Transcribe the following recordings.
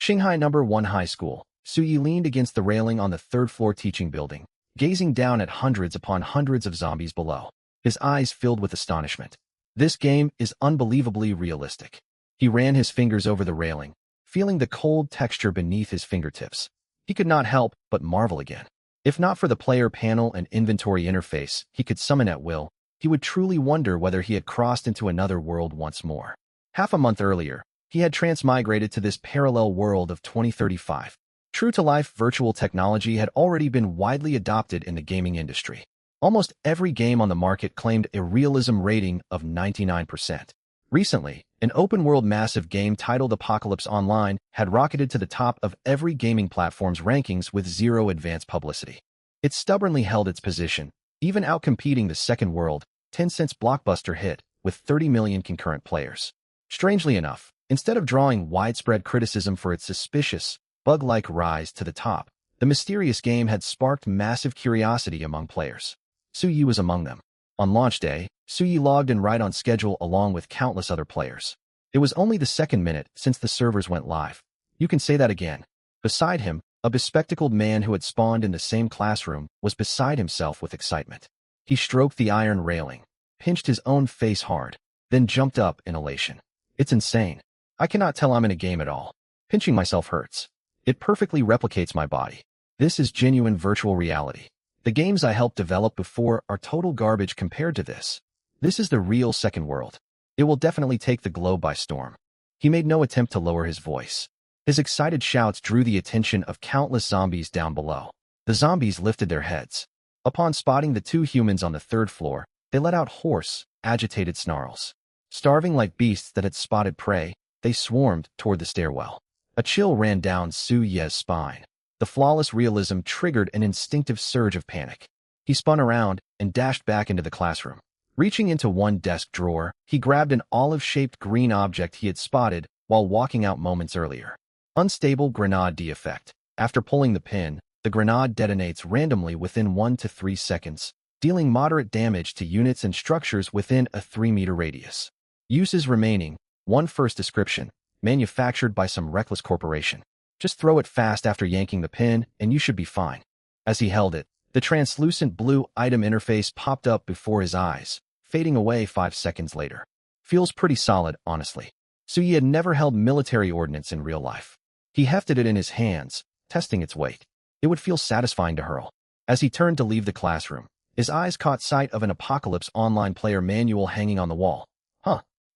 Shanghai Number 1 High School. Su Yi leaned against the railing on the third-floor teaching building, gazing down at hundreds upon hundreds of zombies below. His eyes filled with astonishment. This game is unbelievably realistic. He ran his fingers over the railing, feeling the cold texture beneath his fingertips. He could not help but marvel again. If not for the player panel and inventory interface he could summon at will, he would truly wonder whether he had crossed into another world once more. Half a month earlier, he had transmigrated to this parallel world of 2035. True-to-life virtual technology had already been widely adopted in the gaming industry. Almost every game on the market claimed a realism rating of 99%. Recently, an open-world massive game titled Apocalypse Online had rocketed to the top of every gaming platform's rankings with zero advance publicity. It stubbornly held its position, even outcompeting the Second World, Tencent's blockbuster hit, with 30 million concurrent players. Strangely enough, instead of drawing widespread criticism for its suspicious, bug-like rise to the top, the mysterious game had sparked massive curiosity among players. Su Yi was among them. On launch day, Su Yi logged in right on schedule along with countless other players. It was only the second minute since the servers went live. You can say that again. Beside him, a bespectacled man who had spawned in the same classroom was beside himself with excitement. He stroked the iron railing, pinched his own face hard, then jumped up in elation. It's insane. I cannot tell I'm in a game at all. Pinching myself hurts. It perfectly replicates my body. This is genuine virtual reality. The games I helped develop before are total garbage compared to this. This is the real Second World. It will definitely take the globe by storm. He made no attempt to lower his voice. His excited shouts drew the attention of countless zombies down below. The zombies lifted their heads. Upon spotting the two humans on the third floor, they let out hoarse, agitated snarls. Starving like beasts that had spotted prey, they swarmed toward the stairwell. A chill ran down Su Ye's spine. The flawless realism triggered an instinctive surge of panic. He spun around and dashed back into the classroom. Reaching into one desk drawer, he grabbed an olive-shaped green object he had spotted while walking out moments earlier. Unstable grenade effect. After pulling the pin, the grenade detonates randomly within 1 to 3 seconds, dealing moderate damage to units and structures within a 3-meter radius. Uses remaining. 1. First description. Manufactured by some reckless corporation. Just throw it fast after yanking the pin, and you should be fine. As he held it, the translucent blue item interface popped up before his eyes, fading away 5 seconds later. Feels pretty solid, honestly. Su Yi had never held military ordnance in real life. He hefted it in his hands, testing its weight. It would feel satisfying to hurl. As he turned to leave the classroom, his eyes caught sight of an Apocalypse Online player manual hanging on the wall.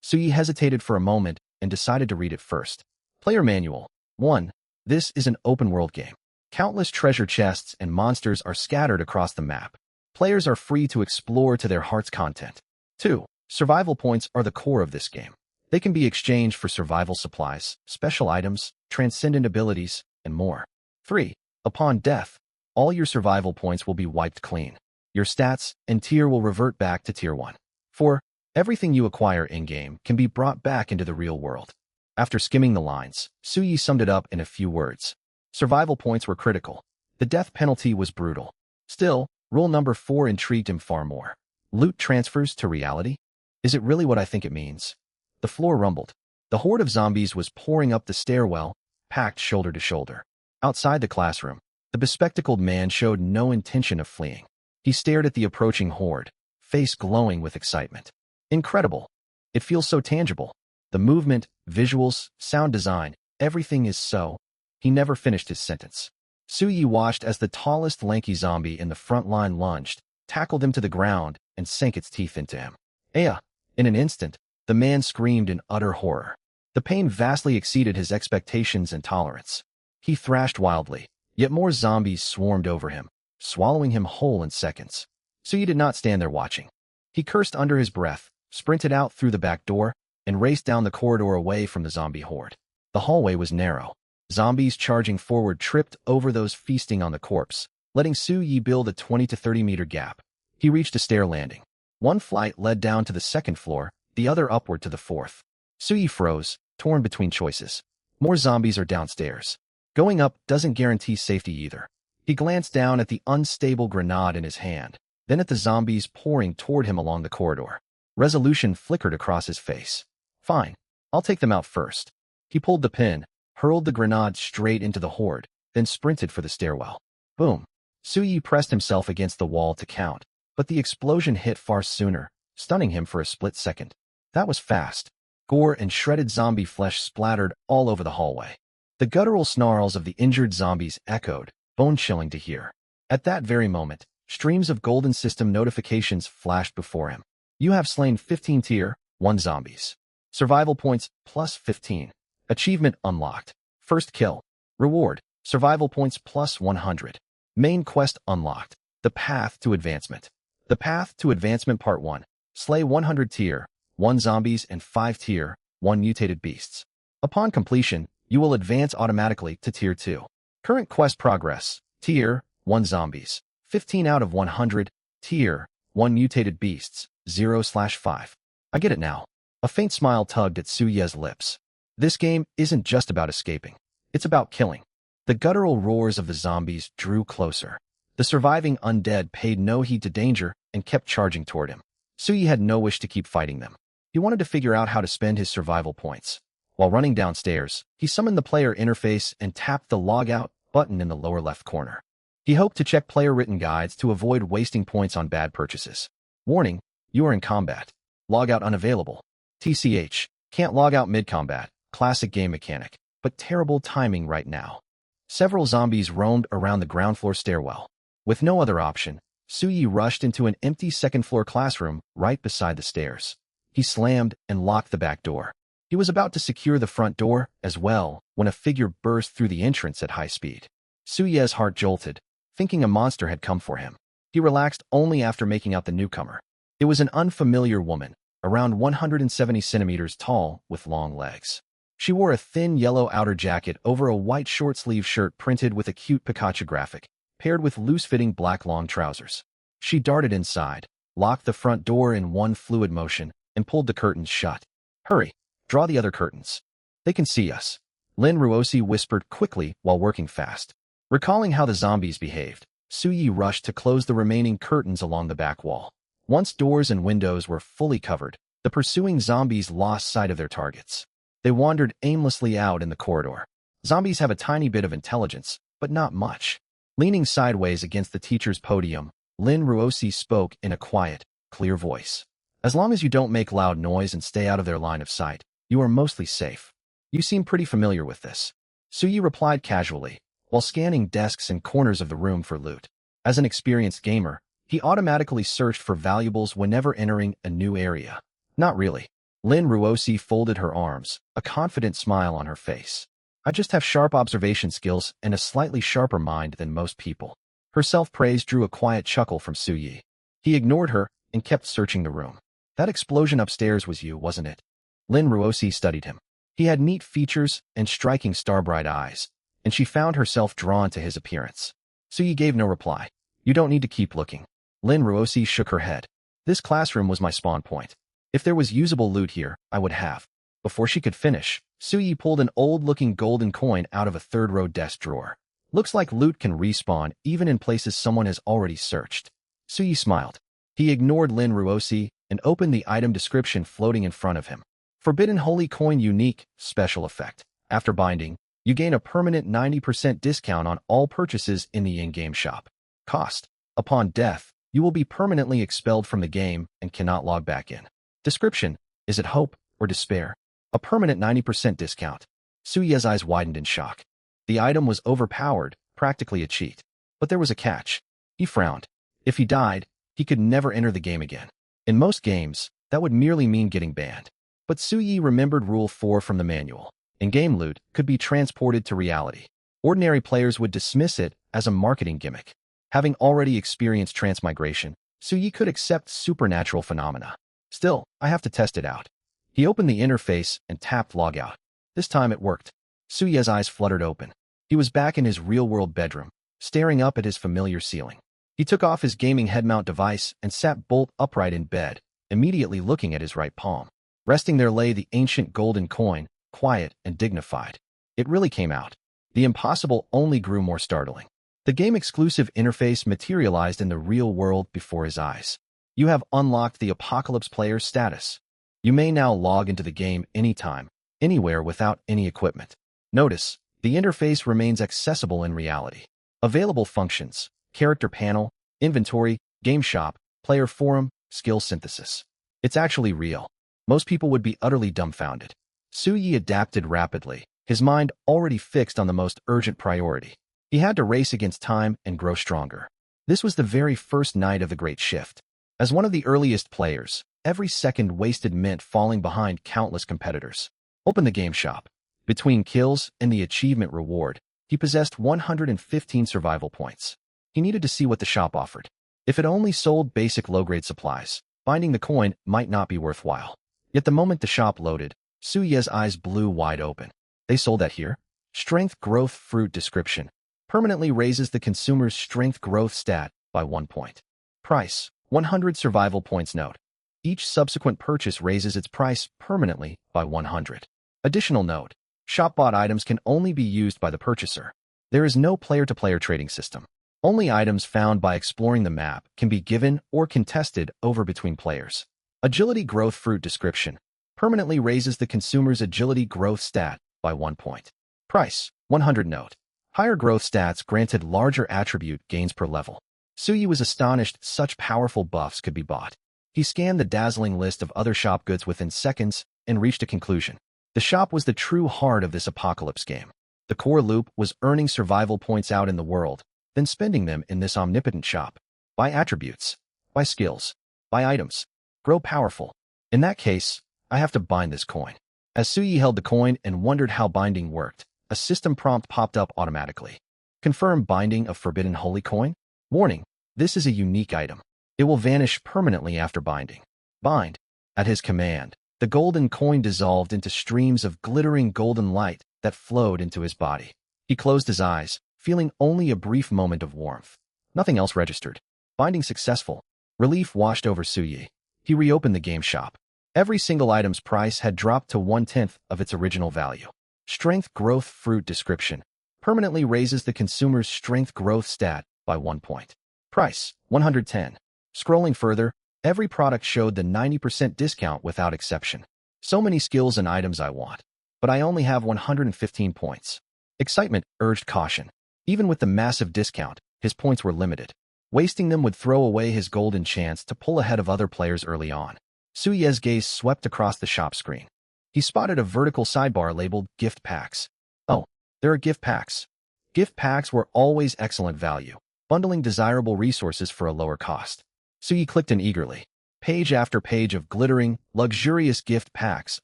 Su Yi hesitated for a moment and decided to read it first. Player Manual. 1. This is an open-world game. Countless treasure chests and monsters are scattered across the map. Players are free to explore to their heart's content. 2. Survival points are the core of this game. They can be exchanged for survival supplies, special items, transcendent abilities, and more. 3. Upon death, all your survival points will be wiped clean. Your stats and tier will revert back to tier 1. 4. Everything you acquire in-game can be brought back into the real world. After skimming the lines, Su Yi summed it up in a few words. Survival points were critical. The death penalty was brutal. Still, rule number 4 intrigued him far more. Loot transfers to reality? Is it really what I think it means? The floor rumbled. The horde of zombies was pouring up the stairwell, packed shoulder to shoulder. Outside the classroom, the bespectacled man showed no intention of fleeing. He stared at the approaching horde, face glowing with excitement. Incredible. It feels so tangible. The movement, visuals, sound design, everything is so. He never finished his sentence. Su Yi watched as the tallest lanky zombie in the front line lunged, tackled him to the ground, and sank its teeth into him. Aya! In an instant, the man screamed in utter horror. The pain vastly exceeded his expectations and tolerance. He thrashed wildly, yet more zombies swarmed over him, swallowing him whole in seconds. Su Yi did not stand there watching. He cursed under his breath, sprinted out through the back door, and raced down the corridor away from the zombie horde. The hallway was narrow. Zombies charging forward tripped over those feasting on the corpse, letting Su Yi build a 20 to 30 meter gap. He reached a stair landing. One flight led down to the second floor, the other upward to the fourth. Su Yi froze, torn between choices. More zombies are downstairs. Going up doesn't guarantee safety either. He glanced down at the unstable grenade in his hand, then at the zombies pouring toward him along the corridor. Resolution flickered across his face. Fine. I'll take them out first. He pulled the pin, hurled the grenade straight into the horde, then sprinted for the stairwell. Boom. Suyi pressed himself against the wall to count, but the explosion hit far sooner, stunning him for a split second. That was fast. Gore and shredded zombie flesh splattered all over the hallway. The guttural snarls of the injured zombies echoed, bone-chilling to hear. At that very moment, streams of golden system notifications flashed before him. You have slain 15 tier 1 zombies. Survival points plus 15. Achievement unlocked. First kill. Reward. Survival points plus 100. Main quest unlocked. The Path to Advancement. The Path to Advancement Part 1. Slay 100 tier 1 zombies and 5 tier 1 mutated beasts. Upon completion, you will advance automatically to tier 2. Current quest progress. Tier 1 zombies. 15 out of 100. Tier 1 mutated beasts. 0/5. I get it now. A faint smile tugged at Suye's lips. This game isn't just about escaping. It's about killing. The guttural roars of the zombies drew closer. The surviving undead paid no heed to danger and kept charging toward him. Suyi had no wish to keep fighting them. He wanted to figure out how to spend his survival points. While running downstairs, he summoned the player interface and tapped the logout button in the lower left corner. He hoped to check player-written guides to avoid wasting points on bad purchases. Warning, you are in combat. Logout unavailable. TCH, can't log out mid-combat. Classic game mechanic, but terrible timing right now. Several zombies roamed around the ground floor stairwell. With no other option, Suyi rushed into an empty second-floor classroom right beside the stairs. He slammed and locked the back door. He was about to secure the front door as well when a figure burst through the entrance at high speed. Suye's heart jolted, thinking a monster had come for him. He relaxed only after making out the newcomer. It was an unfamiliar woman, around 170 centimeters tall with long legs. She wore a thin yellow outer jacket over a white short-sleeve shirt printed with a cute Pikachu graphic, paired with loose-fitting black long trousers. She darted inside, locked the front door in one fluid motion, and pulled the curtains shut. Hurry, draw the other curtains. They can see us. Lin Ruosi whispered quickly while working fast. Recalling how the zombies behaved, Suyi rushed to close the remaining curtains along the back wall. Once doors and windows were fully covered, the pursuing zombies lost sight of their targets. They wandered aimlessly out in the corridor. Zombies have a tiny bit of intelligence, but not much. Leaning sideways against the teacher's podium, Lin Ruosi spoke in a quiet, clear voice. As long as you don't make loud noise and stay out of their line of sight, you are mostly safe. You seem pretty familiar with this. Suyi replied casually, while scanning desks and corners of the room for loot. As an experienced gamer, he automatically searched for valuables whenever entering a new area. Not really. Lin Ruosi folded her arms, a confident smile on her face. I just have sharp observation skills and a slightly sharper mind than most people. Her self-praise drew a quiet chuckle from Suyi. He ignored her and kept searching the room. That explosion upstairs was you, wasn't it? Lin Ruosi studied him. He had neat features and striking star-bright eyes, and she found herself drawn to his appearance. Suyi gave no reply. You don't need to keep looking. Lin Ruosi shook her head. This classroom was my spawn point. If there was usable loot here, I would have. Before she could finish, Suyi pulled an old-looking golden coin out of a third-row desk drawer. Looks like loot can respawn even in places someone has already searched. Suyi smiled. He ignored Lin Ruosi and opened the item description floating in front of him. Forbidden Holy Coin Unique Special Effect. After binding, you gain a permanent 90% discount on all purchases in the in-game shop. Cost. Upon death, you will be permanently expelled from the game and cannot log back in. Description. Is it hope or despair? A permanent 90% discount. Suye's eyes widened in shock. The item was overpowered, practically a cheat. But there was a catch. He frowned. If he died, he could never enter the game again. In most games, that would merely mean getting banned. But Suyi remembered Rule 4 from the manual. In-game loot could be transported to reality. Ordinary players would dismiss it as a marketing gimmick. Having already experienced transmigration, Suyi could accept supernatural phenomena. Still, I have to test it out. He opened the interface and tapped logout. This time it worked. Suye's eyes fluttered open. He was back in his real-world bedroom, staring up at his familiar ceiling. He took off his gaming head-mount device and sat bolt upright in bed, immediately looking at his right palm. Resting there lay the ancient golden coin, quiet and dignified. It really came out. The impossible only grew more startling. The game-exclusive interface materialized in the real world before his eyes. You have unlocked the Apocalypse Player status. You may now log into the game anytime, anywhere without any equipment. Notice, the interface remains accessible in reality. Available functions: character panel, inventory, game shop, player forum, skill synthesis. It's actually real. Most people would be utterly dumbfounded. Su Yi adapted rapidly, his mind already fixed on the most urgent priority. He had to race against time and grow stronger. This was the very first night of the Great Shift. As one of the earliest players, every second wasted meant falling behind countless competitors. Open the game shop. Between kills and the achievement reward, he possessed 115 survival points. He needed to see what the shop offered. If it only sold basic low-grade supplies, binding the coin might not be worthwhile. Yet the moment the shop loaded, Su Ye's eyes blew wide open. They sold that here? Strength Growth Fruit Description. Permanently raises the consumer's strength growth stat by 1 point. Price: 100 survival points. Note: each subsequent purchase raises its price permanently by 100. Additional note: shop-bought items can only be used by the purchaser. There is no player-to-player trading system. Only items found by exploring the map can be given or contested over between players. Agility Growth Fruit Description. Permanently raises the consumer's agility growth stat by 1 point. Price: 100. Note: higher growth stats granted larger attribute gains per level. Su Yi was astonished such powerful buffs could be bought. He scanned the dazzling list of other shop goods within seconds and reached a conclusion. The shop was the true heart of this apocalypse game. The core loop was earning survival points out in the world, then spending them in this omnipotent shop. Buy attributes. Buy skills. Buy items. Grow powerful. In that case, I have to bind this coin. As Su Yi held the coin and wondered how binding worked, a system prompt popped up automatically. Confirm binding of Forbidden Holy Coin? Warning: this is a unique item. It will vanish permanently after binding. Bind. At his command, the golden coin dissolved into streams of glittering golden light that flowed into his body. He closed his eyes, feeling only a brief moment of warmth. Nothing else registered. Binding successful. Relief washed over Su Yi. He reopened the game shop. Every single item's price had dropped to 1/10 of its original value. Strength Growth Fruit Description. Permanently raises the consumer's strength growth stat by 1 point. Price: 110. Scrolling further, every product showed the 90% discount without exception. So many skills and items I want, but I only have 115 points. Excitement urged caution. Even with the massive discount, his points were limited. Wasting them would throw away his golden chance to pull ahead of other players early on. Su Ye's gaze swept across the shop screen. He spotted a vertical sidebar labeled Gift Packs. Oh, there are gift packs. Gift packs were always excellent value, bundling desirable resources for a lower cost. Su Yi clicked in eagerly. Page after page of glittering, luxurious gift packs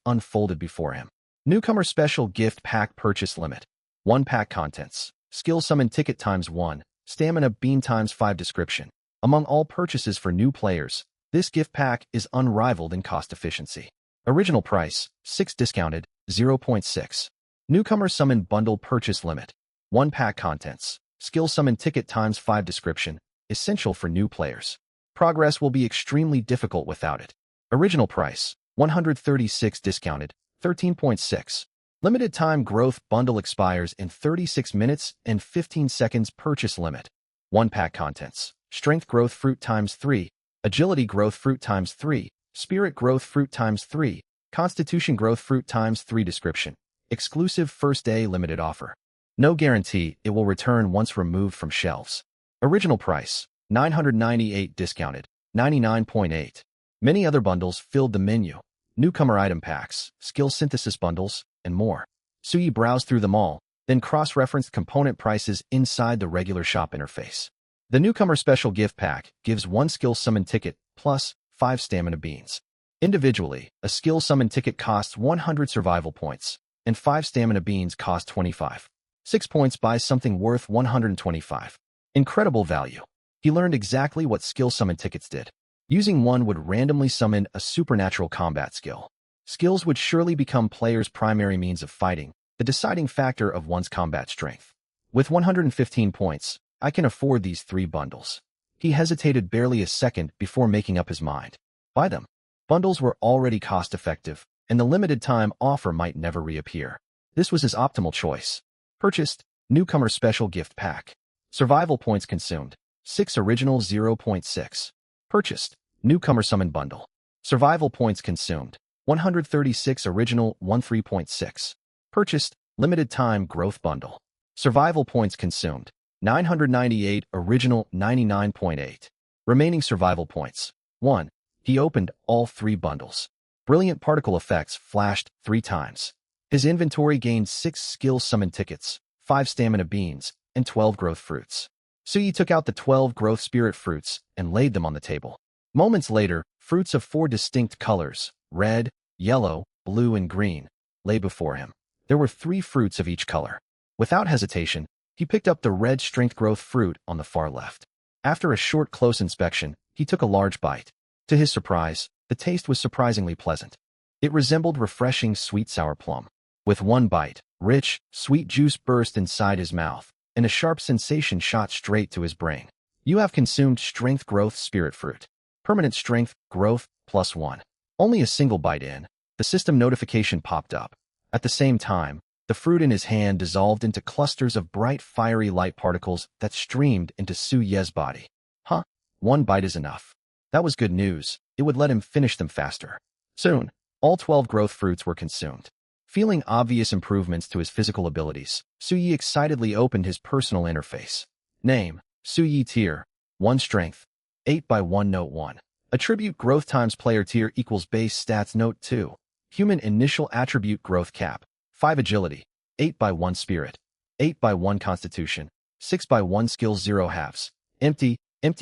unfolded before him. Newcomer Special Gift Pack Purchase Limit. 1 pack contents. Skill Summon Ticket ×1. Stamina Bean ×5 Description. Among all purchases for new players, this gift pack is unrivaled in cost efficiency. Original price: 6 discounted, 0.6. Newcomer Summon Bundle Purchase Limit. 1 pack contents. Skill Summon Ticket ×5 Description. Essential for new players. Progress will be extremely difficult without it. Original price: 136 discounted, 13.6. Limited time growth bundle expires in 36 minutes and 15 seconds. Purchase limit. 1 pack contents. Strength Growth Fruit ×3. Agility Growth Fruit ×3. Spirit Growth Fruit ×3. Constitution Growth Fruit ×3 Description. Exclusive first day limited offer. No guarantee it will return once removed from shelves. Original price: 998 discounted, 99.8. Many other bundles filled the menu. Newcomer item packs, skill synthesis bundles, and more. Su Yi browsed through them all, then cross-referenced component prices inside the regular shop interface. The Newcomer Special Gift Pack gives 1 skill summon ticket plus 5 stamina beans. Individually, a skill summon ticket costs 100 survival points, and 5 stamina beans cost 25. 6 points buys something worth 125. Incredible value. He learned exactly what skill summon tickets did. Using one would randomly summon a supernatural combat skill. Skills would surely become players' primary means of fighting, the deciding factor of one's combat strength. With 115 points, I can afford these 3 bundles. He hesitated barely a second before making up his mind. Buy them. Bundles were already cost-effective, and the limited time offer might never reappear. This was his optimal choice. Purchased, Newcomer Special Gift Pack. Survival points consumed, 6 original 0.6. Purchased, Newcomer Summon Bundle. Survival points consumed, 136 original 13.6. Purchased, Limited time growth bundle. Survival points consumed. 998, original 99.8. Remaining survival points. 1. He opened all 3 bundles. Brilliant particle effects flashed 3 times. His inventory gained 6 skill summon tickets, 5 stamina beans, and 12 growth fruits. Suyi took out the 12 growth spirit fruits and laid them on the table. Moments later, fruits of 4 distinct colors, red, yellow, blue, and green, lay before him. There were 3 fruits of each color. Without hesitation, he picked up the red strength growth fruit on the far left. After a short close inspection, he took a large bite. To his surprise, the taste was surprisingly pleasant. It resembled refreshing sweet sour plum. With one bite, rich, sweet juice burst inside his mouth, and a sharp sensation shot straight to his brain. You have consumed strength growth spirit fruit. Permanent strength growth +1. Only a single bite in, the system notification popped up. At the same time, the fruit in his hand dissolved into clusters of bright fiery light particles that streamed into Su Ye's body. Huh, 1 bite is enough. That was good news. It would let him finish them faster. Soon, all 12 growth fruits were consumed. Feeling obvious improvements to his physical abilities, Suyi excitedly opened his personal interface. Name, Suyi Tier, 1 Strength, 8 by 1 Note 1. Attribute growth times player tier equals base stats Note 2. Human initial attribute growth cap, 5 Agility, 8 by 1 Spirit, 8 by 1 Constitution, 6 by 1 Skills 0 halves. Empty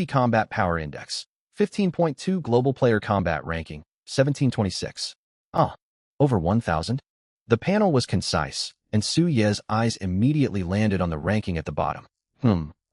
Combat Power Index, 15.2 Global Player Combat Ranking, 1726. Over 1,000? The panel was concise, and Su Ye's eyes immediately landed on the ranking at the bottom.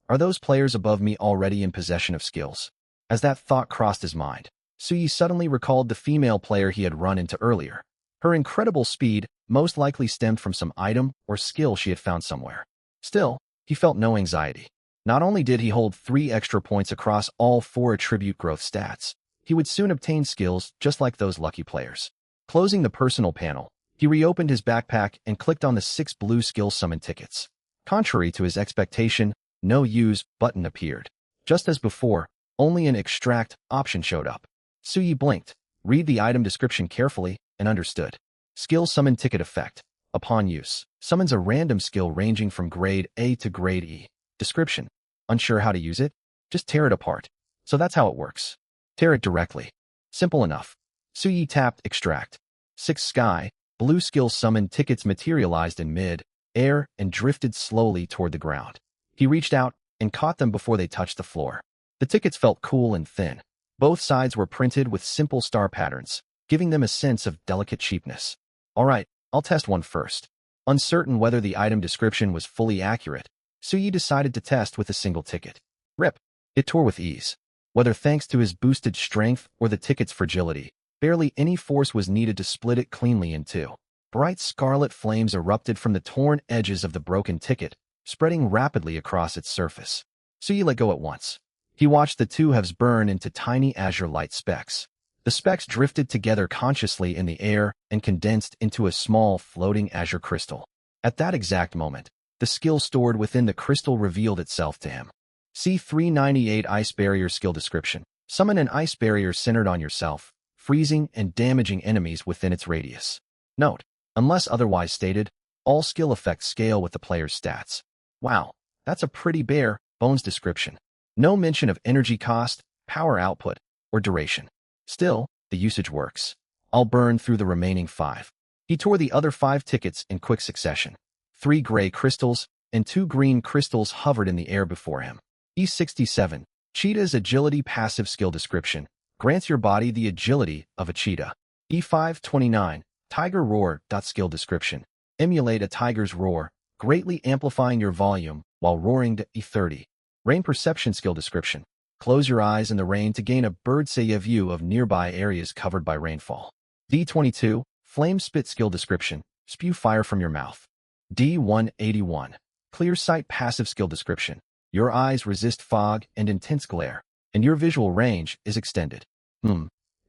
Are those players above me already in possession of skills? As that thought crossed his mind, Suyi suddenly recalled the female player he had run into earlier. Her incredible speed most likely stemmed from some item or skill she had found somewhere. Still, he felt no anxiety. Not only did he hold 3 extra points across all 4 attribute growth stats, he would soon obtain skills just like those lucky players. Closing the personal panel, he reopened his backpack and clicked on the 6 blue skill summon tickets. Contrary to his expectation, no Use button appeared. Just as before, only an Extract option showed up. Suyi blinked, read the item description carefully, and understood. Skill Summon Ticket Effect. Upon use, summons a random skill ranging from grade A to grade E. Description. Unsure how to use it? Just tear it apart. So that's how it works. Tear it directly. Simple enough. Suyi tapped Extract. 6 Sky, blue skill summon tickets materialized in mid-air and drifted slowly toward the ground. He reached out and caught them before they touched the floor. The tickets felt cool and thin. Both sides were printed with simple star patterns, giving them a sense of delicate cheapness. Alright, I'll test one first. Uncertain whether the item description was fully accurate, Suyi decided to test with a single ticket. Rip. It tore with ease. Whether thanks to his boosted strength or the ticket's fragility, barely any force was needed to split it cleanly in 2. Bright scarlet flames erupted from the torn edges of the broken ticket, spreading rapidly across its surface. Suyi let go at once. He watched the 2 halves burn into tiny azure light specks. The specks drifted together consciously in the air and condensed into a small floating azure crystal. At that exact moment, the skill stored within the crystal revealed itself to him. C398 Ice Barrier Skill Description. Summon an ice barrier centered on yourself, freezing and damaging enemies within its radius. Note, unless otherwise stated, all skill effects scale with the player's stats. Wow, that's a pretty bare bones description. No mention of energy cost, power output, or duration. Still, the usage works. I'll burn through the remaining 5. He tore the other 5 tickets in quick succession. 3 gray crystals and 2 green crystals hovered in the air before him. E67, Cheetah's Agility Passive Skill Description, grants your body the agility of a cheetah. E529, Tiger Roar. Skill Description, emulate a tiger's roar, greatly amplifying your volume while roaring. To E30, Rain Perception Skill Description, close your eyes in the rain to gain a bird's eye view of nearby areas covered by rainfall. D22, Flame Spit Skill Description, spew fire from your mouth. D181, Clear Sight Passive Skill Description, your eyes resist fog and intense glare, and your visual range is extended.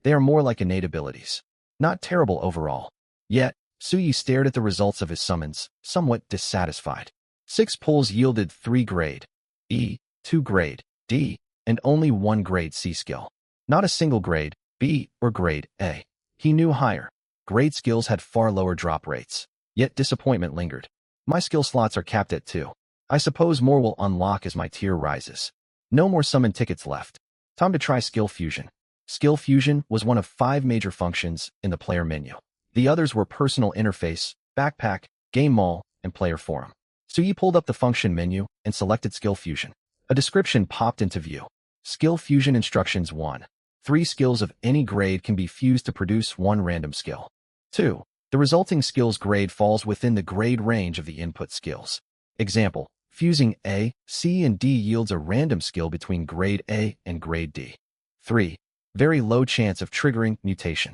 They are more like innate abilities. Not terrible overall. Yet, Suyi stared at the results of his summons, somewhat dissatisfied. 6 pulls yielded 3 grade E, 2 grade D, and only 1 grade C skill. Not a single grade B or grade A. He knew higher grade skills had far lower drop rates, yet disappointment lingered. My skill slots are capped at 2. I suppose more will unlock as my tier rises. No more summon tickets left. Time to try Skill Fusion. Skill Fusion was one of 5 major functions in the player menu. The others were Personal Interface, Backpack, Game Mall, and Player Forum. Suyi pulled up the function menu and selected Skill Fusion. A description popped into view. Skill Fusion Instructions 1. 3 skills of any grade can be fused to produce 1 random skill. 2. The resulting skill's grade falls within the grade range of the input skills. Example, fusing A, C, and D yields a random skill between grade A and grade D. 3. Very low chance of triggering mutation.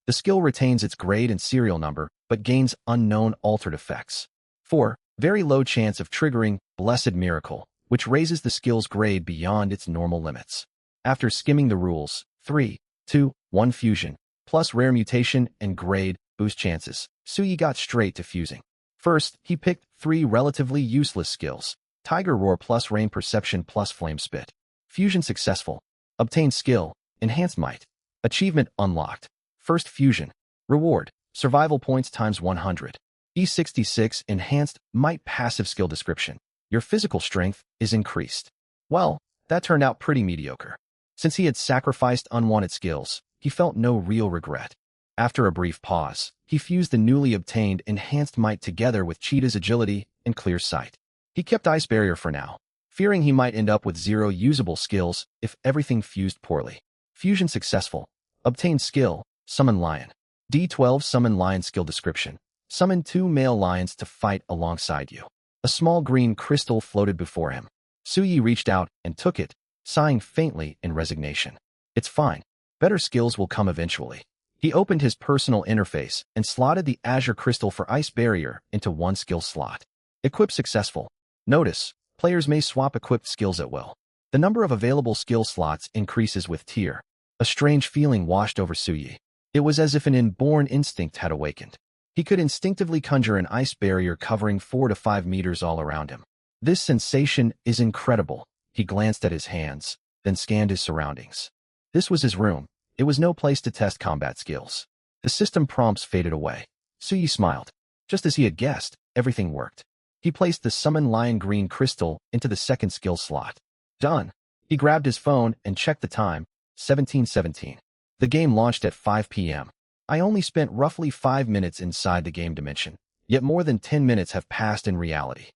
The skill retains its grade and serial number, but gains unknown altered effects. 4. Very low chance of triggering Blessed Miracle, which raises the skill's grade beyond its normal limits. After skimming the rules, 3, 2, 1 fusion, plus rare mutation and grade boost chances, Suyi got straight to fusing. First, he picked 3 relatively useless skills: Tiger Roar plus Rain Perception plus Flame Spit. Fusion successful. Obtained skill, Enhanced Might. Achievement unlocked. First fusion. Reward, Survival Points times 100. E66 Enhanced Might passive skill description. Your physical strength is increased. Well, that turned out pretty mediocre. Since he had sacrificed unwanted skills, he felt no real regret. After a brief pause, he fused the newly obtained Enhanced Might together with Cheetah's agility and clear sight. He kept Ice Barrier for now, fearing he might end up with 0 usable skills if everything fused poorly. Fusion successful. Obtained skill, Summon Lion. D12 Summon Lion skill description. Summon 2 male lions to fight alongside you. A small green crystal floated before him. Suyi reached out and took it, sighing faintly in resignation. It's fine. Better skills will come eventually. He opened his personal interface and slotted the Azure Crystal for Ice Barrier into 1 skill slot. Equip successful. Notice, players may swap equipped skills at will. The number of available skill slots increases with tier. A strange feeling washed over Suyi. It was as if an inborn instinct had awakened. He could instinctively conjure an ice barrier covering 4 to 5 meters all around him. This sensation is incredible. He glanced at his hands, then scanned his surroundings. This was his room. It was no place to test combat skills. The system prompts faded away. Suyi smiled. Just as he had guessed, everything worked. He placed the Summon Lion green crystal into the second skill slot. Done. He grabbed his phone and checked the time, 17:17. The game launched at 5 p.m. I only spent roughly 5 minutes inside the game dimension, yet more than 10 minutes have passed in reality.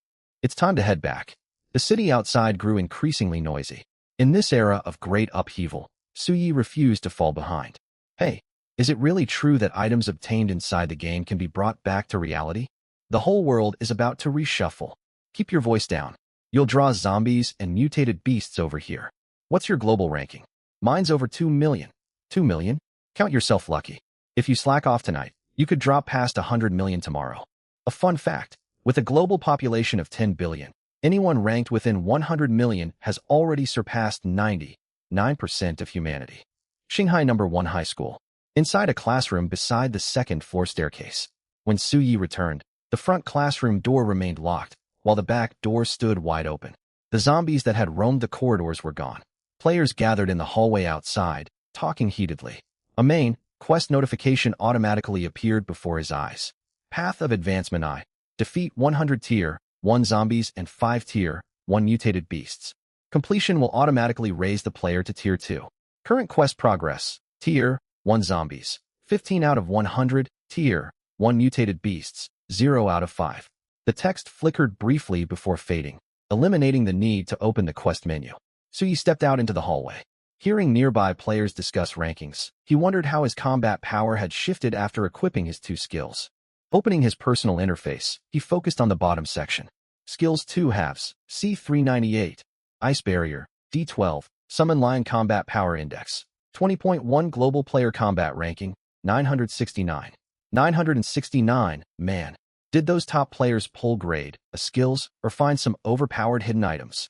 It's time to head back. The city outside grew increasingly noisy. In this era of great upheaval, Suyi refused to fall behind. Hey, is it really true that items obtained inside the game can be brought back to reality? The whole world is about to reshuffle. Keep your voice down. You'll draw zombies and mutated beasts over here. What's your global ranking? Mine's over 2 million. 2 million? Count yourself lucky. If you slack off tonight, you could drop past 100 million tomorrow. A fun fact, with a global population of 10 billion, anyone ranked within 100 million has already surpassed 99% of humanity. Shanghai No. 1 High School. Inside a classroom beside the second-floor staircase. When Suyi returned, the front classroom door remained locked, while the back door stood wide open. The zombies that had roamed the corridors were gone. Players gathered in the hallway outside, talking heatedly. A main quest notification automatically appeared before his eyes. Path of Advancement I. Defeat 100 Tier 1 zombies and 5 Tier 1 mutated beasts. Completion will automatically raise the player to Tier 2. Current quest progress. Tier 1 zombies. 15 out of 100. Tier 1 mutated beasts. 0 out of 5. The text flickered briefly before fading, eliminating the need to open the quest menu. Suyi stepped out into the hallway. Hearing nearby players discuss rankings, he wondered how his combat power had shifted after equipping his 2 skills. Opening his personal interface, he focused on the bottom section. Skills 2 halves, C398. Ice Barrier, D12. Summon Lion Combat Power Index. 20.1 Global Player Combat Ranking, 969. 969, man. Did those top players pull grade, a skills, or find some overpowered hidden items?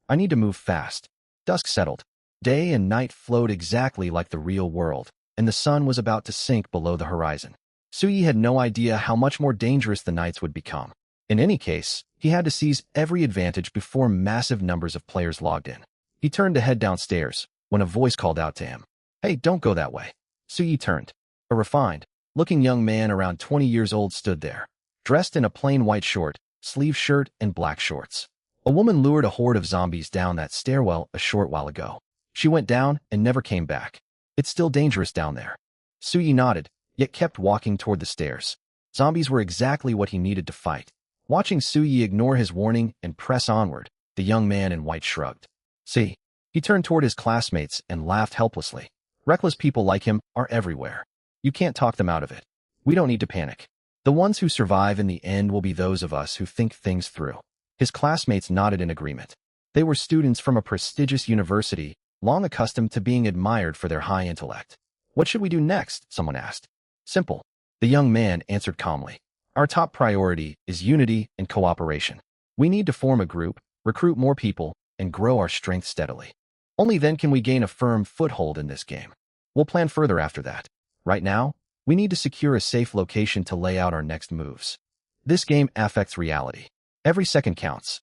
I need to move fast. Dusk settled. Day and night flowed exactly like the real world, and the sun was about to sink below the horizon. Suyi had no idea how much more dangerous the nights would become. In any case, he had to seize every advantage before massive numbers of players logged in. He turned to head downstairs, when a voice called out to him. Hey, don't go that way. Suyi turned. A refined, looking young man around 20 years old stood there. Dressed in a plain white short, sleeve shirt, and black shorts. A woman lured a horde of zombies down that stairwell a short while ago. She went down and never came back. It's still dangerous down there. Suyi nodded, yet kept walking toward the stairs. Zombies were exactly what he needed to fight. Watching Suyi ignore his warning and press onward, the young man in white shrugged. See? He turned toward his classmates and laughed helplessly. Reckless people like him are everywhere. You can't talk them out of it. We don't need to panic. The ones who survive in the end will be those of us who think things through. His classmates nodded in agreement. They were students from a prestigious university, long accustomed to being admired for their high intellect. What should we do next? Someone asked. Simple. The young man answered calmly. Our top priority is unity and cooperation. We need to form a group, recruit more people, and grow our strength steadily. Only then can we gain a firm foothold in this game. We'll plan further after that. Right now, we need to secure a safe location to lay out our next moves. This game affects reality. Every second counts.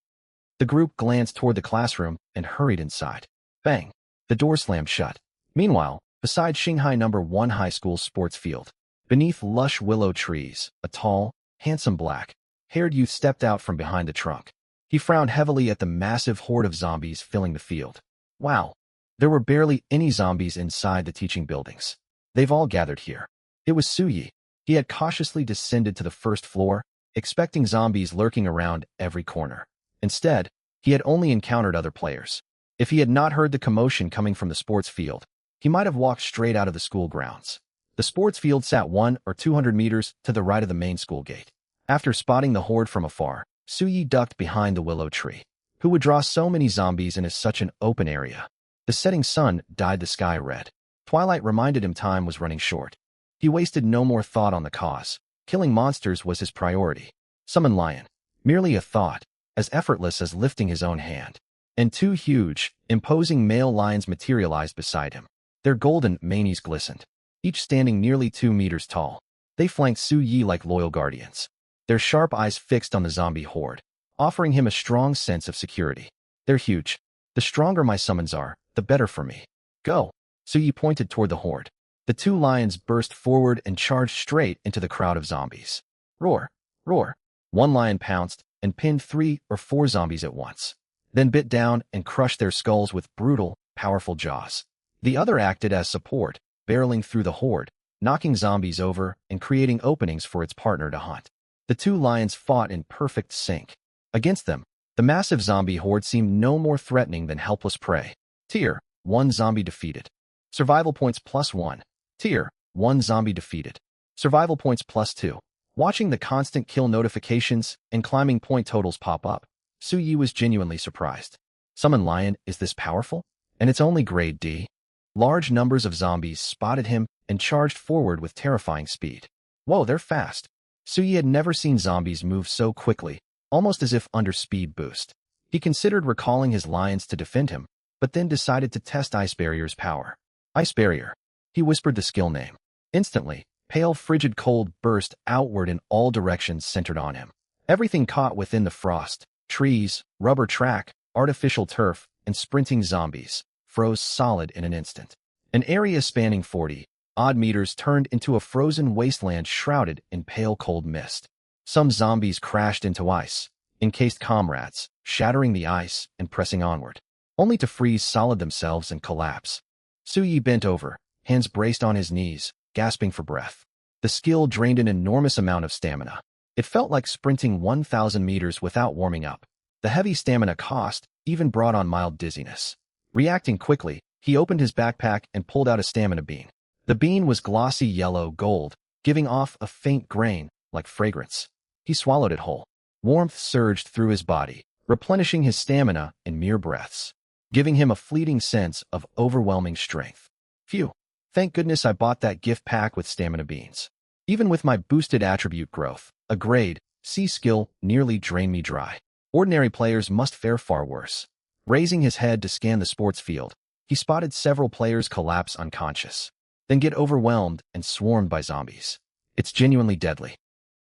The group glanced toward the classroom and hurried inside. Bang! The door slammed shut. Meanwhile, beside Shanghai No. 1 High School sports field, beneath lush willow trees, a tall, handsome black-haired youth stepped out from behind the trunk. He frowned heavily at the massive horde of zombies filling the field. Wow! There were barely any zombies inside the teaching buildings. They've all gathered here. It was Suyi. He had cautiously descended to the first floor, expecting zombies lurking around every corner. Instead, he had only encountered other players. If he had not heard the commotion coming from the sports field, he might have walked straight out of the school grounds. The sports field sat 100 or 200 meters to the right of the main school gate. After spotting the horde from afar, Suyi ducked behind the willow tree. Who would draw so many zombies in such an open area? The setting sun dyed the sky red. Twilight reminded him time was running short. He wasted no more thought on the cause. Killing monsters was his priority. Summon lion. Merely a thought, as effortless as lifting his own hand. And two huge, imposing male lions materialized beside him. Their golden manes glistened, each standing nearly 2 meters tall. They flanked Suyi like loyal guardians, their sharp eyes fixed on the zombie horde, offering him a strong sense of security. They're huge. The stronger my summons are, the better for me. Go! Suyi pointed toward the horde. The two lions burst forward and charged straight into the crowd of zombies. Roar! Roar! One lion pounced and pinned 3 or 4 zombies at once, then bit down and crushed their skulls with brutal, powerful jaws. The other acted as support, barreling through the horde, knocking zombies over and creating openings for its partner to hunt. The two lions fought in perfect sync. Against them, the massive zombie horde seemed no more threatening than helpless prey. Tier 1 zombie defeated. Survival points +1. Tier 1 zombie defeated. Survival points +2. Watching the constant kill notifications and climbing point totals pop up, Suyi was genuinely surprised. Summon Lion is this powerful? And it's only grade D? Large numbers of zombies spotted him and charged forward with terrifying speed. Whoa, they're fast. Suyi had never seen zombies move so quickly, almost as if under speed boost. He considered recalling his lions to defend him, but then decided to test Ice Barrier's power. Ice Barrier. He whispered the skill name. Instantly, pale frigid cold burst outward in all directions centered on him. Everything caught within the frost, trees, rubber track, artificial turf, and sprinting zombies, froze solid in an instant. An area spanning 40-odd meters turned into a frozen wasteland shrouded in pale cold mist. Some zombies crashed into ice, encased comrades, shattering the ice and pressing onward, only to freeze solid themselves and collapse. Suyi bent over, hands braced on his knees, gasping for breath. The skill drained an enormous amount of stamina. It felt like sprinting 1,000 meters without warming up. The heavy stamina cost even brought on mild dizziness. Reacting quickly, he opened his backpack and pulled out a stamina bean. The bean was glossy yellow gold, giving off a faint grain, like fragrance. He swallowed it whole. Warmth surged through his body, replenishing his stamina in mere breaths, giving him a fleeting sense of overwhelming strength. Phew! Thank goodness I bought that gift pack with stamina beans. Even with my boosted attribute growth, a grade C skill nearly drained me dry. Ordinary players must fare far worse. Raising his head to scan the sports field, he spotted several players collapse unconscious, then get overwhelmed and swarmed by zombies. It's genuinely deadly.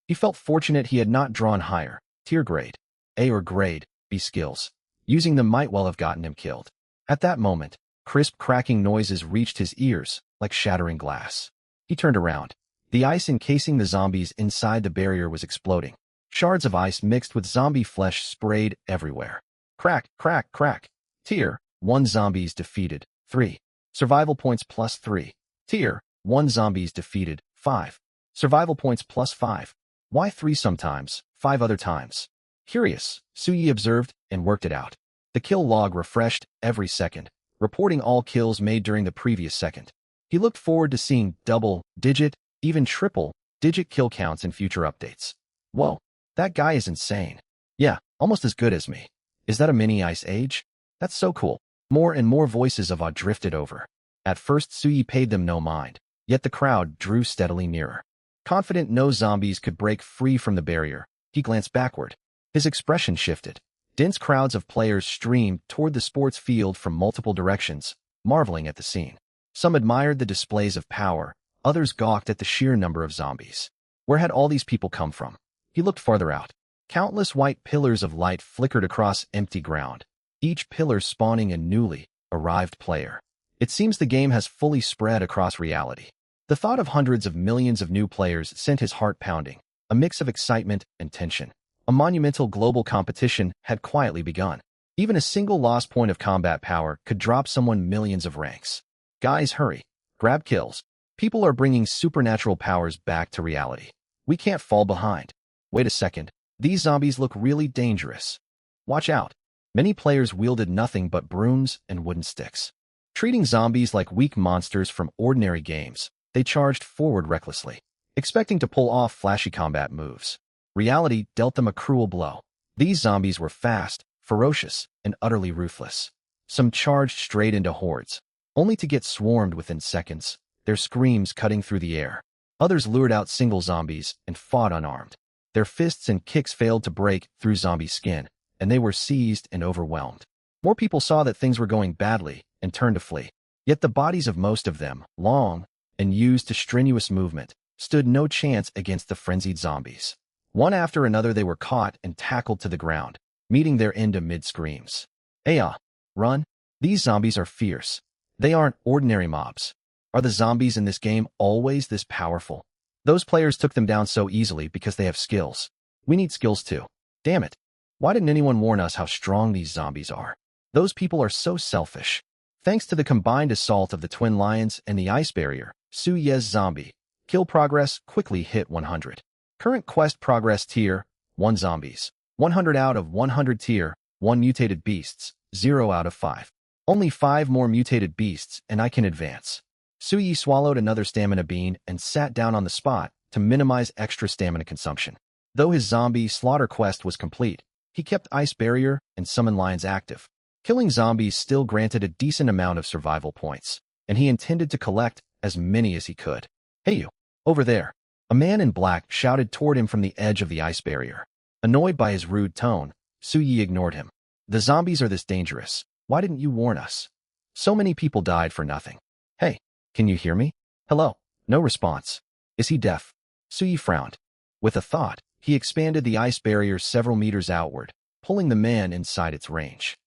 He felt fortunate he had not drawn higher, tier grade A or grade B skills. Using them might well have gotten him killed. At that moment, crisp cracking noises reached his ears like shattering glass. He turned around. The ice encasing the zombies inside the barrier was exploding, Shards of ice mixed with zombie flesh sprayed everywhere. Crack, crack, crack. Tier 1 zombies defeated. 3. Survival points plus 3. Tier 1 zombies defeated. 5. Survival points plus 5. Why 3 sometimes, 5 other times? Curious, Suyi observed and worked it out. The kill log refreshed every second, reporting all kills made during the previous second. He looked forward to seeing double-digit, even triple-digit kill counts in future updates. Whoa, that guy is insane. Yeah, almost as good as me. Is that a mini Ice Age? That's so cool. More and more voices of awe drifted over. At first Suyi paid them no mind, yet the crowd drew steadily nearer. Confident no zombies could break free from the barrier, he glanced backward. His expression shifted. Dense crowds of players streamed toward the sports field from multiple directions, marveling at the scene. Some admired the displays of power, others gawked at the sheer number of zombies. Where had all these people come from? He looked farther out. Countless white pillars of light flickered across empty ground, each pillar spawning a newly arrived player. It seems the game has fully spread across reality. The thought of hundreds of millions of new players sent his heart pounding, a mix of excitement and tension. A monumental global competition had quietly begun. Even a single lost point of combat power could drop someone millions of ranks. Guys, hurry. Grab kills. People are bringing supernatural powers back to reality. We can't fall behind. Wait a second. These zombies look really dangerous. Watch out. Many players wielded nothing but brooms and wooden sticks. Treating zombies like weak monsters from ordinary games, they charged forward recklessly, expecting to pull off flashy combat moves. Reality dealt them a cruel blow. These zombies were fast, ferocious, and utterly ruthless. Some charged straight into hordes, only to get swarmed within seconds, their screams cutting through the air. Others lured out single zombies and fought unarmed. Their fists and kicks failed to break through zombie skin, and they were seized and overwhelmed. More people saw that things were going badly and turned to flee. Yet the bodies of most of them, long and used to strenuous movement, stood no chance against the frenzied zombies. One after another they were caught and tackled to the ground, meeting their end amid screams. Aya, run! These zombies are fierce. They aren't ordinary mobs. Are the zombies in this game always this powerful? Those players took them down so easily because they have skills. We need skills too. Damn it. Why didn't anyone warn us how strong these zombies are? Those people are so selfish. Thanks to the combined assault of the Twin Lions and the Ice Barrier, Suyi's zombie kill progress quickly hit 100. Current quest progress tier 1 zombies, 100 out of 100 tier 1 mutated beasts, 0 out of 5. Only 5 more mutated beasts and I can advance. Suyi swallowed another stamina bean and sat down on the spot to minimize extra stamina consumption. Though his zombie slaughter quest was complete, he kept Ice Barrier and Summon Lions active. Killing zombies still granted a decent amount of survival points, and he intended to collect as many as he could. Hey you, over there. A man in black shouted toward him from the edge of the Ice Barrier. Annoyed by his rude tone, Suyi ignored him. The zombies are this dangerous. Why didn't you warn us? So many people died for nothing. Hey, can you hear me? Hello. No response. Is he deaf? Suyi frowned. With a thought, he expanded the Ice Barrier several meters outward, pulling the man inside its range.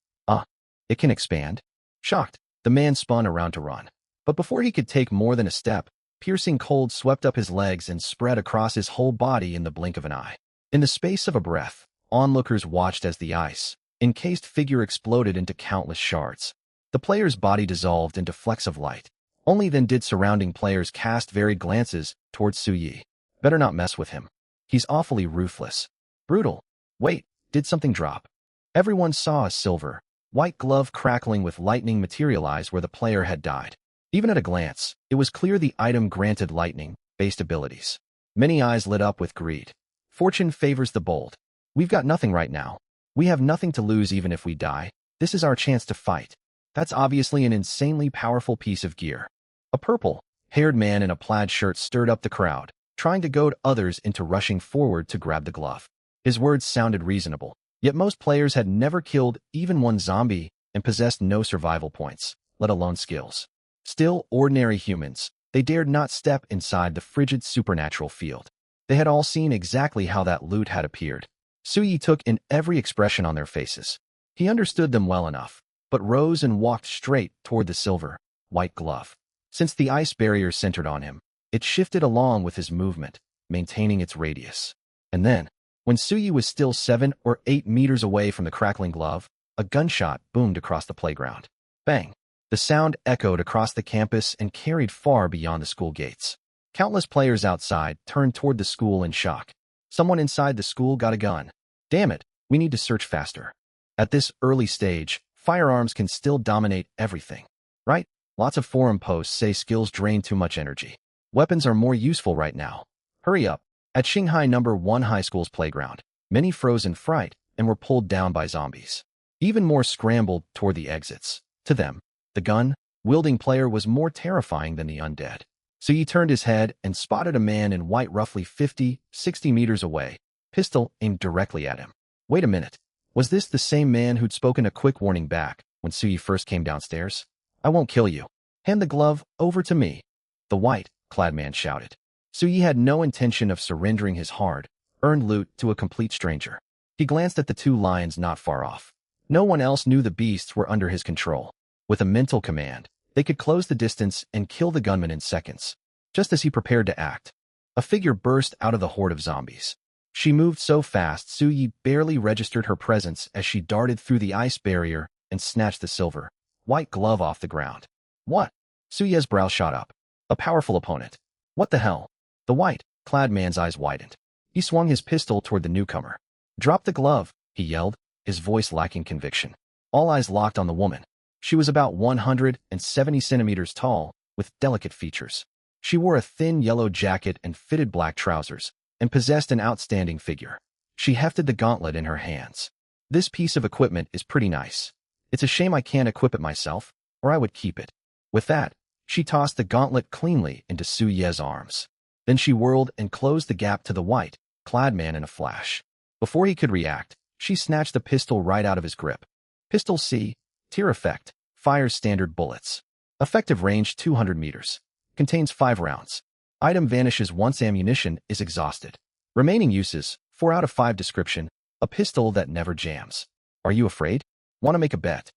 It can expand? Shocked, the man spun around to run. But before he could take more than a step, piercing cold swept up his legs and spread across his whole body in the blink of an eye. In the space of a breath, onlookers watched as the ice-encased figure exploded into countless shards. The player's body dissolved into flecks of light. Only then did surrounding players cast varied glances towards Suyi. Better not mess with him. He's awfully ruthless. Brutal. Wait, did something drop? Everyone saw a silver, white glove crackling with lightning materialize where the player had died. Even at a glance, it was clear the item granted lightning-based abilities. Many eyes lit up with greed. Fortune favors the bold. We've got nothing right now. We have nothing to lose even if we die. This is our chance to fight. That's obviously an insanely powerful piece of gear. A purple-haired man in a plaid shirt stirred up the crowd, trying to goad others into rushing forward to grab the glove. His words sounded reasonable, yet most players had never killed even one zombie and possessed no survival points, let alone skills. Still ordinary humans, they dared not step inside the frigid supernatural field. They had all seen exactly how that loot had appeared. Suyi took in every expression on their faces. He understood them well enough, but rose and walked straight toward the silver, white glove. Since the Ice Barrier centered on him, it shifted along with his movement, maintaining its radius. And then, When Suyi was still 7 or 8 meters away from the crackling glove, a gunshot boomed across the playground. Bang! The sound echoed across the campus and carried far beyond the school gates. Countless players outside turned toward the school in shock. Someone inside the school got a gun. Damn it, we need to search faster. At this early stage, firearms can still dominate everything. Right? Lots of forum posts say skills drain too much energy. Weapons are more useful right now. Hurry up. At Qinghai No. 1 High School's playground, many froze in fright and were pulled down by zombies. Even more scrambled toward the exits. To them, the gun-wielding player was more terrifying than the undead. So he turned his head and spotted a man in white roughly 50, 60 meters away, pistol aimed directly at him. Wait a minute. Was this the same man who'd spoken a quick warning back when Suyi first came downstairs? I won't kill you. Hand the glove over to me. The white-clad man shouted. Suyi had no intention of surrendering his hard-earned loot to a complete stranger. He glanced at the two lions not far off. No one else knew the beasts were under his control. With a mental command, they could close the distance and kill the gunman in seconds. Just as he prepared to act, a figure burst out of the horde of zombies. She moved so fast Suyi barely registered her presence as she darted through the ice barrier and snatched the silver, white glove off the ground. What? Suyi's brow shot up. A powerful opponent. What the hell? The white-clad man's eyes widened. He swung his pistol toward the newcomer. Drop the glove, he yelled, his voice lacking conviction. All eyes locked on the woman. She was about 170 centimeters tall, with delicate features. She wore a thin yellow jacket and fitted black trousers, and possessed an outstanding figure. She hefted the gauntlet in her hands. This piece of equipment is pretty nice. It's a shame I can't equip it myself, or I would keep it. With that, she tossed the gauntlet cleanly into Suyi's arms. Then she whirled and closed the gap to the white-clad man in a flash. Before he could react, she snatched the pistol right out of his grip. Pistol C, tier effect, fires standard bullets. Effective range 200 meters. Contains 5 rounds. Item vanishes once ammunition is exhausted. Remaining uses, 4 out of 5 description, a pistol that never jams. Are you afraid? Want to make a bet?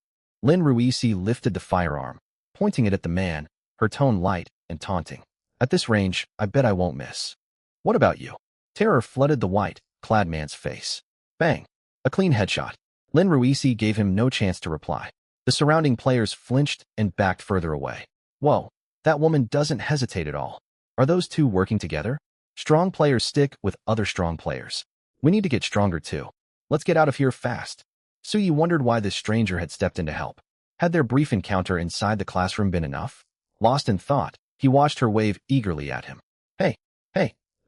Lin Ruisi lifted the firearm, pointing it at the man, her tone light and taunting. At this range, I bet I won't miss. What about you? Terror flooded the white-clad man's face. Bang! A clean headshot. Lin Ruisi gave him no chance to reply. The surrounding players flinched and backed further away. Whoa, that woman doesn't hesitate at all. Are those two working together? Strong players stick with other strong players. We need to get stronger too. Let's get out of here fast. Suyi wondered why this stranger had stepped in to help. Had their brief encounter inside the classroom been enough? Lost in thought, he watched her wave eagerly at him. Hey!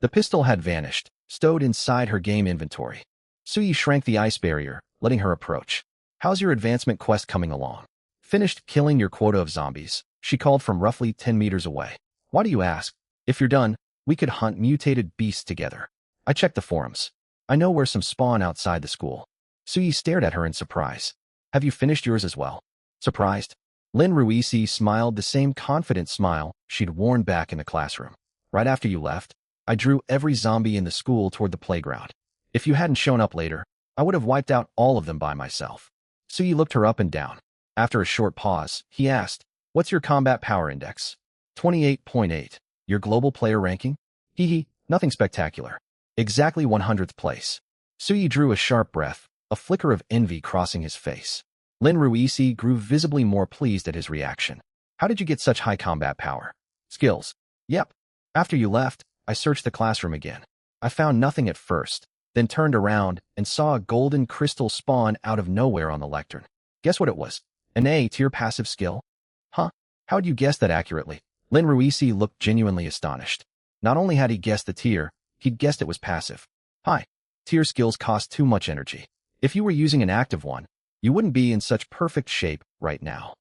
The pistol had vanished, stowed inside her game inventory. Suyi shrank the ice barrier, letting her approach. How's your advancement quest coming along? Finished killing your quota of zombies, she called from roughly 10 meters away. Why do you ask? If you're done, we could hunt mutated beasts together. I checked the forums. I know where some spawn outside the school. Suyi stared at her in surprise. Have you finished yours as well? Surprised? Lin Ruisi smiled the same confident smile she'd worn back in the classroom. Right after you left, I drew every zombie in the school toward the playground. If you hadn't shown up later, I would have wiped out all of them by myself. Suyi looked her up and down. After a short pause, he asked, what's your combat power index? 28.8. Your global player ranking? Hee, nothing spectacular. Exactly 100th place. Suyi drew a sharp breath, a flicker of envy crossing his face. Lin Ruisi grew visibly more pleased at his reaction. How did you get such high combat power? Skills. Yep. After you left, I searched the classroom again. I found nothing at first, then turned around and saw a golden crystal spawn out of nowhere on the lectern. Guess what it was? An A-tier passive skill? Huh? How'd you guess that accurately? Lin Ruisi looked genuinely astonished. Not only had he guessed the tier, he'd guessed it was passive. Hi. Tier skills cost too much energy. If you were using an active one, you wouldn't be in such perfect shape right now.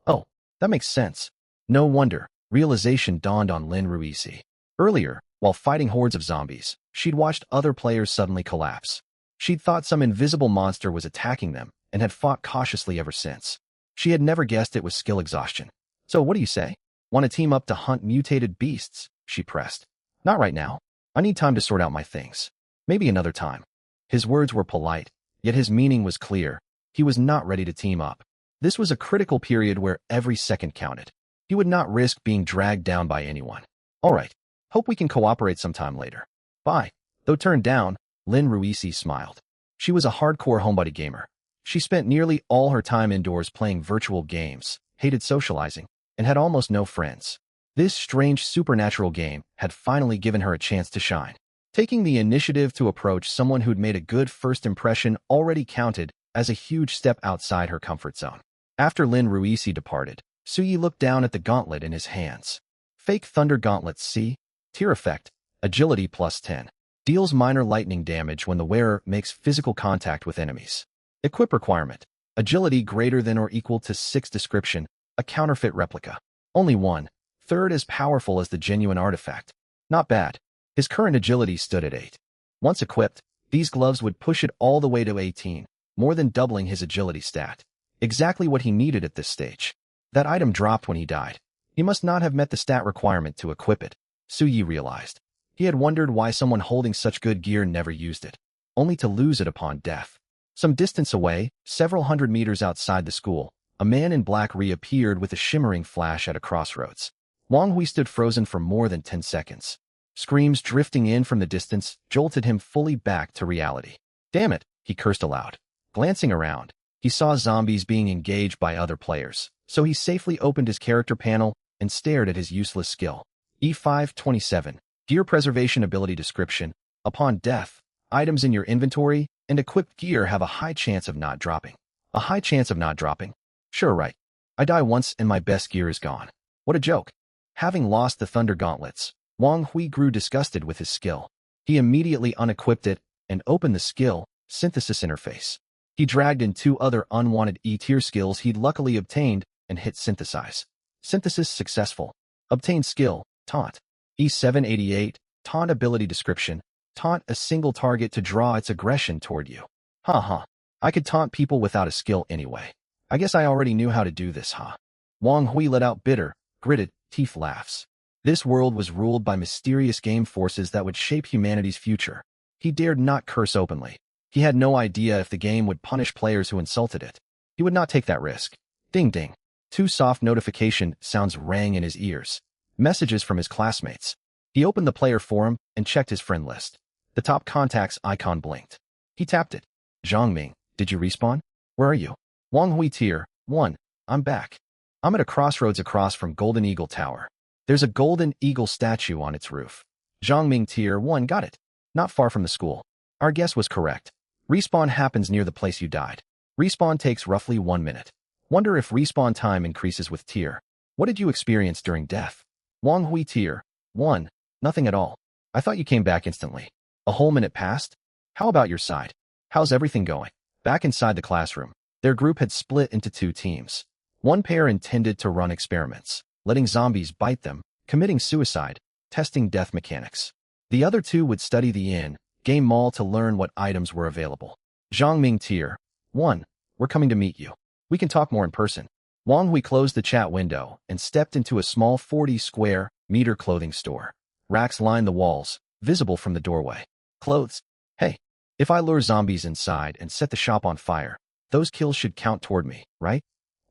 Oh, that makes sense. No wonder. Realization dawned on Lin Ruisi. Earlier, while fighting hordes of zombies, she'd watched other players suddenly collapse. She'd thought some invisible monster was attacking them and had fought cautiously ever since. She had never guessed it was skill exhaustion. So what do you say? Want to team up to hunt mutated beasts? She pressed. Not right now. I need time to sort out my things. Maybe another time. His words were polite, yet his meaning was clear. He was not ready to team up. This was a critical period where every second counted. He would not risk being dragged down by anyone. All right. Hope we can cooperate sometime later. Bye. Though turned down, Lynn Ruisi smiled. She was a hardcore homebody gamer. She spent nearly all her time indoors playing virtual games, hated socializing, and had almost no friends. This strange supernatural game had finally given her a chance to shine. Taking the initiative to approach someone who'd made a good first impression already counted as a huge step outside her comfort zone. After Lynn Ruisi departed, Suyi looked down at the gauntlet in his hands. Fake Thunder Gauntlet C. Tier Effect. Agility plus 10. Deals minor lightning damage when the wearer makes physical contact with enemies. Equip requirement. Agility greater than or equal to 6. Description. A counterfeit replica. Only 1/3 as powerful as the genuine artifact. Not bad. His current agility stood at 8. Once equipped, these gloves would push it all the way to 18, more than doubling his agility stat. Exactly what he needed at this stage. That item dropped when he died. He must not have met the stat requirement to equip it, Suyi realized. He had wondered why someone holding such good gear never used it, only to lose it upon death. Some distance away, several hundred meters outside the school, a man in black reappeared with a shimmering flash at a crossroads. Wang Hui stood frozen for more than 10 seconds. Screams drifting in from the distance jolted him fully back to reality. Damn it, he cursed aloud. Glancing around, he saw zombies being engaged by other players, so he safely opened his character panel and stared at his useless skill. E527. Gear Preservation Ability Description. Upon death, items in your inventory and equipped gear have a high chance of not dropping. A high chance of not dropping? Sure, right. I die once and my best gear is gone. What a joke. Having lost the Thunder Gauntlets, Wang Hui grew disgusted with his skill. He immediately unequipped it and opened the skill synthesis interface. He dragged in 2 other unwanted E-tier skills he'd luckily obtained and hit synthesize. Synthesis successful. Obtained skill, taunt. E788, taunt ability description. Taunt a single target to draw its aggression toward you. I could taunt people without a skill anyway. I guess I already knew how to do this, huh? Wang Hui let out bitter, gritted, teeth laughs. This world was ruled by mysterious game forces that would shape humanity's future. He dared not curse openly. He had no idea if the game would punish players who insulted it. He would not take that risk. Ding ding. 2 soft notification sounds rang in his ears. Messages from his classmates. He opened the player forum and checked his friend list. The top contacts icon blinked. He tapped it. Zhangming, did you respawn? Where are you? Wang Hui Tier 1. I'm back. I'm at a crossroads across from Golden Eagle Tower. There's a golden eagle statue on its roof. Zhangming Tier 1 got it. Not far from the school. Our guess was correct. Respawn happens near the place you died. Respawn takes roughly 1 minute. Wonder if respawn time increases with tier. What did you experience during death? Wang Hui Tier 1. Nothing at all. I thought you came back instantly. A whole minute passed? How about your side? How's everything going? Back inside the classroom, their group had split into 2 teams. One pair intended to run experiments, letting zombies bite them, committing suicide, testing death mechanics. The other 2 would study the in-game mall to learn what items were available. Zhangming Tier 1. We're coming to meet you. We can talk more in person. Wang Hui closed the chat window and stepped into a small 40 square meter clothing store. Racks lined the walls, visible from the doorway. Clothes. Hey, if I lure zombies inside and set the shop on fire, those kills should count toward me, right?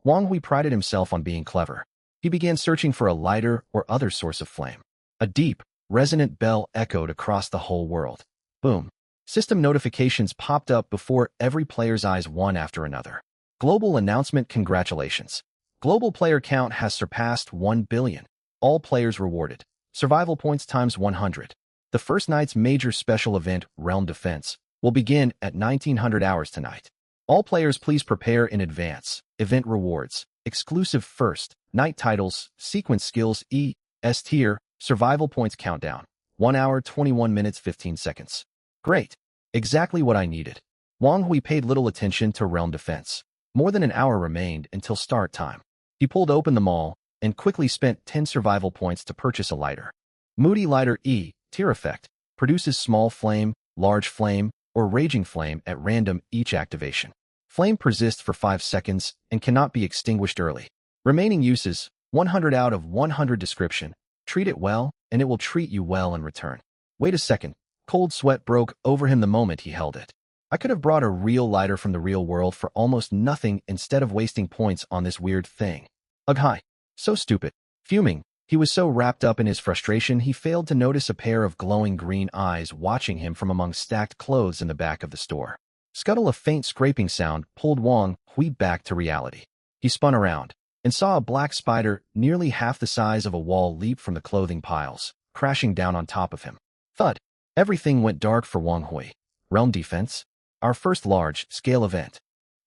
Wang Hui prided himself on being clever. He began searching for a lighter or other source of flame. A deep, resonant bell echoed across the whole world. Boom. System notifications popped up before every player's eyes one after another. Global announcement. Congratulations. Global player count has surpassed 1 billion. All players rewarded. Survival points times 100. The first night's major special event, Realm Defense, will begin at 1900 hours tonight. All players please prepare in advance. Event rewards. Exclusive first night titles, sequence skills E, S tier, survival points countdown. 1 hour 21 minutes 15 seconds. Great. Exactly what I needed. Wang Hui paid little attention to Realm Defense. More than an hour remained until start time. He pulled open the mall and quickly spent 10 survival points to purchase a lighter. Moody Lighter E, tier effect, produces small flame, large flame, or raging flame at random each activation. Flame persists for 5 seconds and cannot be extinguished early. Remaining uses, 100 out of 100 description. Treat it well, and it will treat you well in return. Wait a second. Cold sweat broke over him the moment he held it. I could have brought a real lighter from the real world for almost nothing instead of wasting points on this weird thing. Ugh, hi. So stupid. Fuming, He was so wrapped up in his frustration he failed to notice a pair of glowing green eyes watching him from among stacked clothes in the back of the store. Scuttle, a faint scraping sound pulled Wang Hui back to reality. He spun around and saw a black spider nearly half the size of a wall leap from the clothing piles, crashing down on top of him. Thud! Everything went dark for Wang Hui. Realm Defense? Our first large-scale event.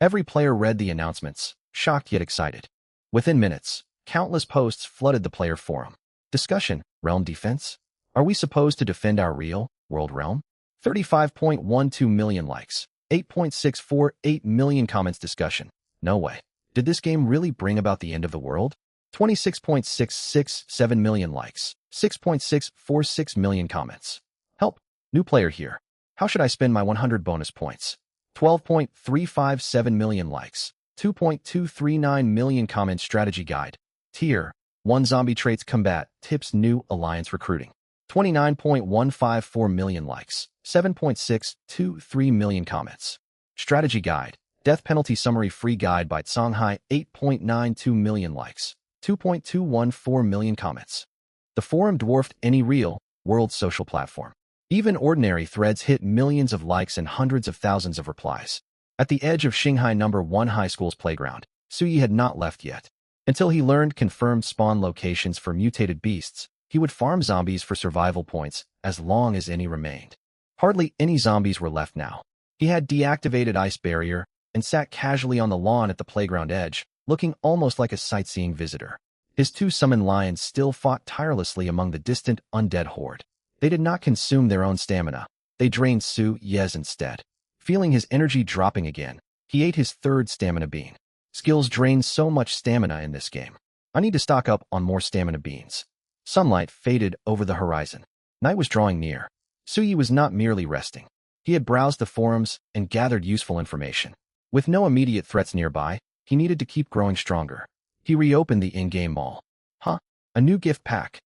Every player read the announcements, shocked yet excited. Within minutes, countless posts flooded the player forum. Discussion: Realm Defense? Are we supposed to defend our real world realm? 35.12 million likes. 8.648 million comments. Discussion: No way. Did this game really bring about the end of the world? 26.667 million likes. 6.646 million comments. Help. New player here. How should I spend my 100 bonus points? 12.357 million likes. 2.239 million comments. Strategy guide. Tier 1 Zombie Traits Combat Tips New Alliance Recruiting. 29.154 million likes. 7.623 million comments. Strategy guide. Death Penalty Summary Free Guide by Songhai. 8.92 million likes. 2.214 million comments. The forum dwarfed any real world social platform. Even ordinary threads hit millions of likes and hundreds of thousands of replies. At the edge of Shanghai No. 1 High School's playground, Suyi had not left yet. Until he learned confirmed spawn locations for mutated beasts, he would farm zombies for survival points as long as any remained. Hardly any zombies were left now. He had deactivated Ice Barrier and sat casually on the lawn at the playground edge, looking almost like a sightseeing visitor. His two summoned lions still fought tirelessly among the distant undead horde. They did not consume their own stamina. They drained Su Ye's instead. Feeling his energy dropping again, he ate his third stamina bean. Skills drain so much stamina in this game. I need to stock up on more stamina beans. Sunlight faded over the horizon. Night was drawing near. Suyi was not merely resting. He had browsed the forums and gathered useful information. With no immediate threats nearby, he needed to keep growing stronger. He reopened the in-game mall. A new gift pack.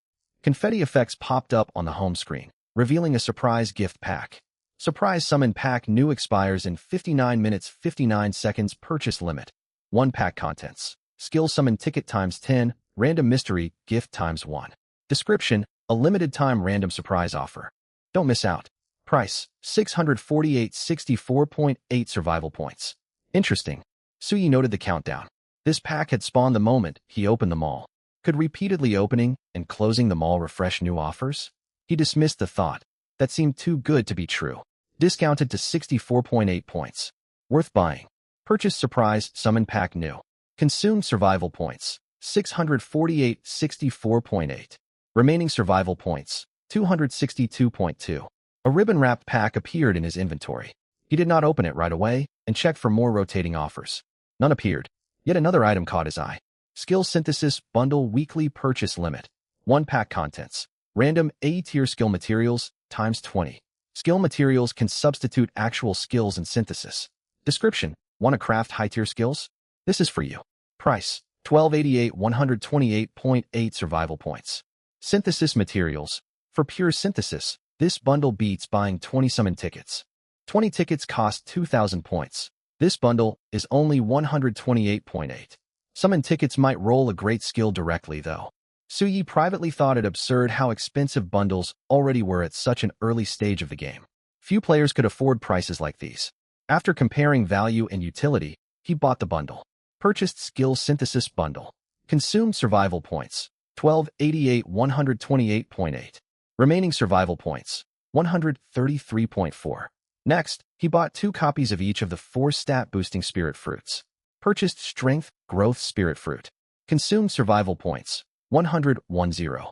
Confetti effects popped up on the home screen, revealing a surprise gift pack. Surprise Summon Pack New expires in 59 minutes 59 seconds. Purchase limit. 1 pack contents. Skill Summon Ticket times 10. Random Mystery Gift times 1. Description: A limited time random surprise offer. Don't miss out. Price: 648.64.8 survival points. Interesting. Suyi noted the countdown. This pack had spawned the moment he opened the mall. Could repeatedly opening and closing the mall refresh new offers? He dismissed the thought. That seemed too good to be true. Discounted to 64.8 points. Worth buying. Purchase Surprise Summon Pack New. Consumed survival points: 648.64.8. Remaining survival points: 262.2. A ribbon-wrapped pack appeared in his inventory. He did not open it right away and checked for more rotating offers. None appeared. Yet another item caught his eye. Skill Synthesis Bundle Weekly Purchase Limit. 1 pack contents. Random A-tier skill materials times 20. Skill materials can substitute actual skills in synthesis. Description: Want to craft high-tier skills? This is for you. Price: 1288 128.8 survival points. Synthesis materials. For pure synthesis, this bundle beats buying 20 summon tickets. 20 tickets cost 2,000 points. This bundle is only 128.8. Summon tickets might roll a great skill directly, though. Suyi privately thought it absurd how expensive bundles already were at such an early stage of the game. Few players could afford prices like these. After comparing value and utility, he bought the bundle. Purchased Skill Synthesis Bundle. Consumed survival points: 1288 128.8. Remaining survival points: 133.4. Next, he bought 2 copies of each of the 4 stat-boosting spirit fruits. Purchased Strength Growth Spirit Fruit. Consumed survival points: 110.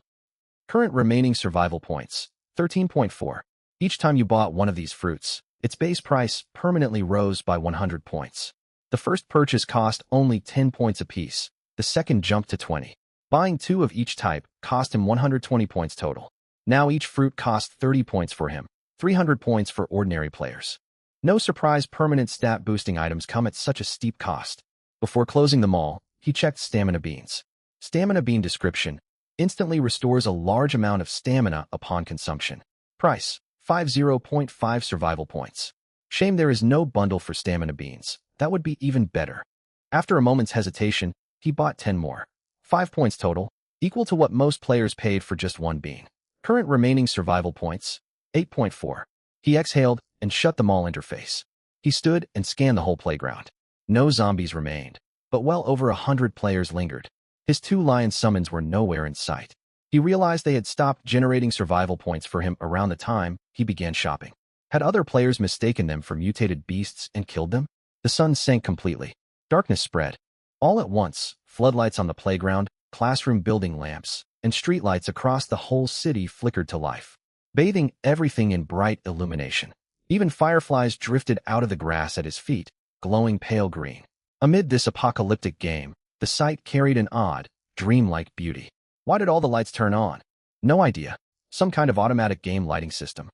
Current remaining survival points: 13.4. Each time you bought one of these fruits, its base price permanently rose by 100 points. The first purchase cost only 10 points apiece. The second jumped to 20. Buying 2 of each type cost him 120 points total. Now each fruit cost 30 points for him, 300 points for ordinary players. No surprise permanent stat-boosting items come at such a steep cost. Before closing the mall, he checked Stamina Beans. Stamina Bean description: Instantly restores a large amount of stamina upon consumption. Price: 50.5 survival points. Shame there is no bundle for Stamina Beans. That would be even better. After a moment's hesitation, he bought 10 more. 5 points total. equal to what most players paid for just one bean. Current remaining survival points, 8.4. He exhaled and shut them all interface. He stood and scanned the whole playground. No zombies remained, but well over 100 players lingered. His 2 lion summons were nowhere in sight. He realized they had stopped generating survival points for him around the time he began shopping. Had other players mistaken them for mutated beasts and killed them? The sun sank completely. Darkness spread. All at once, floodlights on the playground, classroom building lamps, and streetlights across the whole city flickered to life, bathing everything in bright illumination. Even fireflies drifted out of the grass at his feet, glowing pale green. Amid this apocalyptic game, the sight carried an odd, dreamlike beauty. Why did all the lights turn on? No idea. Some kind of automatic game lighting system.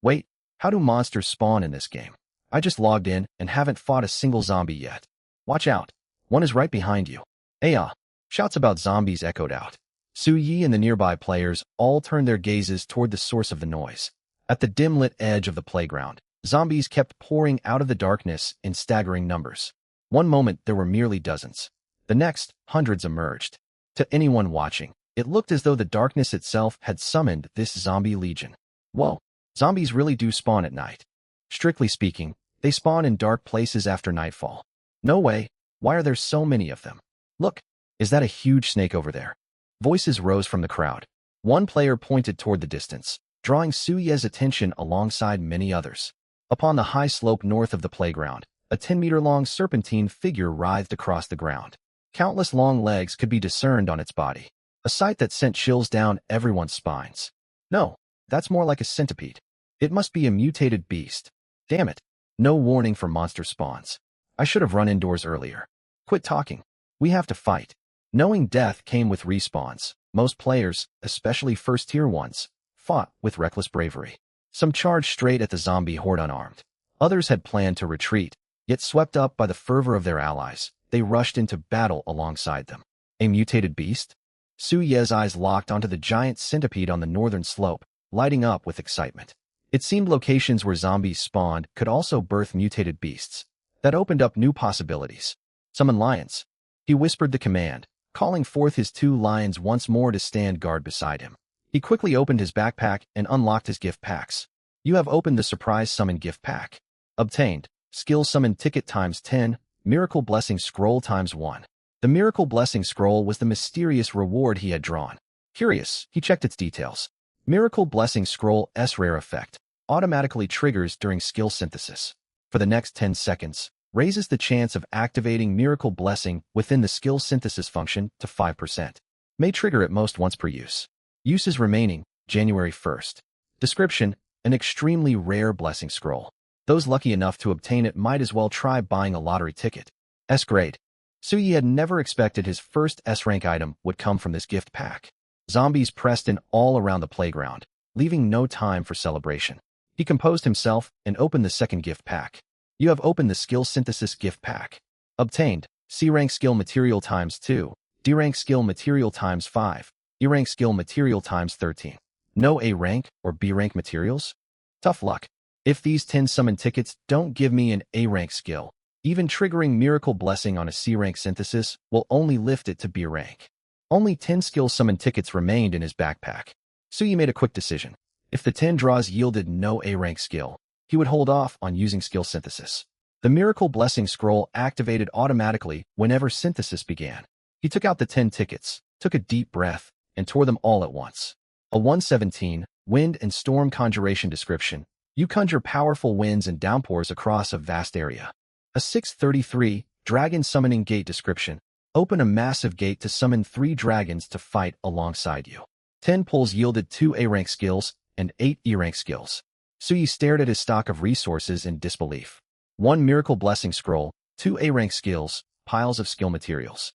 Wait, how do monsters spawn in this game? I just logged in and haven't fought a single zombie yet. Watch out. One is right behind you. Aya! Shouts about zombies echoed out. Su Yi and the nearby players all turned their gazes toward the source of the noise. At the dim-lit edge of the playground, zombies kept pouring out of the darkness in staggering numbers. One moment there were merely dozens. The next, hundreds emerged. To anyone watching, it looked as though the darkness itself had summoned this zombie legion. Whoa, zombies really do spawn at night. Strictly speaking, they spawn in dark places after nightfall. No way, why are there so many of them? Look, is that a huge snake over there? Voices rose from the crowd. One player pointed toward the distance, drawing Su Ye's attention alongside many others. Upon the high slope north of the playground, a 10-meter-long serpentine figure writhed across the ground. Countless long legs could be discerned on its body, a sight that sent chills down everyone's spines. No, that's more like a centipede. It must be a mutated beast. Damn it, no warning for monster spawns. I should have run indoors earlier. Quit talking. We have to fight. Knowing death came with respawns, most players, especially first-tier ones, fought with reckless bravery. Some charged straight at the zombie horde unarmed. Others had planned to retreat, yet swept up by the fervor of their allies, they rushed into battle alongside them. A mutated beast? Su Ye's eyes locked onto the giant centipede on the northern slope, lighting up with excitement. It seemed locations where zombies spawned could also birth mutated beasts. That opened up new possibilities. Summon lions. He whispered the command, calling forth his 2 lions once more to stand guard beside him. He quickly opened his backpack and unlocked his gift packs. You have opened the surprise summon gift pack. Obtained. Skill summon ticket times 10, miracle blessing scroll times 1. The miracle blessing scroll was the mysterious reward he had drawn. Curious, he checked its details. Miracle blessing scroll S rare effect. Automatically triggers during skill synthesis. For the next 10 seconds, raises the chance of activating miracle blessing within the skill synthesis function to 5%. May trigger at most once per use. Uses remaining, January 1st. Description, an extremely rare blessing scroll. Those lucky enough to obtain it might as well try buying a lottery ticket. S grade. Su Yi had never expected his first S-rank item would come from this gift pack. Zombies pressed in all around the playground, leaving no time for celebration. He composed himself and opened the second gift pack. You have opened the skill synthesis gift pack. Obtained, C-rank skill material times 2, D-rank skill material times 5, E-rank skill material times 13. No A-rank or B-rank materials? Tough luck. If these 10 summon tickets don't give me an A-rank skill, even triggering Miracle Blessing on a C-rank synthesis will only lift it to B-rank. Only 10 skill summon tickets remained in his backpack. Su Yi made a quick decision. If the 10 draws yielded no A-rank skill, he would hold off on using skill synthesis. The Miracle Blessing scroll activated automatically whenever synthesis began. He took out the 10 tickets, took a deep breath, and tore them all at once. A 117, Wind and Storm Conjuration description. You conjure powerful winds and downpours across a vast area. A 633, Dragon Summoning Gate description. Open a massive gate to summon 3 dragons to fight alongside you. 10 pulls yielded 2 A-rank skills and 8 E-rank skills. Su Yi stared at his stock of resources in disbelief. 1 Miracle Blessing Scroll, 2 A-rank skills, piles of skill materials.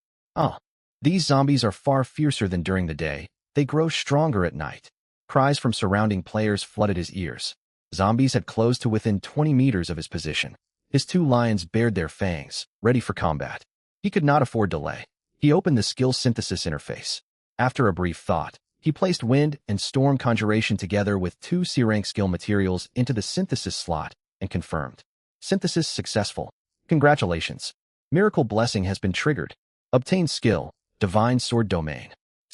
These zombies are far fiercer than during the day. They grow stronger at night. Cries from surrounding players flooded his ears. Zombies had closed to within 20 meters of his position. His 2 lions bared their fangs, ready for combat. He could not afford delay. He opened the skill synthesis interface. After a brief thought, he placed Wind and Storm Conjuration together with 2 C-rank skill materials into the synthesis slot and confirmed. Synthesis successful. Congratulations. Miracle Blessing has been triggered. Obtain skill, Divine Sword Domain.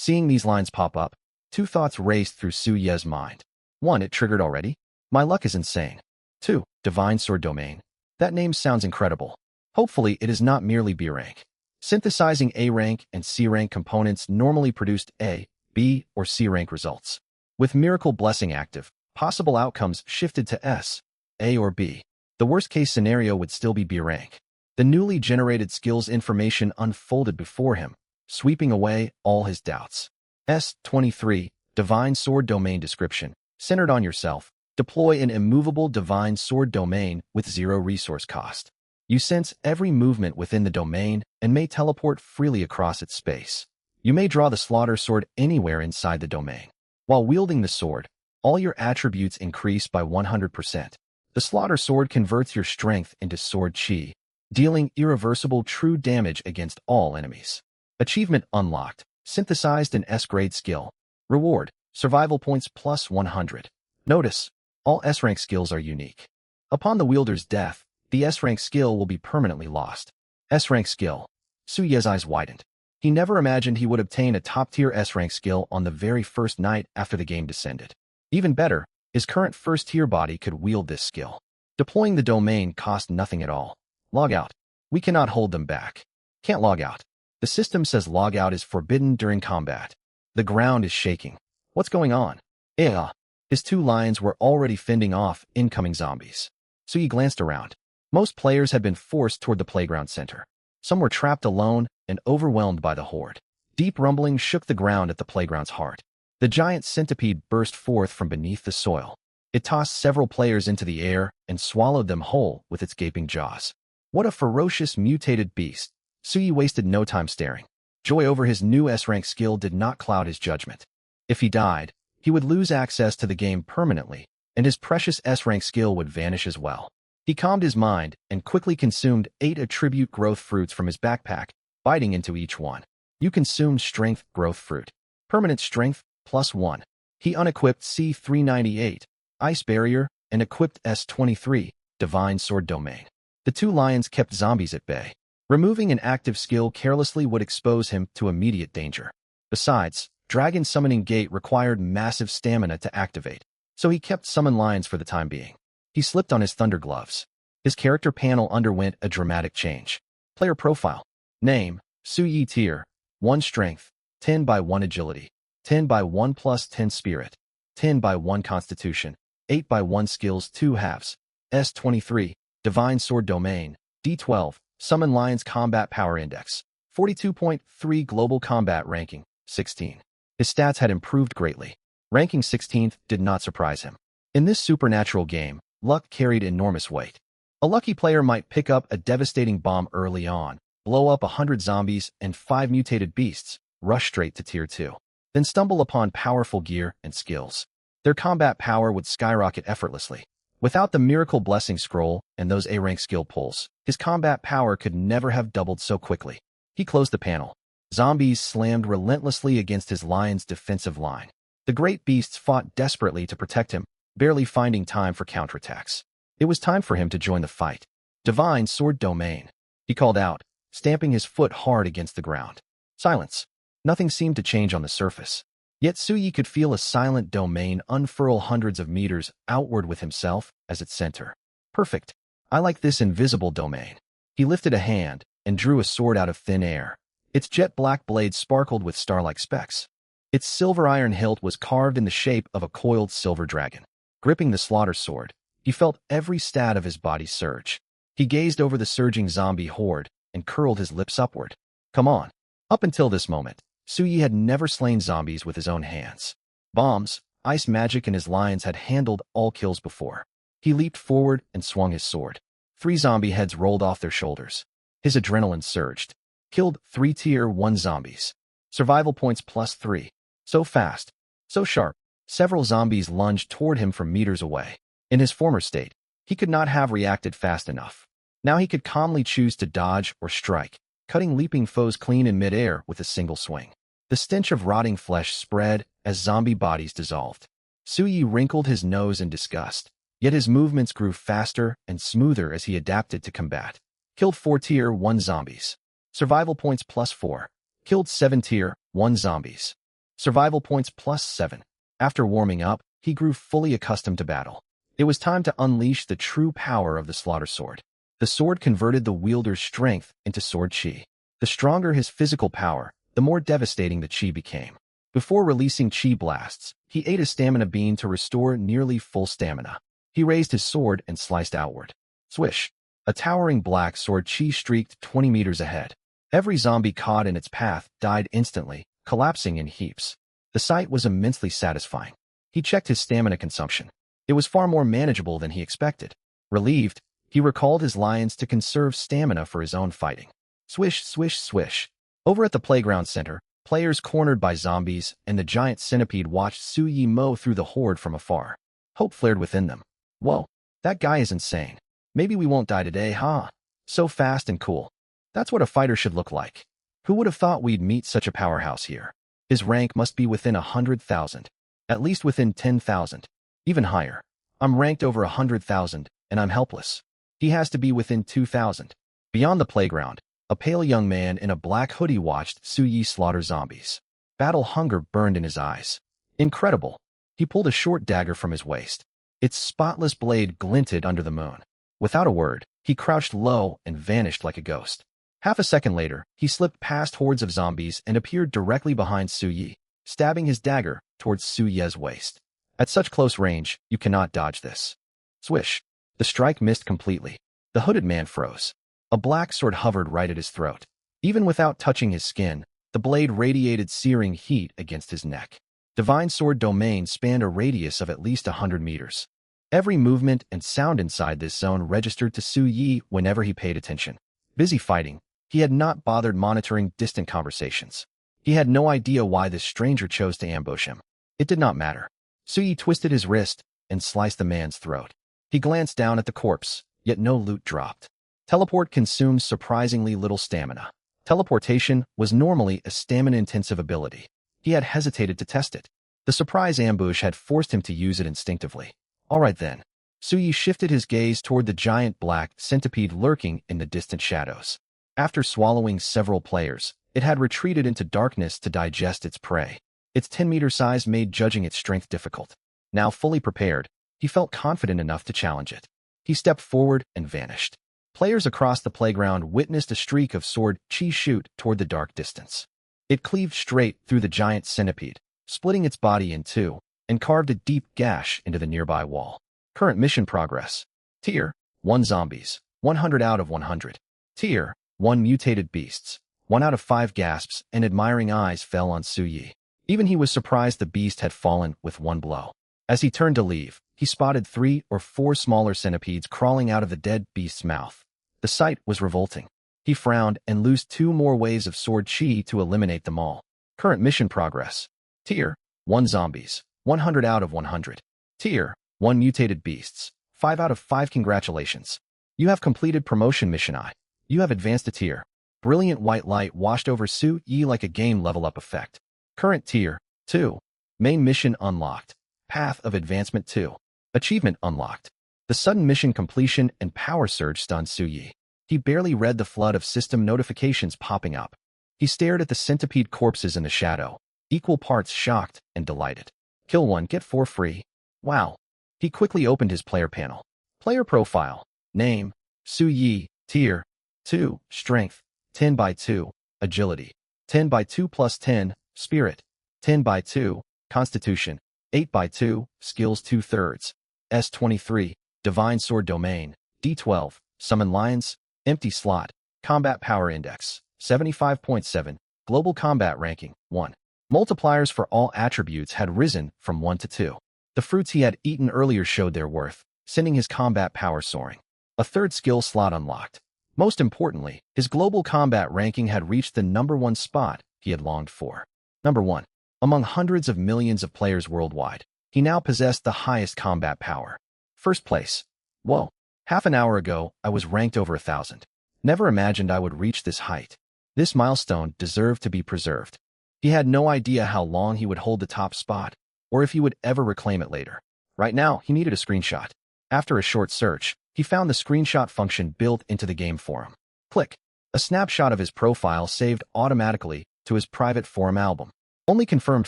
Seeing these lines pop up, two thoughts raced through Su Ye's mind. 1. It triggered already? My luck is insane. 2. Divine Sword Domain. That name sounds incredible. Hopefully, it is not merely B rank. Synthesizing A rank and C rank components normally produced A, B, or C rank results. With Miracle Blessing active, possible outcomes shifted to S, A, or B. The worst-case scenario would still be B rank. The newly generated skills information unfolded before him, sweeping away all his doubts. S23, Divine Sword Domain Description. Centered on yourself, deploy an immovable Divine Sword Domain with 0 resource cost. You sense every movement within the domain and may teleport freely across its space. You may draw the Slaughter Sword anywhere inside the domain. While wielding the sword, all your attributes increase by 100%. The Slaughter Sword converts your strength into sword chi, dealing irreversible true damage against all enemies. Achievement unlocked. Synthesized an S-grade skill. Reward. Survival points plus 100. Notice, all S-rank skills are unique. Upon the wielder's death, the S-rank skill will be permanently lost. S-rank skill. Su Ye's eyes widened. He never imagined he would obtain a top-tier S-rank skill on the very first night after the game descended. Even better, his current first-tier body could wield this skill. Deploying the domain cost nothing at all. Log out. We cannot hold them back. Can't log out. The system says log out is forbidden during combat. The ground is shaking. What's going on? His two lions were already fending off incoming zombies. Su Ye glanced around. Most players had been forced toward the playground center. Some were trapped alone and overwhelmed by the horde. Deep rumbling shook the ground at the playground's heart. The giant centipede burst forth from beneath the soil. It tossed several players into the air and swallowed them whole with its gaping jaws. What a ferocious mutated beast. Su Ye wasted no time staring. Joy over his new S-rank skill did not cloud his judgment. If he died, he would lose access to the game permanently, and his precious S-rank skill would vanish as well. He calmed his mind and quickly consumed 8 attribute growth fruits from his backpack, biting into each one. You consumed strength growth fruit. Permanent strength, plus 1. He unequipped C398, Ice Barrier, and equipped S23, Divine Sword Domain. The two lions kept zombies at bay. Removing an active skill carelessly would expose him to immediate danger. Besides, Dragon Summoning Gate required massive stamina to activate, so he kept summon lines for the time being. He slipped on his thunder gloves. His character panel underwent a dramatic change. Player profile. Name, Su Ye Tier, 1 Strength, 10 by 1 Agility, 10 by 1 plus 10 Spirit, 10 by 1 Constitution, 8 by 1 Skills 2 halves, S23, Divine Sword Domain, D12, Summon Lions Combat Power Index, 42.3 Global Combat Ranking, 16. His stats had improved greatly. Ranking 16th did not surprise him. In this supernatural game, luck carried enormous weight. A lucky player might pick up a devastating bomb early on, blow up 100 zombies and 5 mutated beasts, rush straight to Tier 2, then stumble upon powerful gear and skills. Their combat power would skyrocket effortlessly. Without the Miracle Blessing Scroll and those A-rank skill pulls, his combat power could never have doubled so quickly. He closed the panel. Zombies slammed relentlessly against his lion's defensive line. The great beasts fought desperately to protect him, barely finding time for counterattacks. It was time for him to join the fight. Divine Sword Domain. He called out, stamping his foot hard against the ground. Silence. Nothing seemed to change on the surface. Yet Su Ye could feel a silent domain unfurl hundreds of meters outward with himself as its center. Perfect. I like this invisible domain. He lifted a hand and drew a sword out of thin air. Its jet-black blade sparkled with star-like specks. Its silver iron hilt was carved in the shape of a coiled silver dragon. Gripping the slaughter sword, he felt every stat of his body surge. He gazed over the surging zombie horde and curled his lips upward. Come on. Up until this moment, Su Ye had never slain zombies with his own hands. Bombs, ice magic, and his lions had handled all kills before. He leaped forward and swung his sword. 3 zombie heads rolled off their shoulders. His adrenaline surged. Killed 3 Tier 1 zombies. Survival points plus 3. So fast. So sharp. Several zombies lunged toward him from meters away. In his former state, he could not have reacted fast enough. Now he could calmly choose to dodge or strike, cutting leaping foes clean in midair with a single swing. The stench of rotting flesh spread as zombie bodies dissolved. Su Ye wrinkled his nose in disgust, yet his movements grew faster and smoother as he adapted to combat. Killed 4 Tier 1 zombies. Survival points plus 4. Killed 7 Tier 1 zombies. Survival points +7. After warming up, he grew fully accustomed to battle. It was time to unleash the true power of the Slaughter Sword. The sword converted the wielder's strength into sword chi. The stronger his physical power, the more devastating the chi became. Before releasing chi blasts, he ate a stamina bean to restore nearly full stamina. He raised his sword and sliced outward. Swish! A towering black sword chi streaked 20 meters ahead. Every zombie caught in its path died instantly, collapsing in heaps. The sight was immensely satisfying. He checked his stamina consumption. It was far more manageable than he expected. Relieved, he recalled his lions to conserve stamina for his own fighting. Swish, swish, swish. Over at the playground center, players cornered by zombies and the giant centipede watched Su Yi mow through the horde from afar. Hope flared within them. Whoa, that guy is insane. Maybe we won't die today, huh? So fast and cool. That's what a fighter should look like. Who would have thought we'd meet such a powerhouse here? His rank must be within 100,000. At least within 10,000. Even higher. I'm ranked over 100,000, and I'm helpless. He has to be within 2,000. Beyond the playground, a pale young man in a black hoodie watched Su Yi slaughter zombies. Battle hunger burned in his eyes. Incredible. He pulled a short dagger from his waist. Its spotless blade glinted under the moon. Without a word, he crouched low and vanished like a ghost. Half a second later, he slipped past hordes of zombies and appeared directly behind Su Yi, stabbing his dagger towards Su Ye's waist. At such close range, you cannot dodge this. Swish! The strike missed completely. The hooded man froze. A black sword hovered right at his throat. Even without touching his skin, the blade radiated searing heat against his neck. Divine Sword Domain spanned a radius of at least 100 meters. Every movement and sound inside this zone registered to Su Yi whenever he paid attention. Busy fighting, he had not bothered monitoring distant conversations. He had no idea why this stranger chose to ambush him. It did not matter. Su Yi twisted his wrist and sliced the man's throat. He glanced down at the corpse, yet no loot dropped. Teleport consumes surprisingly little stamina. Teleportation was normally a stamina-intensive ability. He had hesitated to test it. The surprise ambush had forced him to use it instinctively. All right then. Su Yi shifted his gaze toward the giant black centipede lurking in the distant shadows. After swallowing several players, it had retreated into darkness to digest its prey. Its 10-meter size made judging its strength difficult. Now fully prepared, he felt confident enough to challenge it. He stepped forward and vanished. Players across the playground witnessed a streak of sword chi shoot toward the dark distance. It cleaved straight through the giant centipede, splitting its body in two, and carved a deep gash into the nearby wall. Current mission progress. Tier 1 Zombies, 100 out of 100. Tier 1 Mutated Beasts, 1 out of 5 gasps and admiring eyes fell on Su Yi. Even he was surprised the beast had fallen with one blow. As he turned to leave, he spotted 3 or 4 smaller centipedes crawling out of the dead beast's mouth. The sight was revolting. He frowned and loosed 2 more waves of sword chi to eliminate them all. Current mission progress. Tier 1 Zombies, 100 out of 100. Tier 1 Mutated Beasts, 5 out of 5. Congratulations. You have completed promotion mission I. You have advanced a tier. Brilliant white light washed over Su Yi like a game level-up effect. Current tier 2. Main mission unlocked. Path of advancement 2. Achievement unlocked. The sudden mission completion and power surge stunned Su Yi. He barely read the flood of system notifications popping up. He stared at the centipede corpses in the shadow, equal parts shocked and delighted. Kill 1, get 4 free. Wow. He quickly opened his player panel. Player profile. Name. Su Yi. Tier 2. Strength. 10 by 2. Agility. 10 by 2 plus 10. Spirit. 10 by 2. Constitution. 8 by 2. Skills 2/3. S23. Divine Sword Domain. D12. Summon Lions. Empty slot. Combat Power Index. 75.7. Global Combat Ranking. 1. Multipliers for all attributes had risen from 1 to 2. The fruits he had eaten earlier showed their worth, sending his combat power soaring. A 3rd skill slot unlocked. Most importantly, his global combat ranking had reached the #1 spot he had longed for. Number 1. Among hundreds of millions of players worldwide, he now possessed the highest combat power. First place. Whoa. Half an hour ago, I was ranked over 1,000. Never imagined I would reach this height. This milestone deserved to be preserved. He had no idea how long he would hold the top spot, or if he would ever reclaim it later. Right now, he needed a screenshot. After a short search, he found the screenshot function built into the game forum. Click. A snapshot of his profile saved automatically to his private forum album. Only confirmed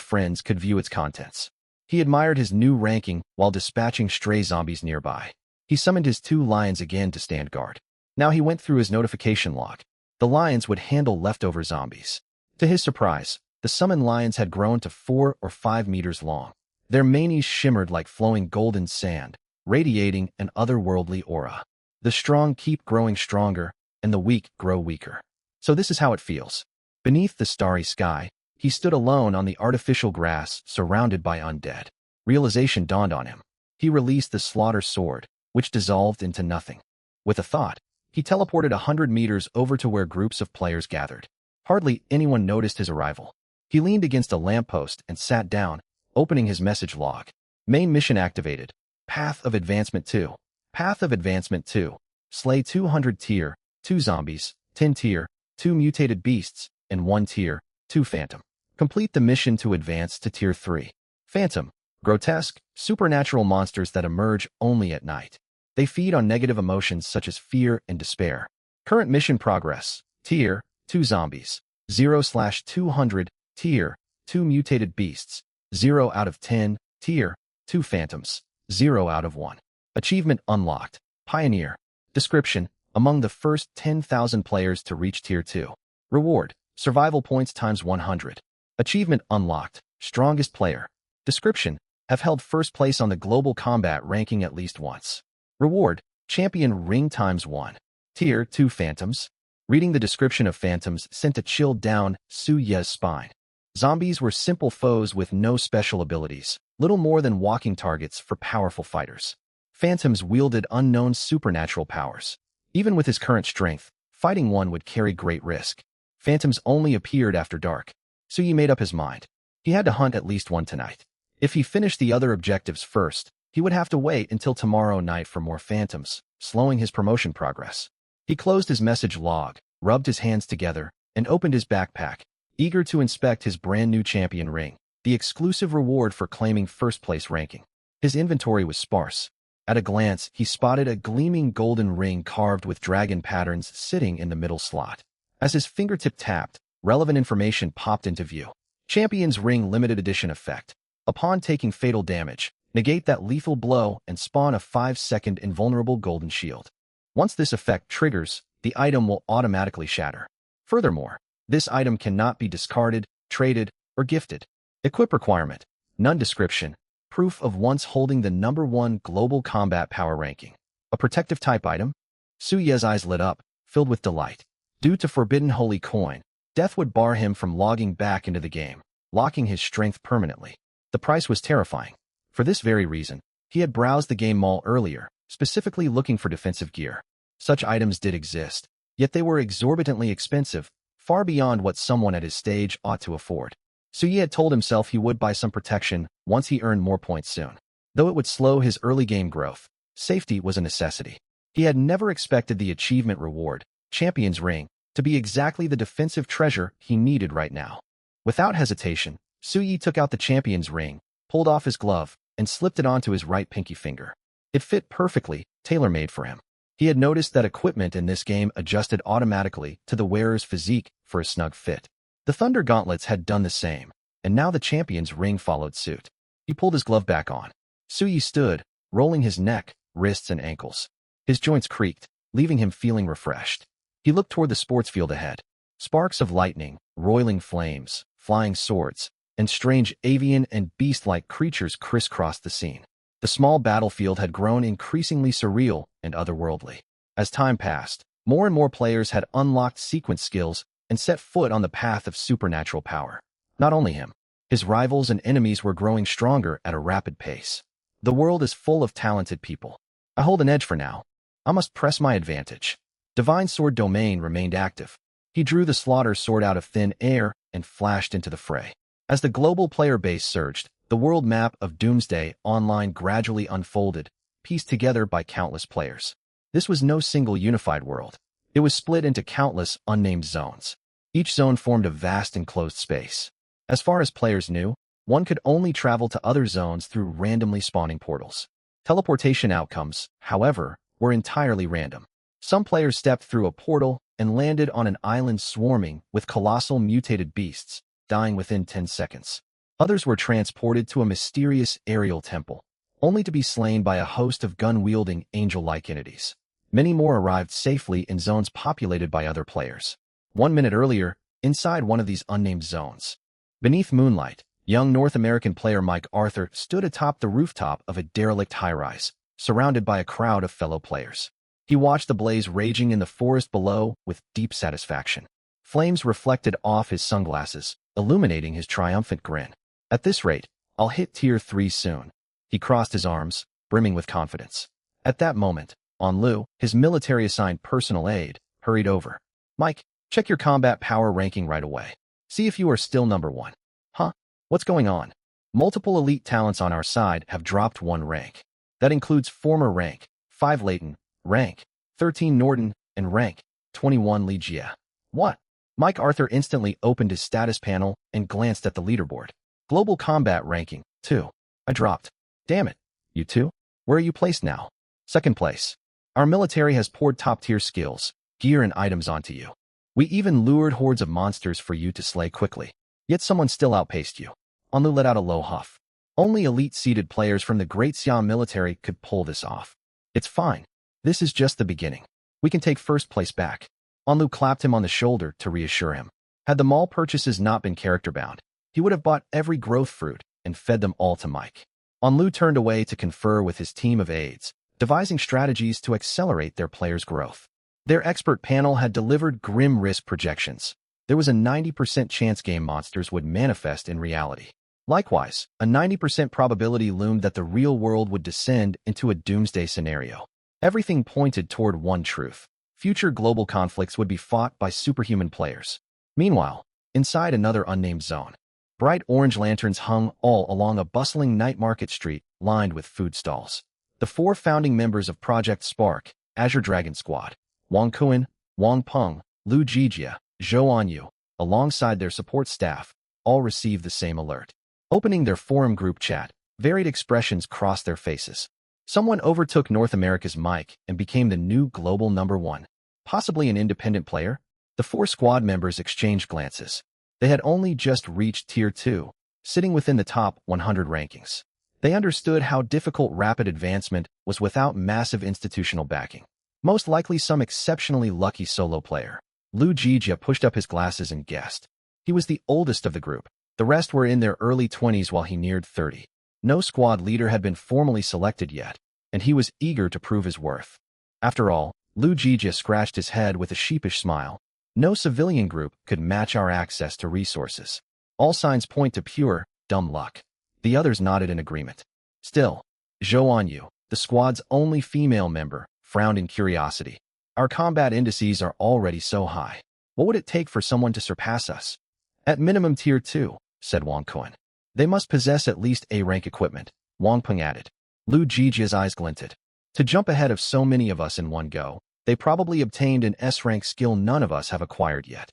friends could view its contents. He admired his new ranking while dispatching stray zombies nearby. He summoned his 2 lions again to stand guard. Now he went through his notification log. The lions would handle leftover zombies. To his surprise, the summoned lions had grown to 4 or 5 meters long. Their manes shimmered like flowing golden sand, radiating an otherworldly aura. The strong keep growing stronger, and the weak grow weaker. So this is how it feels. Beneath the starry sky, he stood alone on the artificial grass, surrounded by undead. Realization dawned on him. He released the slaughter sword, which dissolved into nothing. With a thought, he teleported 100 meters over to where groups of players gathered. Hardly anyone noticed his arrival. He leaned against a lamppost and sat down, opening his message log. Main mission activated. Path of Advancement 2. Path of Advancement 2. Slay 200 tier, 2 zombies, 10 tier, 2 mutated beasts, and 1 tier, 2 phantom. Complete the mission to advance to tier 3. Phantom. Grotesque, supernatural monsters that emerge only at night. They feed on negative emotions such as fear and despair. Current mission progress. Tier, 2 zombies. 0/200. Tier, 2 mutated beasts. 0 out of 10. Tier, 2 phantoms. 0 out of 1. Achievement unlocked. Pioneer. Description: among the first 10,000 players to reach Tier 2. Reward: survival points times 100. Achievement unlocked. Strongest player. Description: have held first place on the global combat ranking at least once. Reward: champion ring times 1. Tier 2 phantoms. Reading the description of phantoms sent a chill down Su Ye's spine. Zombies were simple foes with no special abilities, little more than walking targets for powerful fighters. Phantoms wielded unknown supernatural powers. Even with his current strength, fighting one would carry great risk. Phantoms only appeared after dark. Su Yi made up his mind. He had to hunt at least one tonight. If he finished the other objectives first, he would have to wait until tomorrow night for more phantoms, slowing his promotion progress. He closed his message log, rubbed his hands together, and opened his backpack, eager to inspect his brand new champion ring, the exclusive reward for claiming first-place ranking. His inventory was sparse. At a glance, he spotted a gleaming golden ring carved with dragon patterns sitting in the middle slot. As his fingertip tapped, relevant information popped into view. Champion's Ring Limited Edition effect. Upon taking fatal damage, negate that lethal blow and spawn a 5-second invulnerable golden shield. Once this effect triggers, the item will automatically shatter. Furthermore, this item cannot be discarded, traded, or gifted. Equip requirement: none. Description: proof of once holding the #1 global combat power ranking. A protective type item? Su Ye's eyes lit up, filled with delight. Due to forbidden holy coin, death would bar him from logging back into the game, locking his strength permanently. The price was terrifying. For this very reason, he had browsed the game mall earlier, specifically looking for defensive gear. Such items did exist, yet they were exorbitantly expensive, far beyond what someone at his stage ought to afford. Su Yi had told himself he would buy some protection once he earned more points soon. Though it would slow his early game growth, safety was a necessity. He had never expected the achievement reward, Champion's Ring, to be exactly the defensive treasure he needed right now. Without hesitation, Su Yi took out the Champion's Ring, pulled off his glove, and slipped it onto his right pinky finger. It fit perfectly, tailor-made for him. He had noticed that equipment in this game adjusted automatically to the wearer's physique for a snug fit. The Thunder Gauntlets had done the same, and now the Champion's Ring followed suit. He pulled his glove back on. Su Yi stood, rolling his neck, wrists, and ankles. His joints creaked, leaving him feeling refreshed. He looked toward the sports field ahead. Sparks of lightning, roiling flames, flying swords, and strange avian and beast-like creatures crisscrossed the scene. The small battlefield had grown increasingly surreal and otherworldly. As time passed, more and more players had unlocked sequence skills and set foot on the path of supernatural power. Not only him, his rivals and enemies were growing stronger at a rapid pace. The world is full of talented people. I hold an edge for now. I must press my advantage. Divine Sword Domain remained active. He drew the slaughter sword out of thin air and flashed into the fray. As the global player base surged, the world map of Doomsday Online gradually unfolded, pieced together by countless players. This was no single unified world. It was split into countless unnamed zones. Each zone formed a vast enclosed space. As far as players knew, one could only travel to other zones through randomly spawning portals. Teleportation outcomes, however, were entirely random. Some players stepped through a portal and landed on an island swarming with colossal mutated beasts, dying within 10 seconds. Others were transported to a mysterious aerial temple, only to be slain by a host of gun-wielding angel-like entities. Many more arrived safely in zones populated by other players. 1 minute earlier, inside one of these unnamed zones, beneath moonlight, young North American player Mike Arthur stood atop the rooftop of a derelict high-rise, surrounded by a crowd of fellow players. He watched the blaze raging in the forest below with deep satisfaction. Flames reflected off his sunglasses, illuminating his triumphant grin. At this rate, I'll hit Tier 3 soon. He crossed his arms, brimming with confidence. At that moment, Onlu, his military-assigned personal aide, hurried over. Mike, check your combat power ranking right away. See if you are still number 1. Huh? What's going on? Multiple elite talents on our side have dropped 1 rank. That includes former rank 5 Leighton, rank 13 Norton, and rank 21 Li Jie. What? Mike Arthur instantly opened his status panel and glanced at the leaderboard. Global combat ranking 2. I dropped. Damn it. You 2? Where are you placed now? 2nd place. Our military has poured top-tier skills, gear, and items onto you. We even lured hordes of monsters for you to slay quickly. Yet someone still outpaced you. Onlu let out a low huff. Only elite-seeded players from the Great Siam military could pull this off. It's fine. This is just the beginning. We can take 1st place back. Onlu clapped him on the shoulder to reassure him. Had the mall purchases not been character-bound, he would have bought every growth fruit and fed them all to Mike. Onlu turned away to confer with his team of aides, devising strategies to accelerate their players' growth. Their expert panel had delivered grim risk projections. There was a 90% chance game monsters would manifest in reality. Likewise, a 90% probability loomed that the real world would descend into a doomsday scenario. Everything pointed toward one truth. Future global conflicts would be fought by superhuman players. Meanwhile, inside another unnamed zone, bright orange lanterns hung all along a bustling night market street lined with food stalls. The 4 founding members of Project Spark, Azure Dragon Squad, Wang Kuan, Wang Peng, Lu Jijia, Zhou Anyu, alongside their support staff, all received the same alert. Opening their forum group chat, varied expressions crossed their faces. Someone overtook North America's Mike and became the new global number 1. Possibly an independent player? The 4 squad members exchanged glances. They had only just reached Tier 2, sitting within the top 100 rankings. They understood how difficult rapid advancement was without massive institutional backing. Most likely some exceptionally lucky solo player. Lu Jijia pushed up his glasses and guessed. He was the oldest of the group. The rest were in their early 20s while he neared 30. No squad leader had been formally selected yet, and he was eager to prove his worth. After all, Lu Jijia scratched his head with a sheepish smile. No civilian group could match our access to resources. All signs point to pure, dumb luck. The others nodded in agreement. Still, Zhou Anyu, the squad's only female member, frowned in curiosity. Our combat indices are already so high. What would it take for someone to surpass us? At minimum Tier 2, said Wang Kuan. They must possess at least A-rank equipment, Wang Peng added. Lu Jijia's eyes glinted. To jump ahead of so many of us in one go, they probably obtained an S-rank skill none of us have acquired yet.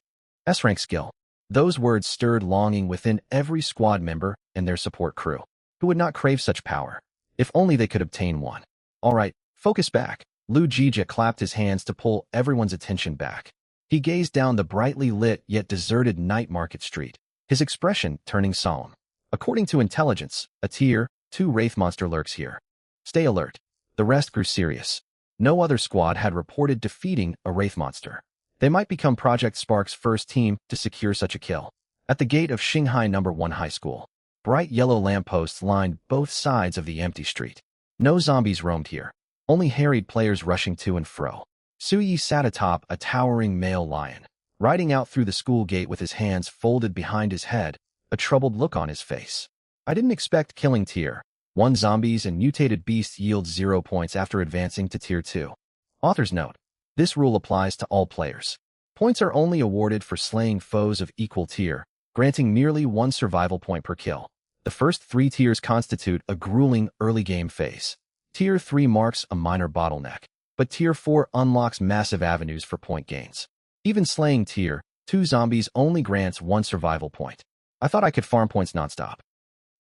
S-rank skill. Those words stirred longing within every squad member and their support crew. Who would not crave such power? If only they could obtain one. All right, focus back. Lu Jijia clapped his hands to pull everyone's attention back. He gazed down the brightly lit yet deserted night market street, his expression turning solemn. According to intelligence, a Tier 2 Wraith monster lurks here. Stay alert. The rest grew serious. No other squad had reported defeating a Wraith monster. They might become Project Spark's first team to secure such a kill. At the gate of Xinghai No. 1 High School, bright yellow lampposts lined both sides of the empty street. No zombies roamed here, only harried players rushing to and fro. Su Yi sat atop a towering male lion, riding out through the school gate with his hands folded behind his head, a troubled look on his face. I didn't expect killing Tier 1 zombies and mutated beasts yields 0 points after advancing to Tier 2. Author's note. This rule applies to all players. Points are only awarded for slaying foes of equal tier, granting merely 1 survival point per kill. The first 3 tiers constitute a grueling early game phase. Tier 3 marks a minor bottleneck, but Tier 4 unlocks massive avenues for point gains. Even slaying Tier 2 zombies only grants 1 survival point. I thought I could farm points nonstop.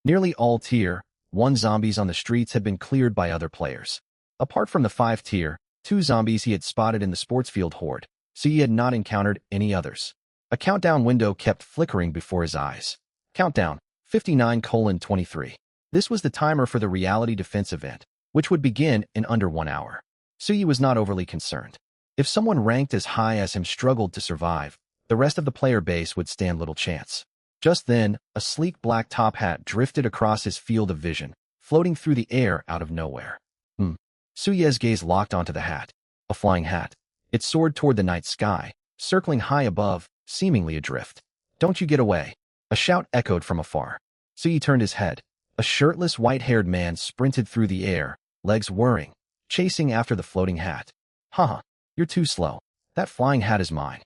Nearly all Tier 1 zombies on the streets had been cleared by other players. Apart from the 5 Tier 2 zombies he had spotted in the sports field horde, so he had not encountered any others. A countdown window kept flickering before his eyes. Countdown, 59:23. This was the timer for the reality defense event, which would begin in under 1 hour. Suyi was not overly concerned. If someone ranked as high as him struggled to survive, the rest of the player base would stand little chance. Just then, a sleek black top hat drifted across his field of vision, floating through the air out of nowhere. Suyi's gaze locked onto the hat. A flying hat. It soared toward the night sky, circling high above, seemingly adrift. "Don't you get away!" A shout echoed from afar. Suyi turned his head. A shirtless, white-haired man sprinted through the air, legs whirring, chasing after the floating hat. "Haha, you're too slow. That flying hat is mine."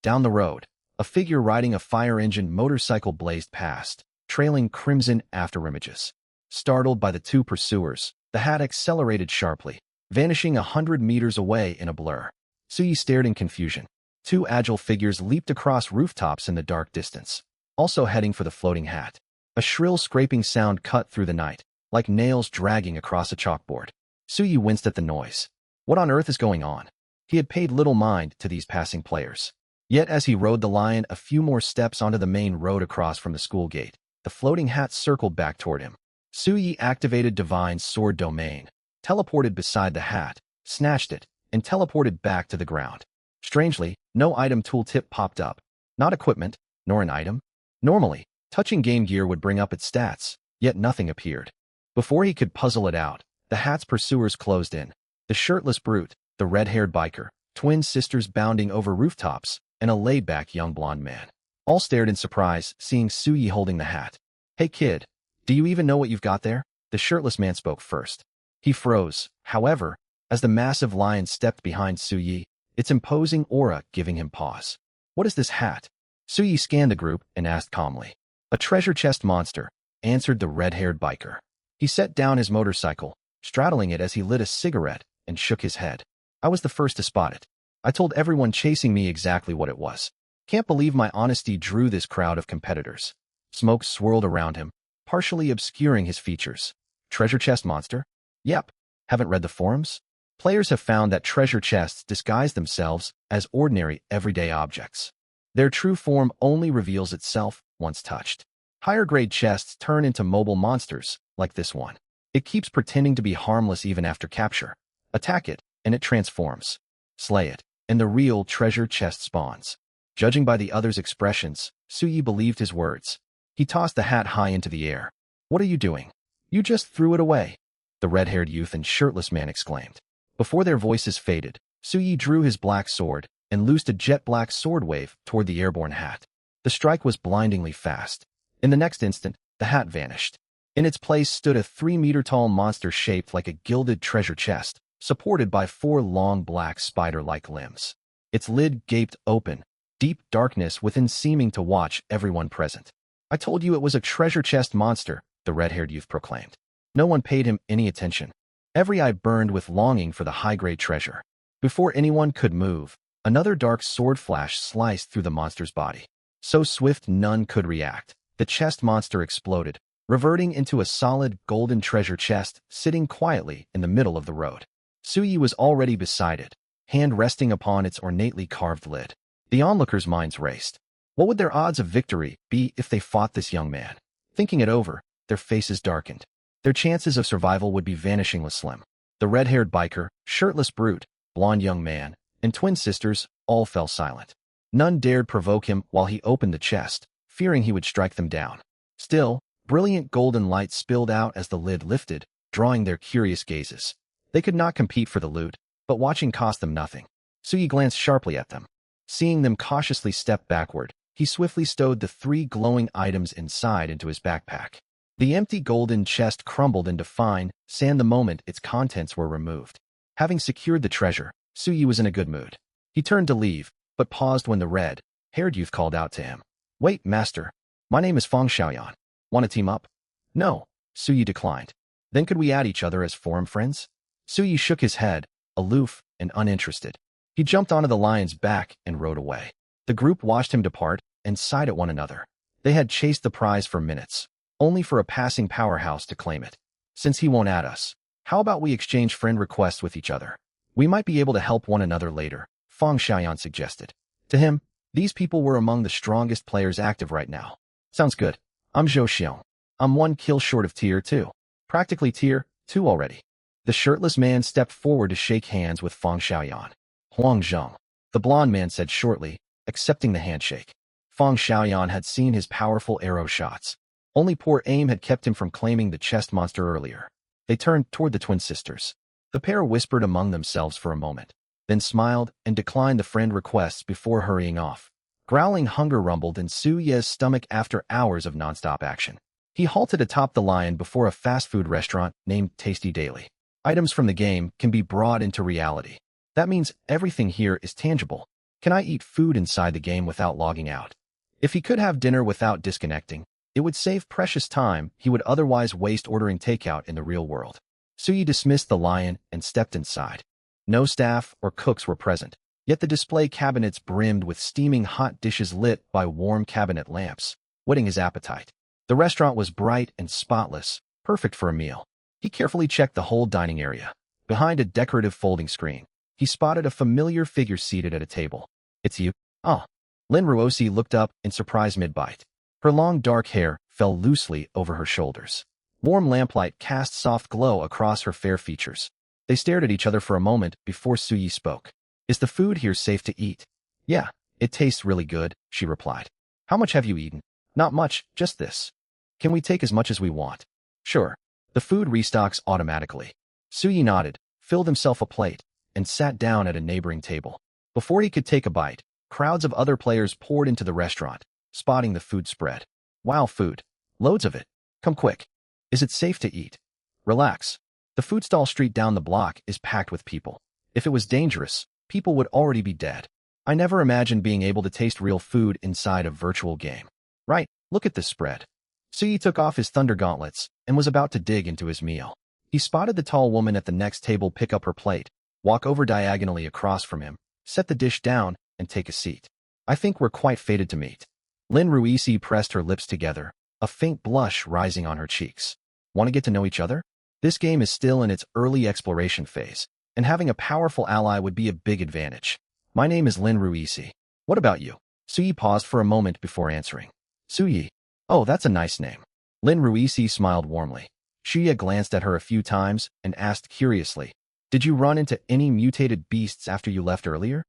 Down the road, a figure riding a fire-engine motorcycle blazed past, trailing crimson afterimages. Startled by the two pursuers, the hat accelerated sharply, vanishing 100 meters away in a blur. Suyi stared in confusion. Two agile figures leaped across rooftops in the dark distance, also heading for the floating hat. A shrill scraping sound cut through the night, like nails dragging across a chalkboard. Suyi winced at the noise. What on earth is going on? He had paid little mind to these passing players. Yet as he rode the lion a few more steps onto the main road across from the school gate, the floating hat circled back toward him. Suyi activated Divine Sword Domain, teleported beside the hat, snatched it, and teleported back to the ground. Strangely, no item tooltip popped up. Not equipment, nor an item. Normally, touching Game Gear would bring up its stats, yet nothing appeared. Before he could puzzle it out, the hat's pursuers closed in. The shirtless brute, the red-haired biker, twin sisters bounding over rooftops, and a laid-back young blonde man. All stared in surprise, seeing Suyi holding the hat. "Hey kid, do you even know what you've got there?" The shirtless man spoke first. He froze, however, as the massive lion stepped behind Suyi, its imposing aura giving him pause. "What is this hat?" Suyi scanned the group and asked calmly. "A treasure chest monster," answered the red-haired biker. He set down his motorcycle, straddling it as he lit a cigarette, and shook his head. "I was the first to spot it. I told everyone chasing me exactly what it was. Can't believe my honesty drew this crowd of competitors." Smoke swirled around him, partially obscuring his features. "Treasure chest monster? Yep. Haven't read the forums? Players have found that treasure chests disguise themselves as ordinary, everyday objects. Their true form only reveals itself once touched. Higher-grade chests turn into mobile monsters, like this one. It keeps pretending to be harmless even after capture. Attack it, and it transforms. Slay it, and the real treasure chest spawns." Judging by the other's expressions, Suyi believed his words. He tossed the hat high into the air. "What are you doing?" "You just threw it away," the red-haired youth and shirtless man exclaimed. Before their voices faded, Suyi drew his black sword and loosed a jet-black sword wave toward the airborne hat. The strike was blindingly fast. In the next instant, the hat vanished. In its place stood a 3-meter-tall monster shaped like a gilded treasure chest, supported by 4 long black spider-like limbs. Its lid gaped open, deep darkness within seeming to watch everyone present. "I told you it was a treasure chest monster," the red-haired youth proclaimed. No one paid him any attention. Every eye burned with longing for the high-grade treasure. Before anyone could move, another dark sword flash sliced through the monster's body. So swift none could react. The chest monster exploded, reverting into a solid golden treasure chest sitting quietly in the middle of the road. Suyi was already beside it, hand resting upon its ornately carved lid. The onlookers' minds raced. What would their odds of victory be if they fought this young man? Thinking it over, their faces darkened. Their chances of survival would be vanishingly slim. The red-haired biker, shirtless brute, blonde young man, and twin sisters all fell silent. None dared provoke him while he opened the chest, fearing he would strike them down. Still, brilliant golden light spilled out as the lid lifted, drawing their curious gazes. They could not compete for the loot, but watching cost them nothing. Suyi glanced sharply at them. Seeing them cautiously step backward, he swiftly stowed the 3 glowing items inside into his backpack. The empty golden chest crumbled into fine sand the moment its contents were removed. Having secured the treasure, Suyi was in a good mood. He turned to leave, but paused when the red-haired youth called out to him. "Wait, master. My name is Feng Xiaoyan. Want to team up?" "No," Suyi declined. "Then could we add each other as forum friends?" Suyi shook his head, aloof and uninterested. He jumped onto the lion's back and rode away. The group watched him depart and sighed at one another. They had chased the prize for minutes, only for a passing powerhouse to claim it. "Since he won't add us, how about we exchange friend requests with each other? We might be able to help one another later," Feng Xiaoyan suggested. To him, These people were among the strongest players active right now. Sounds good. I'm Zhou Xiong. I'm 1 kill short of tier 2. Practically tier 2 already. The shirtless man stepped forward to shake hands with Fang Xiaoyan. Huang Zheng. The blond man said shortly, accepting the handshake. Fang Xiaoyan had seen his powerful arrow shots. Only poor aim had kept him from claiming the chest monster earlier. They turned toward the twin sisters. The pair whispered among themselves for a moment, then smiled and declined the friend requests before hurrying off. Growling hunger rumbled in Su Ye's stomach after hours of nonstop action. He halted atop the lion before a fast food restaurant named Tasty Daily. Items from the game can be brought into reality. That means everything here is tangible. Can I eat food inside the game without logging out? If he could have dinner without disconnecting, it would save precious time he would otherwise waste ordering takeout in the real world. Suyi dismissed the lion and stepped inside. No staff or cooks were present, yet the display cabinets brimmed with steaming hot dishes lit by warm cabinet lamps, whetting his appetite. The restaurant was bright and spotless, perfect for a meal. He carefully checked the whole dining area. Behind a decorative folding screen, he spotted a familiar figure seated at a table. It's you? Ah. Lin Ruosi looked up in surprise mid-bite. Her long dark hair fell loosely over her shoulders. Warm lamplight cast soft glow across her fair features. They stared at each other for a moment before Suyi spoke. Is the food here safe to eat? Yeah, it tastes really good, she replied. How much have you eaten? Not much, just this. Can we take as much as we want? Sure. The food restocks automatically. Suyi nodded, filled himself a plate, and sat down at a neighboring table. Before he could take a bite, crowds of other players poured into the restaurant, spotting the food spread. Wow, food. Loads of it. Come quick. Is it safe to eat? Relax. The food stall street down the block is packed with people. If it was dangerous, people would already be dead. I never imagined being able to taste real food inside a virtual game. Right, look at this spread. Suyi took off his thunder gauntlets and was about to dig into his meal. He spotted the tall woman at the next table pick up her plate, walk over diagonally across from him, set the dish down, and take a seat. I think we're quite fated to meet. Lin Ruisi pressed her lips together, a faint blush rising on her cheeks. Want to get to know each other? This game is still in its early exploration phase, and having a powerful ally would be a big advantage. My name is Lin Ruisi. What about you? Suyi paused for a moment before answering. Suyi. Oh, that's a nice name. Lin Ruisi smiled warmly. Shuya glanced at her a few times and asked curiously, did you run into any mutated beasts after you left earlier?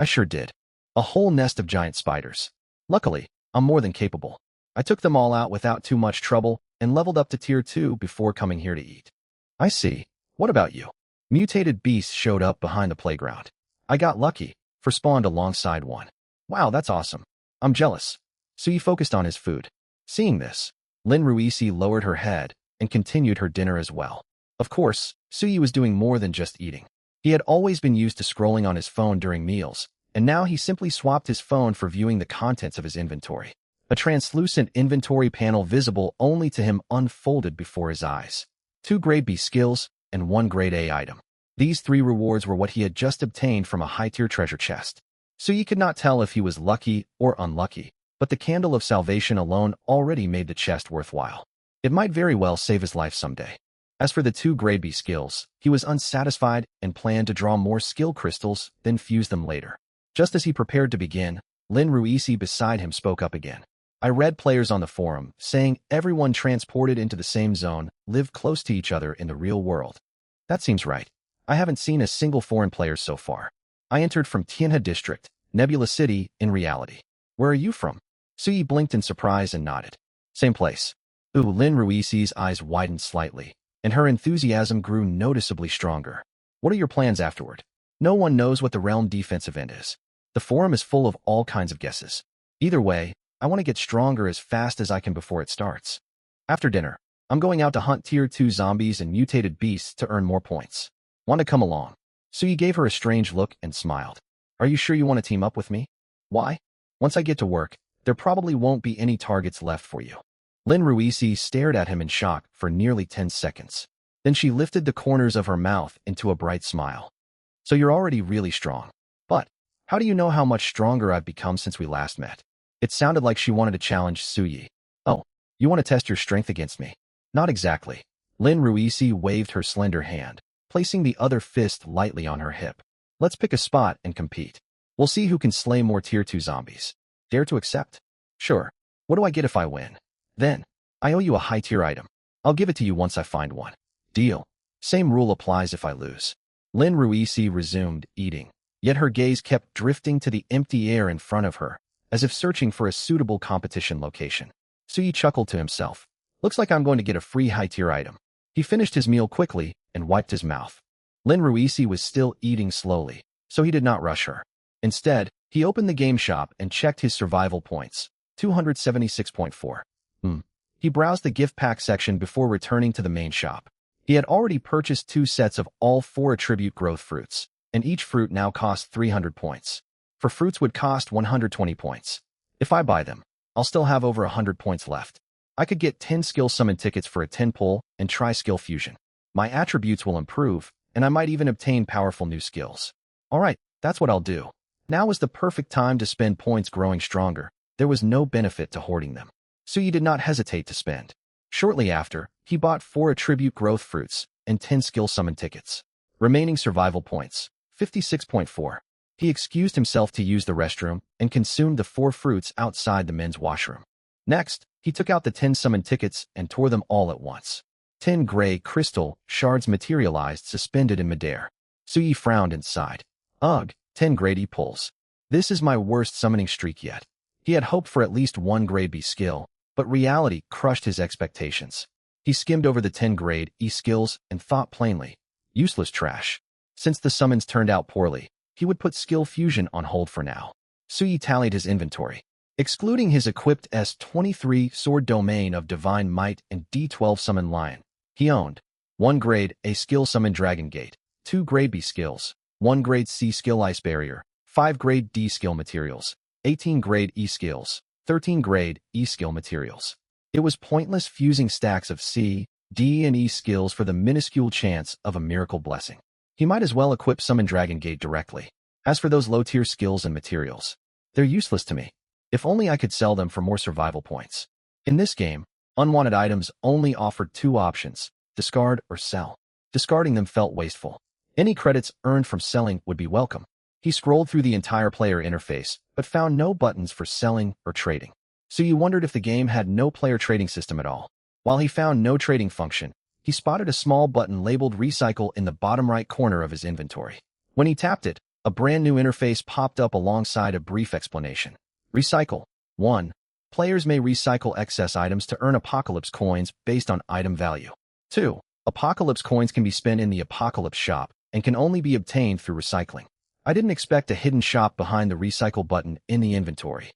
I sure did. A whole nest of giant spiders. Luckily, I'm more than capable. I took them all out without too much trouble and leveled up to tier 2 before coming here to eat. I see. What about you? Mutated beasts showed up behind the playground. I got lucky, for spawned alongside one. Wow, that's awesome. I'm jealous. Suyi focused on his food. Seeing this, Lin Ruisi lowered her head and continued her dinner as well. Of course, Suyi was doing more than just eating. He had always been used to scrolling on his phone during meals, and now he simply swapped his phone for viewing the contents of his inventory. A translucent inventory panel visible only to him unfolded before his eyes. 2 grade B skills and 1 grade A item. These 3 rewards were what he had just obtained from a high-tier treasure chest. Suyi could not tell if he was lucky or unlucky, but the candle of salvation alone already made the chest worthwhile. It might very well save his life someday. As for the 2 grade B skills, he was unsatisfied and planned to draw more skill crystals, then fuse them later. Just as he prepared to begin, Lin Ruisi beside him spoke up again. I read players on the forum saying everyone transported into the same zone lived close to each other in the real world. That seems right. I haven't seen a single foreign player so far. I entered from Tianhe District, Nebula City, in reality. Where are you from? Suyi blinked in surprise and nodded. Same place. Ooh, Lin Ruisi's eyes widened slightly, and her enthusiasm grew noticeably stronger. What are your plans afterward? No one knows what the realm defense event is. The forum is full of all kinds of guesses. Either way, I want to get stronger as fast as I can before it starts. After dinner, I'm going out to hunt tier 2 zombies and mutated beasts to earn more points. Want to come along? Suyi gave her a strange look and smiled. Are you sure you want to team up with me? Why? Once I get to work, there probably won't be any targets left for you. Lin Ruisi stared at him in shock for nearly 10 seconds. Then she lifted the corners of her mouth into a bright smile. So you're already really strong. But, how do you know how much stronger I've become since we last met? It sounded like she wanted to challenge Suyi. Oh, you want to test your strength against me? Not exactly. Lin Ruisi waved her slender hand, placing the other fist lightly on her hip. Let's pick a spot and compete. We'll see who can slay more Tier 2 zombies. Dare to accept? Sure. What do I get if I win? Then, I owe you a high-tier item. I'll give it to you once I find one. Deal. Same rule applies if I lose. Lin Ruisi resumed eating, yet her gaze kept drifting to the empty air in front of her, as if searching for a suitable competition location. Suyi chuckled to himself. Looks like I'm going to get a free high-tier item. He finished his meal quickly and wiped his mouth. Lin Ruisi was still eating slowly, so he did not rush her. Instead, he opened the game shop and checked his survival points, 276.4. He browsed the gift pack section before returning to the main shop. He had already purchased 2 sets of all 4 attribute growth fruits, and each fruit now cost 300 points. For fruits would cost 120 points. If I buy them, I'll still have over 100 points left. I could get 10 skill summon tickets for a 10 pull and try skill fusion. My attributes will improve, and I might even obtain powerful new skills. Alright, that's what I'll do. Now was the perfect time to spend points growing stronger. There was no benefit to hoarding them. Suyi did not hesitate to spend. Shortly after, he bought 4 attribute growth fruits and 10 skill summon tickets. Remaining survival points, 56.4. He excused himself to use the restroom and consumed the 4 fruits outside the men's washroom. Next, he took out the 10 summon tickets and tore them all at once. 10 gray crystal shards materialized suspended in midair. Suyi frowned and sighed. Ugh, 10 grade E pulls. This is my worst summoning streak yet. He had hoped for at least 1 grade B skill, but reality crushed his expectations. He skimmed over the 10 grade E skills and thought plainly, useless trash. Since the summons turned out poorly, he would put skill fusion on hold for now. Suyi tallied his inventory. Excluding his equipped S23 sword domain of divine might and D12 summon lion, he owned 1 grade A skill summon dragon gate, 2 grade B skills, 1 grade C skill ice barrier, 5 grade D skill materials, 18 grade E skills, 13 grade E skill materials. It was pointless fusing stacks of C, D, and E skills for the minuscule chance of a miracle blessing. He might as well equip Summon Dragon Gate directly. As for those low-tier skills and materials, they're useless to me. If only I could sell them for more survival points. In this game, unwanted items only offered 2 options, discard or sell. Discarding them felt wasteful. Any credits earned from selling would be welcome. He scrolled through the entire player interface, but found no buttons for selling or trading. So you wondered if the game had no player trading system at all. While he found no trading function, he spotted a small button labeled Recycle in the bottom right corner of his inventory. When he tapped it, a brand new interface popped up alongside a brief explanation. Recycle. 1. Players may recycle excess items to earn Apocalypse coins based on item value. 2. Apocalypse coins can be spent in the Apocalypse shop and can only be obtained through recycling. I didn't expect a hidden shop behind the Recycle button in the inventory.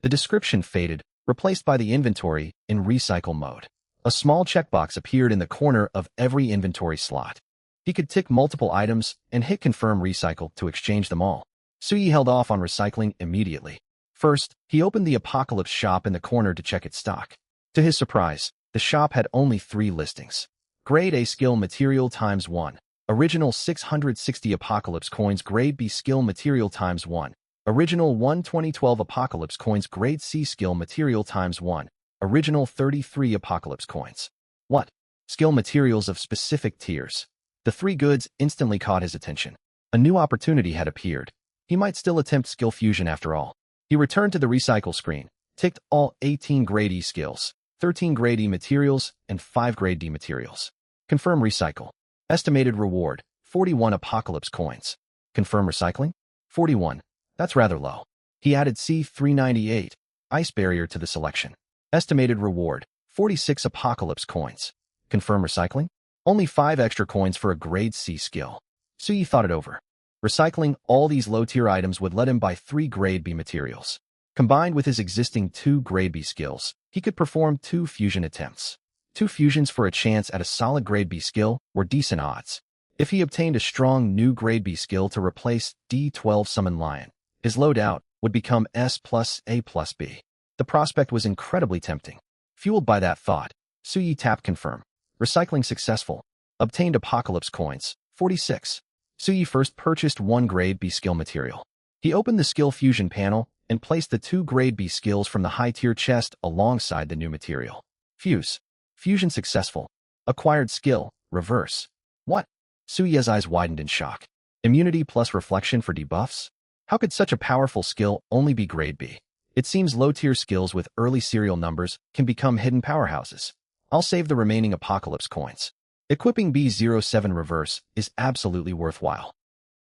The description faded, replaced by the inventory in recycle mode. A small checkbox appeared in the corner of every inventory slot. He could tick multiple items and hit Confirm Recycle to exchange them all. Suyi held off on recycling immediately. First, he opened the Apocalypse shop in the corner to check its stock. To his surprise, the shop had only 3 listings. Grade A skill material times 1. Original 660 Apocalypse coins grade B skill material times 1. Original 1 2012 Apocalypse coins grade C skill material times 1. Original 33 Apocalypse coins. What? Skill materials of specific tiers. The 3 goods instantly caught his attention. A new opportunity had appeared. He might still attempt skill fusion after all. He returned to the recycle screen, ticked all 18 grade E skills, 13 grade E materials, and 5 grade D materials. Confirm recycle. Estimated reward, 41 Apocalypse coins. Confirm recycling? 41. That's rather low. He added C398, Ice Barrier to the selection. Estimated reward, 46 Apocalypse coins. Confirm recycling? Only 5 extra coins for a grade C skill. Suyi thought it over. Recycling all these low-tier items would let him buy 3 grade B materials. Combined with his existing 2 grade B skills, he could perform 2 fusion attempts. 2 fusions for a chance at a solid grade B skill were decent odds. If he obtained a strong new grade B skill to replace D12 Summon Lion, his loadout would become S plus A plus B. The prospect was incredibly tempting. Fueled by that thought, Suyi tapped Confirm. Recycling successful. Obtained Apocalypse coins, 46. Suyi first purchased 1 grade B skill material. He opened the skill fusion panel and placed the 2 grade B skills from the high-tier chest alongside the new material. Fuse. Fusion successful. Acquired skill, reverse. What? Suyi's eyes widened in shock. Immunity plus reflection for debuffs? How could such a powerful skill only be grade B? It seems low-tier skills with early serial numbers can become hidden powerhouses. I'll save the remaining Apocalypse coins. Equipping B07 Reverse is absolutely worthwhile.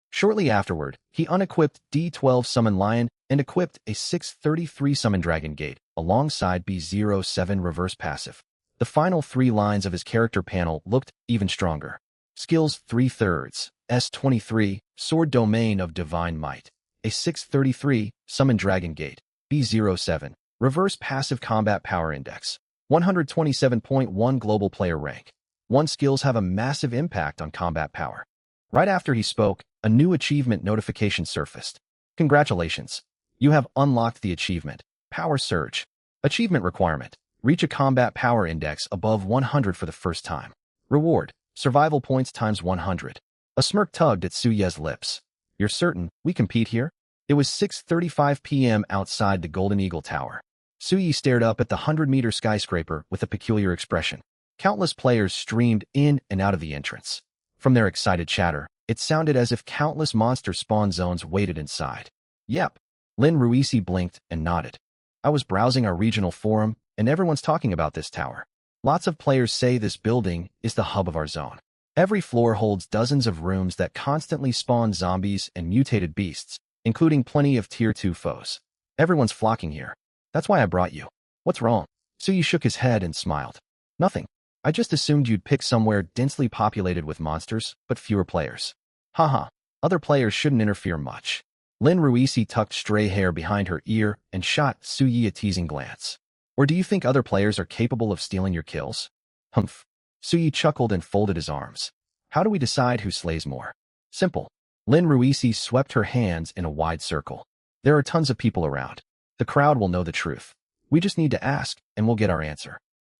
Shortly afterward, he unequipped D12 Summon Lion and equipped a 633 Summon Dragon Gate alongside B07 Reverse passive. The final 3 lines of his character panel looked even stronger. Skills 3/3, S23, Sword Domain of Divine Might, a 633 Summon Dragon Gate, B07, Reverse Passive Combat Power Index, 127.1 Global Player Rank. One skills have a massive impact on combat power. Right after he spoke, a new achievement notification surfaced. Congratulations! You have unlocked the achievement, Power Surge. Achievement requirement: reach a combat power index above 100 for the first time. Reward: survival points times 100. A smirk tugged at Suye's lips. You're certain we compete here? It was 6:35 p.m. outside the Golden Eagle Tower. Suye stared up at the 100-meter skyscraper with a peculiar expression. Countless players streamed in and out of the entrance. From their excited chatter, it sounded as if countless monster spawn zones waited inside. Yep. Lin Ruisi blinked and nodded. I was browsing our regional forum, and everyone's talking about this tower. Lots of players say this building is the hub of our zone. Every floor holds dozens of rooms that constantly spawn zombies and mutated beasts, including plenty of Tier 2 foes. Everyone's flocking here. That's why I brought you. What's wrong? Suye shook his head and smiled. Nothing. I just assumed you'd pick somewhere densely populated with monsters, but fewer players. Haha. Other players shouldn't interfere much. Lin Ruisi tucked stray hair behind her ear and shot Suye a teasing glance. Or do you think other players are capable of stealing your kills? Humph. Suye chuckled and folded his arms. How do we decide who slays more? Simple. Lin Ruisi swept her hands in a wide circle. There are tons of people around. The crowd will know the truth. We just need to ask, and we'll get our answer.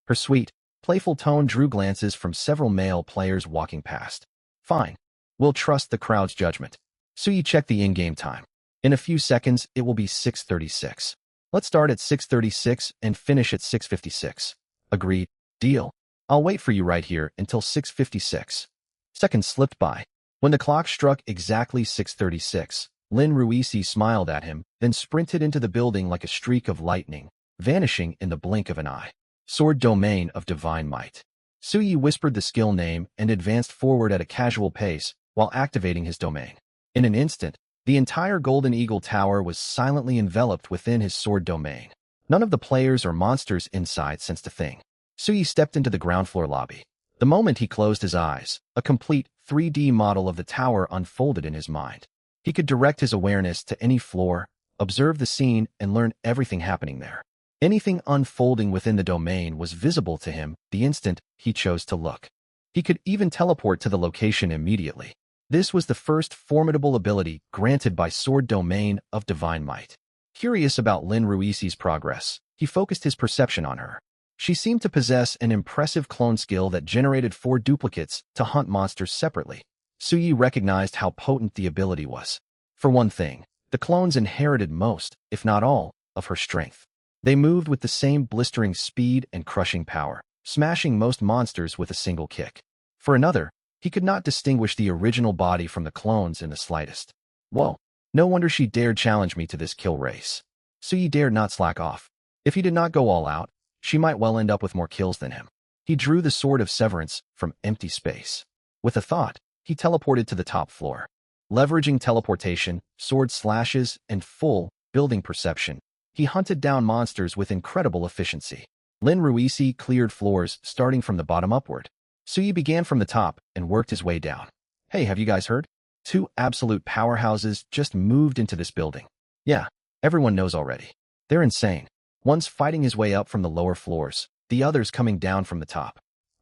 Her sweet, playful tone drew glances from several male players walking past. Fine. We'll trust the crowd's judgment. Suye checked the in-game time. In a few seconds, it will be 6:36. Let's start at 6:36 and finish at 6:56. Agreed. Deal. I'll wait for you right here until 6:56. Seconds slipped by. When the clock struck exactly 6:36, Lin Ruisi smiled at him, then sprinted into the building like a streak of lightning, vanishing in the blink of an eye. Sword Domain of Divine Might. Suye whispered the skill name and advanced forward at a casual pace while activating his domain. In an instant, the entire Golden Eagle Tower was silently enveloped within his sword domain. None of the players or monsters inside sensed a thing. Suye stepped into the ground floor lobby. The moment he closed his eyes, a complete 3D model of the tower unfolded in his mind. He could direct his awareness to any floor, observe the scene, and learn everything happening there. Anything unfolding within the domain was visible to him the instant he chose to look. He could even teleport to the location immediately. This was the first formidable ability granted by Sword Domain of Divine Might. Curious about Lin Ruisi's progress, he focused his perception on her. She seemed to possess an impressive clone skill that generated 4 duplicates to hunt monsters separately. Suye recognized how potent the ability was. For one thing, the clones inherited most, if not all, of her strength. They moved with the same blistering speed and crushing power, smashing most monsters with a single kick. For another, he could not distinguish the original body from the clones in the slightest. Whoa, no wonder she dared challenge me to this kill race. Suye dared not slack off. If he did not go all out, she might well end up with more kills than him. He drew the Sword of Severance from empty space. With a thought, he teleported to the top floor. Leveraging teleportation, sword slashes, and full building perception, he hunted down monsters with incredible efficiency. Lin Ruisi cleared floors starting from the bottom upward. Suye began from the top and worked his way down. Hey, have you guys heard? 2 absolute powerhouses just moved into this building. Yeah, everyone knows already. They're insane. One's fighting his way up from the lower floors, the other's coming down from the top.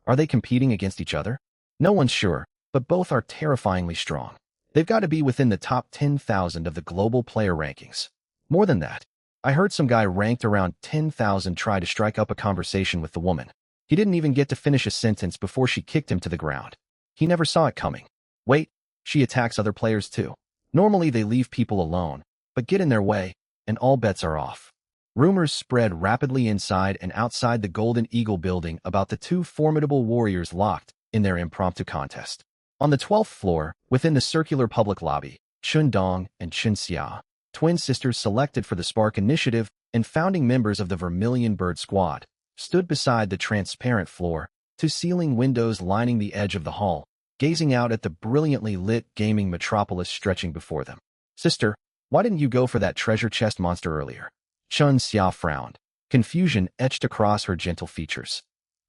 Are they competing against each other? No one's sure, but both are terrifyingly strong. They've got to be within the top 10,000 of the global player rankings. More than that, I heard some guy ranked around 10,000 try to strike up a conversation with the woman. He didn't even get to finish a sentence before she kicked him to the ground. He never saw it coming. Wait, she attacks other players too. Normally they leave people alone, but get in their way, and all bets are off. Rumors spread rapidly inside and outside the Golden Eagle building about the 2 formidable warriors locked in their impromptu contest. On the 12th floor, within the circular public lobby, Chun Dong and Chun Xia, twin sisters selected for the Spark Initiative and founding members of the Vermilion Bird Squad, stood beside the transparent floor-to-ceiling windows lining the edge of the hall, gazing out at the brilliantly lit gaming metropolis stretching before them. Sister, why didn't you go for that treasure chest monster earlier? Chen Xia frowned. Confusion etched across her gentle features.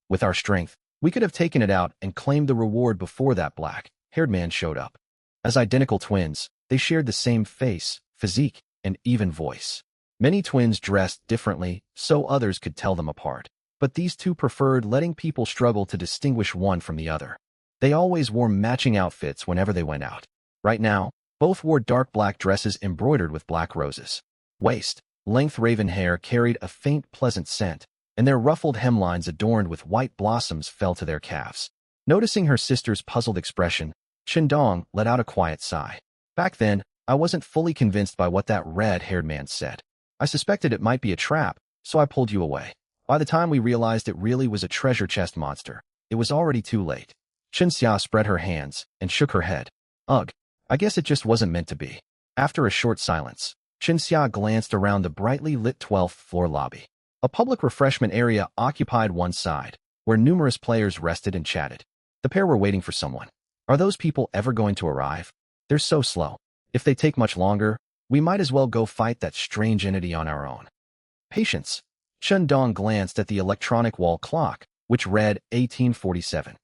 With our strength, we could have taken it out and claimed the reward before that black-haired man showed up. As identical twins, they shared the same face, physique, and even voice. Many twins dressed differently, so others could tell them apart. But these two preferred letting people struggle to distinguish one from the other. They always wore matching outfits whenever they went out. Right now, both wore dark black dresses embroidered with black roses. Waist-length raven hair carried a faint pleasant scent, and their ruffled hemlines adorned with white blossoms fell to their calves. Noticing her sister's puzzled expression, Qindong let out a quiet sigh. Back then, I wasn't fully convinced by what that red-haired man said. I suspected it might be a trap, so I pulled you away. By the time we realized it really was a treasure chest monster, it was already too late. Chen Xia spread her hands and shook her head. Ugh, I guess it just wasn't meant to be. After a short silence, Chen Xia glanced around the brightly lit 12th floor lobby. A public refreshment area occupied one side, where numerous players rested and chatted. The pair were waiting for someone. Are those people ever going to arrive? They're so slow. If they take much longer, we might as well go fight that strange entity on our own. Patience. Chen Dong glanced at the electronic wall clock, which read 1847.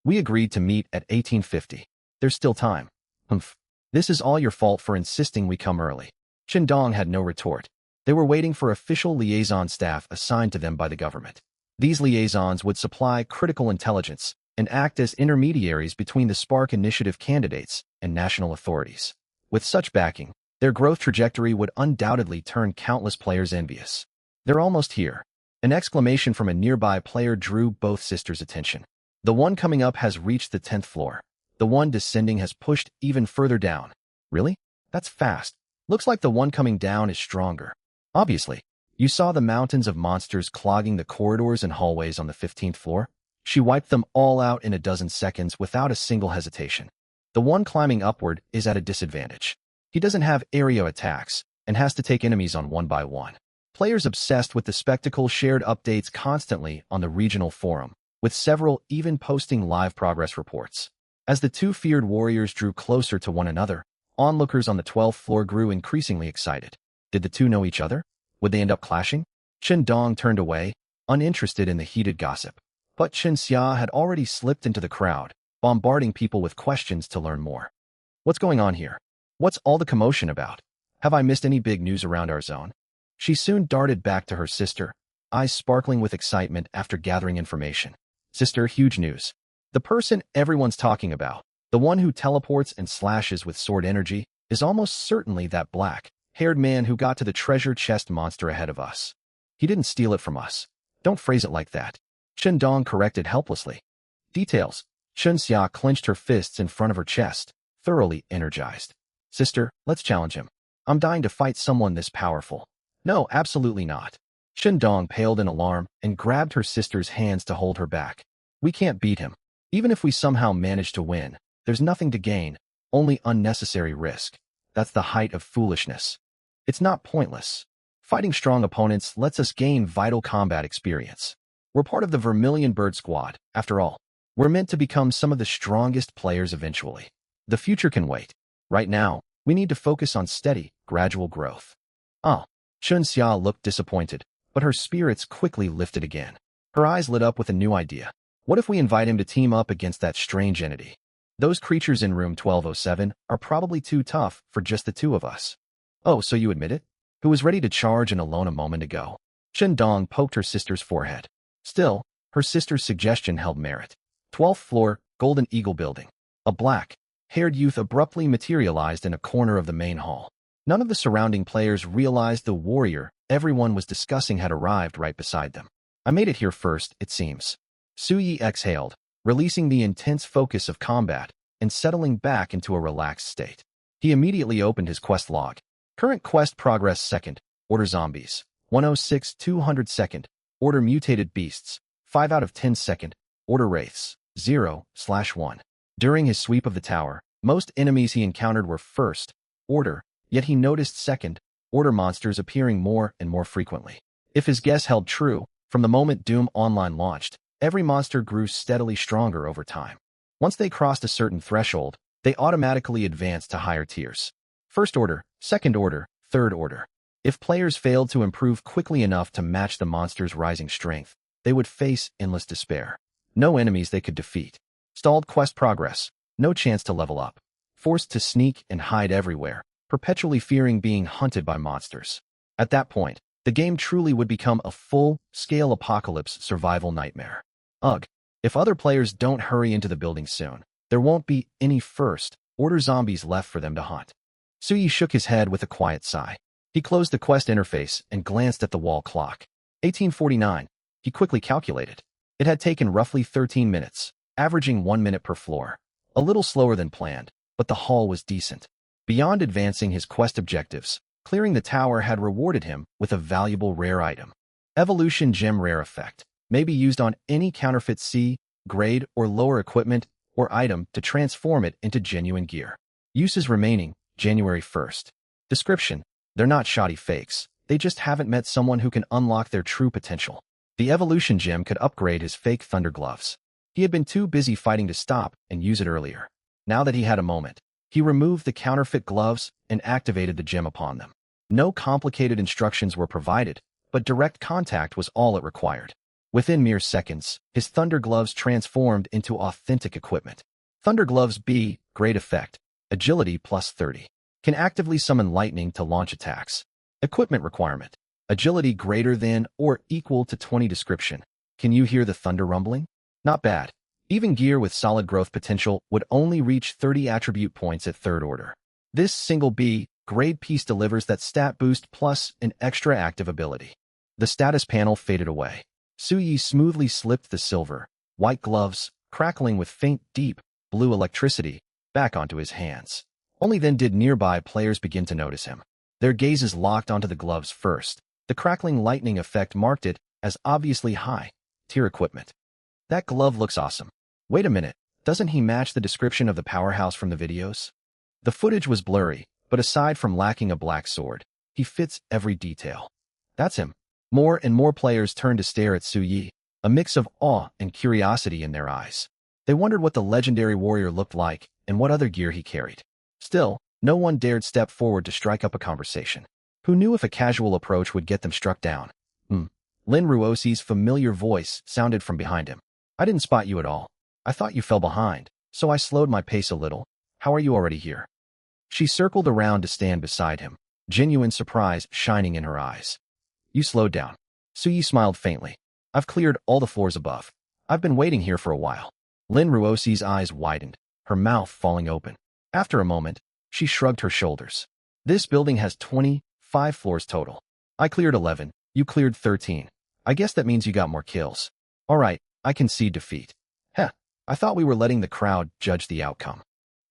We agreed to meet at 1850. There's still time. Humph. This is all your fault for insisting we come early. Chen Dong had no retort. They were waiting for official liaison staff assigned to them by the government. These liaisons would supply critical intelligence and act as intermediaries between the Spark Initiative candidates and national authorities. With such backing, their growth trajectory would undoubtedly turn countless players envious. They're almost here. An exclamation from a nearby player drew both sisters' attention. The one coming up has reached the 10th floor. The one descending has pushed even further down. Really? That's fast. Looks like the one coming down is stronger. Obviously, you saw the mountains of monsters clogging the corridors and hallways on the 15th floor. She wiped them all out in a dozen seconds without a single hesitation. The one climbing upward is at a disadvantage. He doesn't have area attacks and has to take enemies on one by one. Players obsessed with the spectacle shared updates constantly on the regional forum, with several even posting live progress reports. As the two feared warriors drew closer to one another, onlookers on the 12th floor grew increasingly excited. Did the two know each other? Would they end up clashing? Chen Dong turned away, uninterested in the heated gossip. But Chen Xia had already slipped into the crowd, bombarding people with questions to learn more. What's going on here? What's all the commotion about? Have I missed any big news around our zone? She soon darted back to her sister, eyes sparkling with excitement after gathering information. Sister, huge news. The person everyone's talking about, the one who teleports and slashes with sword energy, is almost certainly that black-haired man who got to the treasure chest monster ahead of us. He didn't steal it from us. Don't phrase it like that. Chen Dong corrected helplessly. Details. Chen Xia clenched her fists in front of her chest, thoroughly energized. Sister, let's challenge him. I'm dying to fight someone this powerful. No, absolutely not. Chen Dong paled in alarm and grabbed her sister's hands to hold her back. We can't beat him. Even if we somehow manage to win, there's nothing to gain, only unnecessary risk. That's the height of foolishness. It's not pointless. Fighting strong opponents lets us gain vital combat experience. We're part of the Vermilion Bird Squad, after all. We're meant to become some of the strongest players eventually. The future can wait. Right now, we need to focus on steady, gradual growth. Chen Xia looked disappointed, but her spirits quickly lifted again. Her eyes lit up with a new idea. What if we invite him to team up against that strange entity? Those creatures in room 1207 are probably too tough for just the two of us. Oh, so you admit it? Who was ready to charge in alone a moment ago? Chen Dong poked her sister's forehead. Still, her sister's suggestion held merit. 12th floor, Golden Eagle Building. A black-haired youth abruptly materialized in a corner of the main hall. None of the surrounding players realized the warrior everyone was discussing had arrived right beside them. I made it here first, it seems. Su Yi exhaled, releasing the intense focus of combat and settling back into a relaxed state. He immediately opened his quest log. Current quest progress: second, order zombies. 106 200 second, order mutated beasts. 5 out of 10 second, order wraiths. 0/1. During his sweep of the tower, most enemies he encountered were first order, yet he noticed second order monsters appearing more and more frequently. If his guess held true, from the moment Doom Online launched, every monster grew steadily stronger over time. Once they crossed a certain threshold, they automatically advanced to higher tiers. First order, second order, third order. If players failed to improve quickly enough to match the monster's rising strength, they would face endless despair. No enemies they could defeat. Stalled quest progress. No chance to level up. Forced to sneak and hide everywhere, perpetually fearing being hunted by monsters. At that point, the game truly would become a full-scale apocalypse survival nightmare. Ugh. If other players don't hurry into the building soon, there won't be any first-order zombies left for them to hunt. Suyi shook his head with a quiet sigh. He closed the quest interface and glanced at the wall clock. 1849. He quickly calculated. It had taken roughly 13 minutes, averaging 1 minute per floor. A little slower than planned, but the haul was decent. Beyond advancing his quest objectives, clearing the tower had rewarded him with a valuable rare item. Evolution Gem Rare Effect may be used on any counterfeit C, grade, or lower equipment or item to transform it into genuine gear. Uses remaining, January 1st. Description: they're not shoddy fakes, they just haven't met someone who can unlock their true potential. The Evolution Gem could upgrade his fake Thunder Gloves. He had been too busy fighting to stop and use it earlier. Now that he had a moment, he removed the counterfeit gloves and activated the gem upon them. No complicated instructions were provided, but direct contact was all it required. Within mere seconds, his Thunder Gloves transformed into authentic equipment. Thunder Gloves B, Great Effect, Agility plus 30. Can actively summon lightning to launch attacks. Equipment requirement: Agility greater than or equal to 20. Description: can you hear the thunder rumbling? Not bad. Even gear with solid growth potential would only reach 30 attribute points at third order. This single B grade piece delivers that stat boost plus an extra active ability. The status panel faded away. Suyi smoothly slipped the silver, white gloves, crackling with faint, deep, blue electricity, back onto his hands. Only then did nearby players begin to notice him. Their gazes locked onto the gloves first. The crackling lightning effect marked it as obviously high-tier equipment. That glove looks awesome. Wait a minute, doesn't he match the description of the powerhouse from the videos? The footage was blurry, but aside from lacking a black sword, he fits every detail. That's him. More and more players turned to stare at Suyi, a mix of awe and curiosity in their eyes. They wondered what the legendary warrior looked like and what other gear he carried. Still, no one dared step forward to strike up a conversation. Who knew if a casual approach would get them struck down? Lin Ruosi's familiar voice sounded from behind him. I didn't spot you at all. I thought you fell behind, so I slowed my pace a little. How are you already here? She circled around to stand beside him, genuine surprise shining in her eyes. You slowed down. Suyi smiled faintly. I've cleared all the floors above. I've been waiting here for a while. Lin Ruosi's eyes widened, her mouth falling open. After a moment, she shrugged her shoulders. This building has 25 floors total. I cleared 11, you cleared 13. I guess that means you got more kills. All right, I concede defeat. Heh, I thought we were letting the crowd judge the outcome.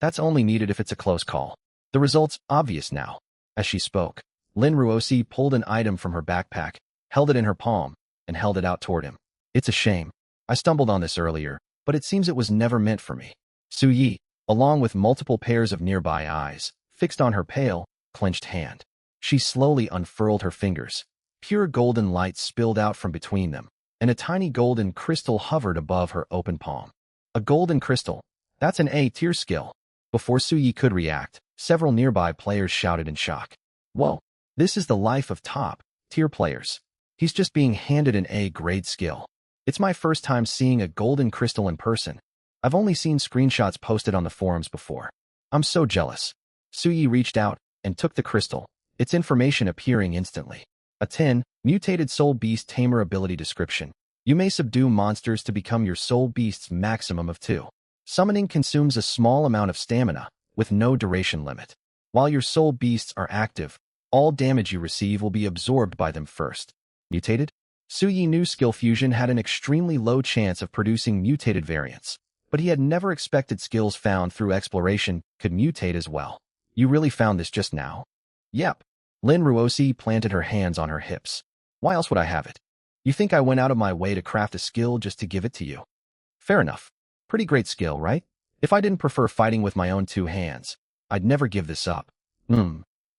That's only needed if it's a close call. The result's obvious now. As she spoke, Lin Ruosi pulled an item from her backpack, held it in her palm, and held it out toward him. It's a shame. I stumbled on this earlier, but it seems it was never meant for me. Suyi, along with multiple pairs of nearby eyes, fixed on her pale, clenched hand. She slowly unfurled her fingers. Pure golden light spilled out from between them, and a tiny golden crystal hovered above her open palm. A golden crystal. That's an A-tier skill. Before Suyi could react, several nearby players shouted in shock. Whoa, this is the life of top-tier players. He's just being handed an A-grade skill. It's my first time seeing a golden crystal in person. I've only seen screenshots posted on the forums before. I'm so jealous. Suyi reached out and took the crystal, its information appearing instantly. A 10, Mutated Soul Beast Tamer Ability Description. You may subdue monsters to become your soul beast's maximum of 2. Summoning consumes a small amount of stamina, with no duration limit. While your soul beasts are active, all damage you receive will be absorbed by them first. Mutated? Suyi knew Skill Fusion had an extremely low chance of producing mutated variants, but he had never expected skills found through exploration could mutate as well. You really found this just now? Yep. Lin Ruosi planted her hands on her hips. Why else would I have it? You think I went out of my way to craft a skill just to give it to you? Fair enough. Pretty great skill, right? If I didn't prefer fighting with my own 2 hands, I'd never give this up.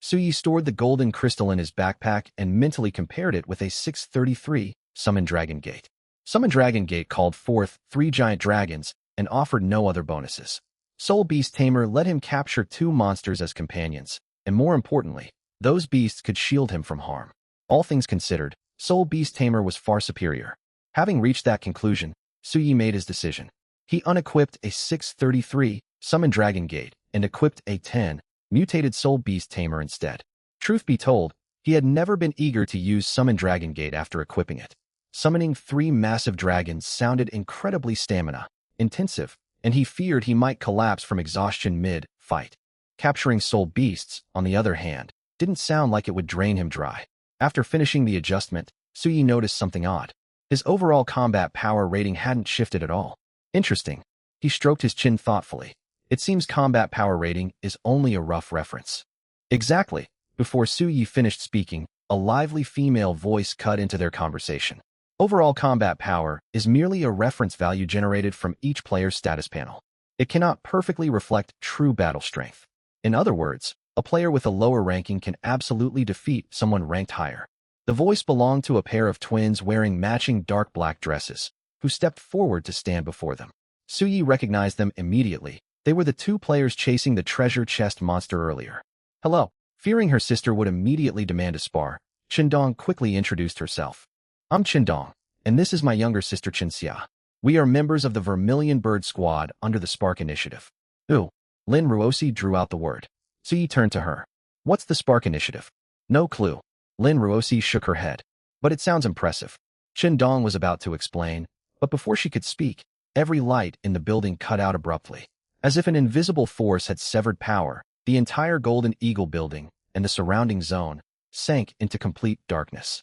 Suyi stored the golden crystal in his backpack and mentally compared it with a 633 Summon Dragon Gate. Summon Dragon Gate called forth 3 giant dragons and offered no other bonuses. Soul Beast Tamer let him capture 2 monsters as companions, and more importantly, those beasts could shield him from harm. All things considered, Soul Beast Tamer was far superior. Having reached that conclusion, Suyi made his decision. He unequipped a 633 Summon Dragon Gate and equipped a 10 mutated Soul Beast Tamer instead. Truth be told, he had never been eager to use Summon Dragon Gate after equipping it. Summoning 3 massive dragons sounded incredibly stamina-intensive, and he feared he might collapse from exhaustion mid-fight. Capturing soul beasts, on the other hand, didn't sound like it would drain him dry. After finishing the adjustment, Suyi noticed something odd. His overall combat power rating hadn't shifted at all. Interesting. He stroked his chin thoughtfully. It seems combat power rating is only a rough reference. Exactly. Before Suyi finished speaking, a lively female voice cut into their conversation. Overall combat power is merely a reference value generated from each player's status panel. It cannot perfectly reflect true battle strength. In other words, a player with a lower ranking can absolutely defeat someone ranked higher. The voice belonged to a pair of twins wearing matching dark black dresses, who stepped forward to stand before them. Suyi recognized them immediately. They were the 2 players chasing the treasure chest monster earlier. Hello. Fearing her sister would immediately demand a spar, Qindong quickly introduced herself. I'm Qindong, and this is my younger sister Qinxia. We are members of the Vermilion Bird Squad under the Spark Initiative. Ooh. Lin Ruosi drew out the word. Suyi turned to her. What's the Spark Initiative? No clue. Lin Ruosi shook her head. But it sounds impressive. Qindong was about to explain, but before she could speak, every light in the building cut out abruptly. As if an invisible force had severed power, the entire Golden Eagle building and the surrounding zone sank into complete darkness.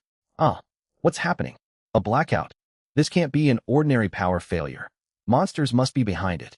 What's happening? A blackout. This can't be an ordinary power failure. Monsters must be behind it.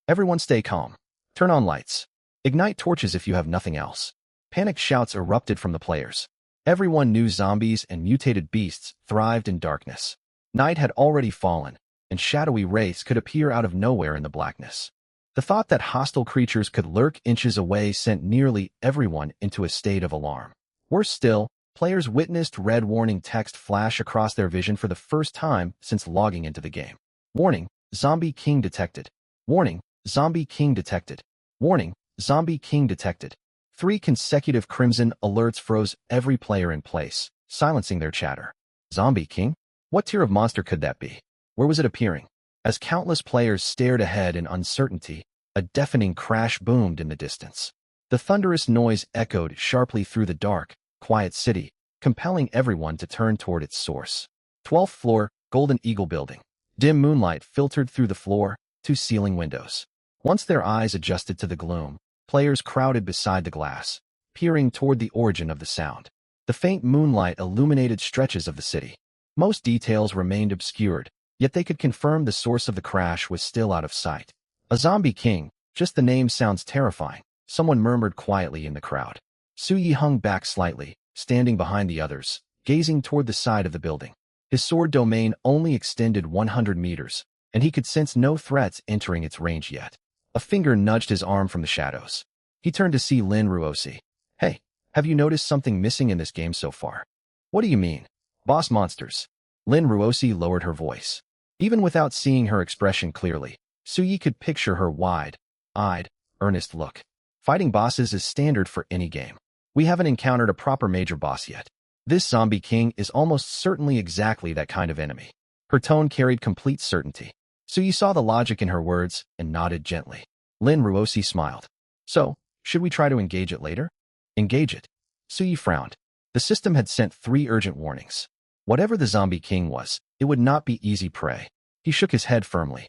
Everyone stay calm. Turn on lights. Ignite torches if you have nothing else. Panicked shouts erupted from the players. Everyone knew zombies and mutated beasts thrived in darkness. Night had already fallen, and shadowy wraiths could appear out of nowhere in the blackness. The thought that hostile creatures could lurk inches away sent nearly everyone into a state of alarm. Worse still, players witnessed red warning text flash across their vision for the first time since logging into the game. Warning, Zombie King detected. Warning, Zombie King detected. Warning, Zombie King detected. 3 consecutive crimson alerts froze every player in place, silencing their chatter. Zombie King? What tier of monster could that be? Where was it appearing? As countless players stared ahead in uncertainty, a deafening crash boomed in the distance. The thunderous noise echoed sharply through the dark, quiet city, compelling everyone to turn toward its source. 12th floor, Golden Eagle building. Dim moonlight filtered through the floor to ceiling windows. Once their eyes adjusted to the gloom, players crowded beside the glass, peering toward the origin of the sound. The faint moonlight illuminated stretches of the city. Most details remained obscured, yet they could confirm the source of the crash was still out of sight. A Zombie King, just the name sounds terrifying, someone murmured quietly in the crowd. Suyi hung back slightly, standing behind the others, gazing toward the side of the building. His sword domain only extended 100 meters, and he could sense no threats entering its range yet. A finger nudged his arm from the shadows. He turned to see Lin Ruosi. Hey, have you noticed something missing in this game so far? What do you mean? Boss monsters. Lin Ruosi lowered her voice. Even without seeing her expression clearly, Suyi could picture her wide-eyed, earnest look. Fighting bosses is standard for any game. We haven't encountered a proper major boss yet. This Zombie King is almost certainly exactly that kind of enemy. Her tone carried complete certainty. Suyi saw the logic in her words and nodded gently. Lin Ruosi smiled. So, should we try to engage it later? Engage it? Suyi frowned. The system had sent 3 urgent warnings. Whatever the Zombie King was, it would not be easy prey. He shook his head firmly.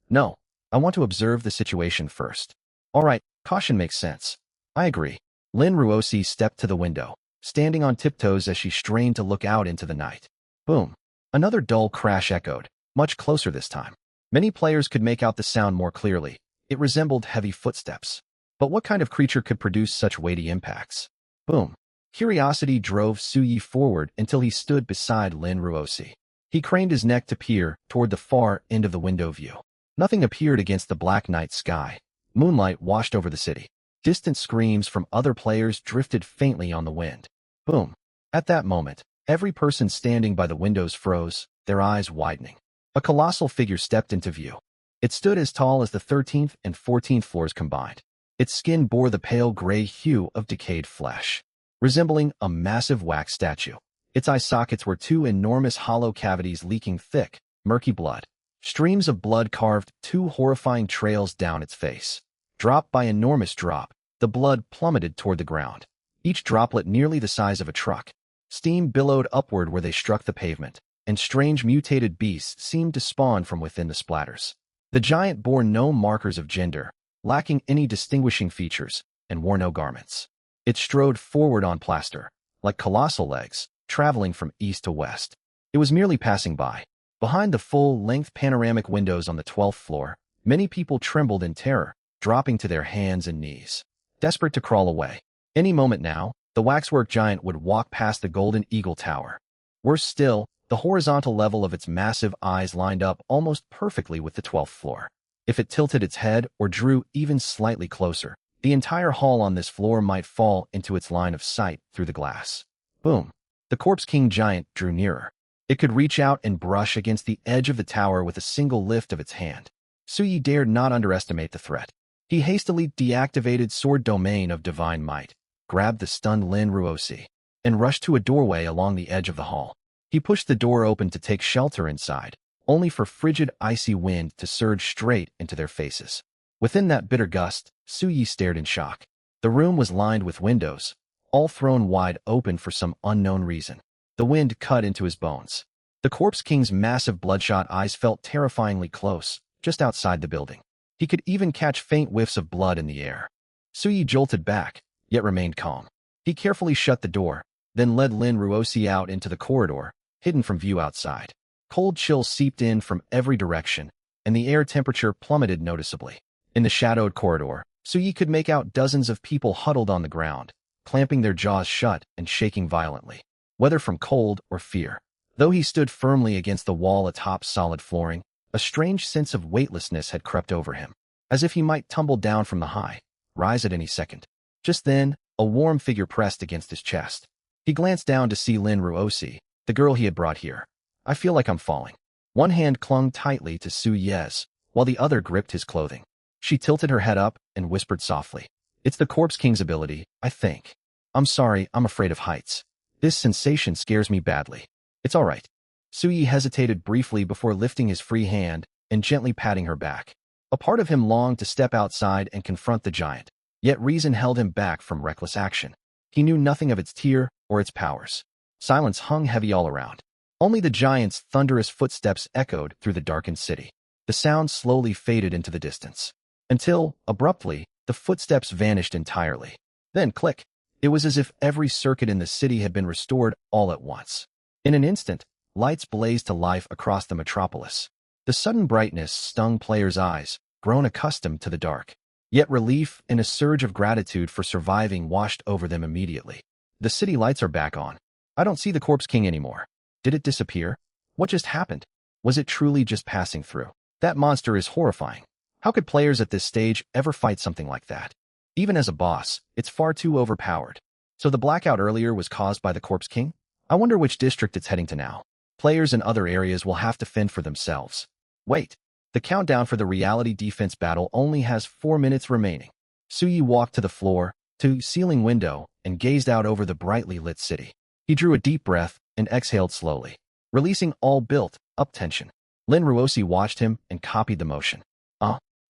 No, I want to observe the situation first. All right, caution makes sense. I agree. Lin Ruosi stepped to the window, standing on tiptoes as she strained to look out into the night. Boom. Another dull crash echoed, much closer this time. Many players could make out the sound more clearly. It resembled heavy footsteps. But what kind of creature could produce such weighty impacts? Boom. Curiosity drove Suyi forward until he stood beside Lin Ruosi. He craned his neck to peer toward the far end of the window view. Nothing appeared against the black night sky. Moonlight washed over the city. Distant screams from other players drifted faintly on the wind. Boom. At that moment, every person standing by the windows froze, their eyes widening. A colossal figure stepped into view. It stood as tall as the 13th and 14th floors combined. Its skin bore the pale gray hue of decayed flesh, resembling a massive wax statue. Its eye sockets were two enormous hollow cavities leaking thick, murky blood. Streams of blood carved two horrifying trails down its face. Drop by enormous drop, the blood plummeted toward the ground, each droplet nearly the size of a truck. Steam billowed upward where they struck the pavement, and strange mutated beasts seemed to spawn from within the splatters. The giant bore no markers of gender, lacking any distinguishing features, and wore no garments. It strode forward on plaster, like colossal legs, traveling from east to west. It was merely passing by. Behind the full-length panoramic windows on the 12th floor, many people trembled in terror, dropping to their hands and knees, desperate to crawl away. Any moment now, the waxwork giant would walk past the Golden Eagle Tower. Worse still, the horizontal level of its massive eyes lined up almost perfectly with the 12th floor. If it tilted its head or drew even slightly closer, the entire hall on this floor might fall into its line of sight through the glass. Boom. The Corpse King giant drew nearer. It could reach out and brush against the edge of the tower with a single lift of its hand. Suyi dared not underestimate the threat. He hastily deactivated Sword Domain of Divine Might, grabbed the stunned Lin Ruosi, and rushed to a doorway along the edge of the hall. He pushed the door open to take shelter inside, only for frigid, icy wind to surge straight into their faces. Within that bitter gust, Suyi stared in shock. The room was lined with windows, all thrown wide open for some unknown reason. The wind cut into his bones. The Corpse King's massive bloodshot eyes felt terrifyingly close, just outside the building. He could even catch faint whiffs of blood in the air. Suyi jolted back, yet remained calm. He carefully shut the door, then led Lin Ruosi out into the corridor, hidden from view outside. Cold chills seeped in from every direction, and the air temperature plummeted noticeably. In the shadowed corridor, Suyi could make out dozens of people huddled on the ground, clamping their jaws shut and shaking violently, whether from cold or fear. Though he stood firmly against the wall atop solid flooring, a strange sense of weightlessness had crept over him, as if he might tumble down from the high, rise at any second. Just then, a warm figure pressed against his chest. He glanced down to see Lin Ruosi, the girl he had brought here. "I feel like I'm falling." One hand clung tightly to Suyi's, while the other gripped his clothing. She tilted her head up and whispered softly, "It's the Corpse King's ability, I think. I'm sorry, I'm afraid of heights. This sensation scares me badly." "It's all right." Suyi hesitated briefly before lifting his free hand and gently patting her back. A part of him longed to step outside and confront the giant, yet reason held him back from reckless action. He knew nothing of its tier or its powers. Silence hung heavy all around. Only the giant's thunderous footsteps echoed through the darkened city. The sound slowly faded into the distance, until, abruptly, the footsteps vanished entirely. Then click. It was as if every circuit in the city had been restored all at once. In an instant, lights blazed to life across the metropolis. The sudden brightness stung players' eyes, grown accustomed to the dark. Yet relief and a surge of gratitude for surviving washed over them immediately. The city lights are back on. I don't see the Corpse King anymore. Did it disappear? What just happened? Was it truly just passing through? That monster is horrifying. How could players at this stage ever fight something like that? Even as a boss, it's far too overpowered. So the blackout earlier was caused by the Corpse King? I wonder which district it's heading to now. Players in other areas will have to fend for themselves. Wait. The countdown for the reality defense battle only has 4 minutes remaining. Suyi walked to the floor, to ceiling window, and gazed out over the brightly lit city. He drew a deep breath and exhaled slowly, releasing all built-up tension. Lin Ruosi watched him and copied the motion.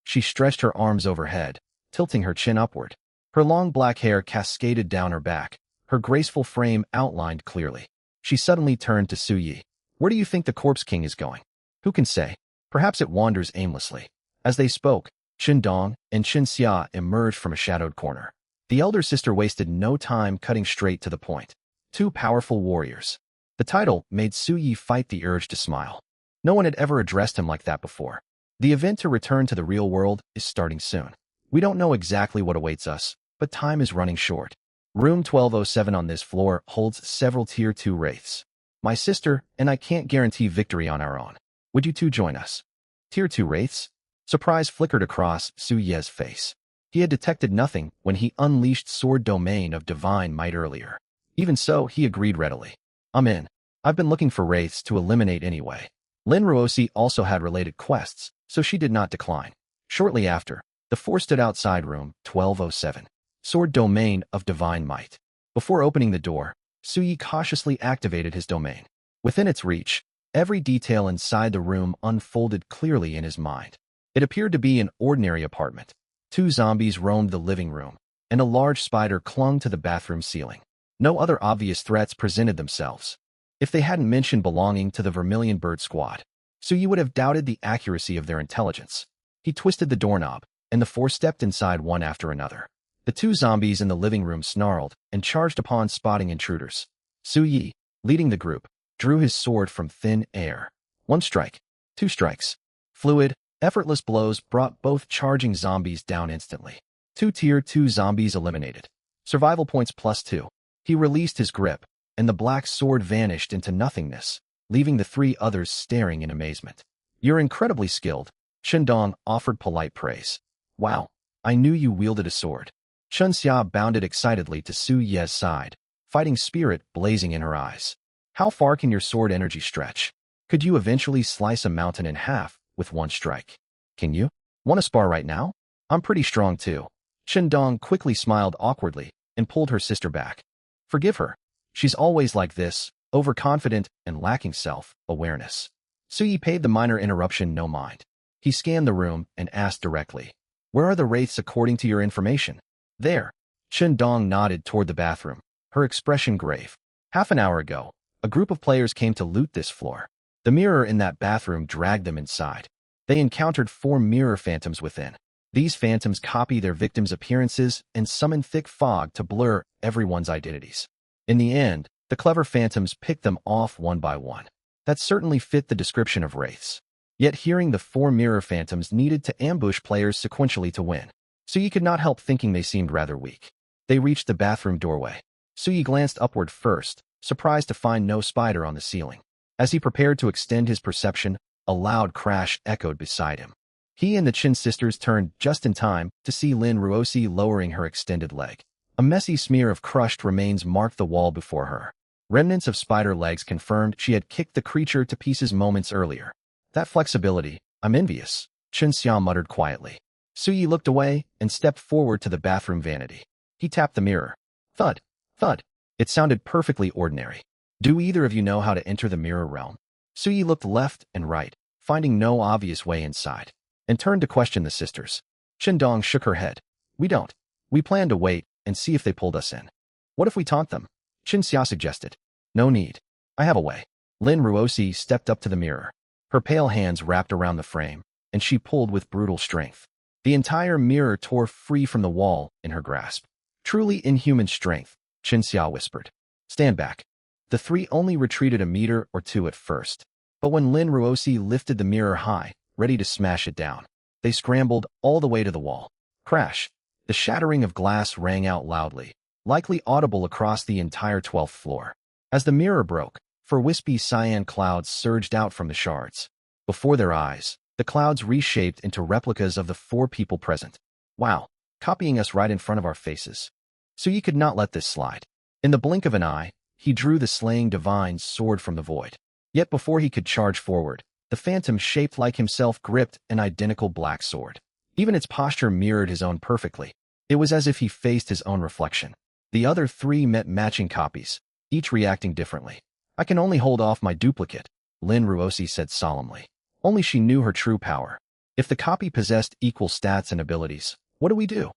She stretched her arms overhead, tilting her chin upward. Her long black hair cascaded down her back, her graceful frame outlined clearly. She suddenly turned to Suyi. "Where do you think the Corpse King is going?" "Who can say? Perhaps it wanders aimlessly." As they spoke, Chen Dong and Chen Xia emerged from a shadowed corner. The elder sister wasted no time cutting straight to the point. Two powerful warriors. The title made Suyi fight the urge to smile. No one had ever addressed him like that before. The event to return to the real world is starting soon. We don't know exactly what awaits us, but time is running short. Room 1207 on this floor holds several Tier 2 wraiths. My sister and I can't guarantee victory on our own. Would you two join us? Tier 2 wraiths? Surprise flickered across Suyi's face. He had detected nothing when he unleashed Sword Domain of Divine Might earlier. Even so, he agreed readily. I'm in. I've been looking for wraiths to eliminate anyway. Lin Ruosi also had related quests, so she did not decline. Shortly after, the four stood outside room 1207. Sword Domain of Divine Might. Before opening the door, Suyi cautiously activated his domain. Within its reach, every detail inside the room unfolded clearly in his mind. It appeared to be an ordinary apartment. 2 zombies roamed the living room, and a large spider clung to the bathroom ceiling. No other obvious threats presented themselves. If they hadn't mentioned belonging to the Vermilion Bird Squad, Suyi would have doubted the accuracy of their intelligence. He twisted the doorknob, and the four stepped inside one after another. The 2 zombies in the living room snarled and charged upon spotting intruders. Suyi, leading the group, drew his sword from thin air. 1 strike, 2 strikes. Fluid, effortless blows brought both charging zombies down instantly. 2 Tier 2 zombies eliminated. Survival points +2. He released his grip, and the black sword vanished into nothingness, leaving the 3 others staring in amazement. You're incredibly skilled, Chen Dong offered polite praise. Wow, I knew you wielded a sword. Chen Xia bounded excitedly to Su Ye's side, fighting spirit blazing in her eyes. How far can your sword energy stretch? Could you eventually slice a mountain in half with 1 strike? Can you? Want to spar right now? I'm pretty strong too. Chen Dong quickly smiled awkwardly and pulled her sister back. Forgive her. She's always like this, overconfident and lacking self-awareness. Suyi paid the minor interruption no mind. He scanned the room and asked directly, where are the wraiths according to your information? There. Chen Dong nodded toward the bathroom, her expression grave. Half an hour ago, a group of players came to loot this floor. The mirror in that bathroom dragged them inside. They encountered 4 mirror phantoms within. These phantoms copy their victims' appearances and summon thick fog to blur everyone's identities. In the end, the clever phantoms picked them off one by one. That certainly fit the description of wraiths. Yet hearing the 4 mirror phantoms needed to ambush players sequentially to win. Suyi could not help thinking they seemed rather weak. They reached the bathroom doorway. Suyi glanced upward first, surprised to find no spider on the ceiling. As he prepared to extend his perception, a loud crash echoed beside him. He and the Chin sisters turned just in time to see Lin Ruosi lowering her extended leg. A messy smear of crushed remains marked the wall before her. Remnants of spider legs confirmed she had kicked the creature to pieces moments earlier. That flexibility, I'm envious, Chen Xia muttered quietly. Suyi looked away and stepped forward to the bathroom vanity. He tapped the mirror. Thud, thud. It sounded perfectly ordinary. Do either of you know how to enter the mirror realm? Suyi looked left and right, finding no obvious way inside, and turned to question the sisters. Chen Dong shook her head. We don't. We plan to wait and see if they pulled us in. What if we taunt them? Chen Xia suggested. No need. I have a way. Lin Ruosi stepped up to the mirror. Her pale hands wrapped around the frame, and she pulled with brutal strength. The entire mirror tore free from the wall in her grasp. Truly inhuman strength, Chen Xia whispered. Stand back. The 3 only retreated a meter or 2 at first, but when Lin Ruosi lifted the mirror high, ready to smash it down, they scrambled all the way to the wall. Crash. The shattering of glass rang out loudly, likely audible across the entire 12th floor. As the mirror broke, wispy cyan clouds surged out from the shards. Before their eyes, the clouds reshaped into replicas of the 4 people present. Wow, copying us right in front of our faces. Suyi could not let this slide. In the blink of an eye, he drew the slaying divine's sword from the void. Yet before he could charge forward, the phantom shaped like himself gripped an identical black sword. Even its posture mirrored his own perfectly. It was as if he faced his own reflection. The other 3 met matching copies, each reacting differently. I can only hold off my duplicate, Lin Ruosi said solemnly. Only she knew her true power. If the copy possessed equal stats and abilities, what do we do?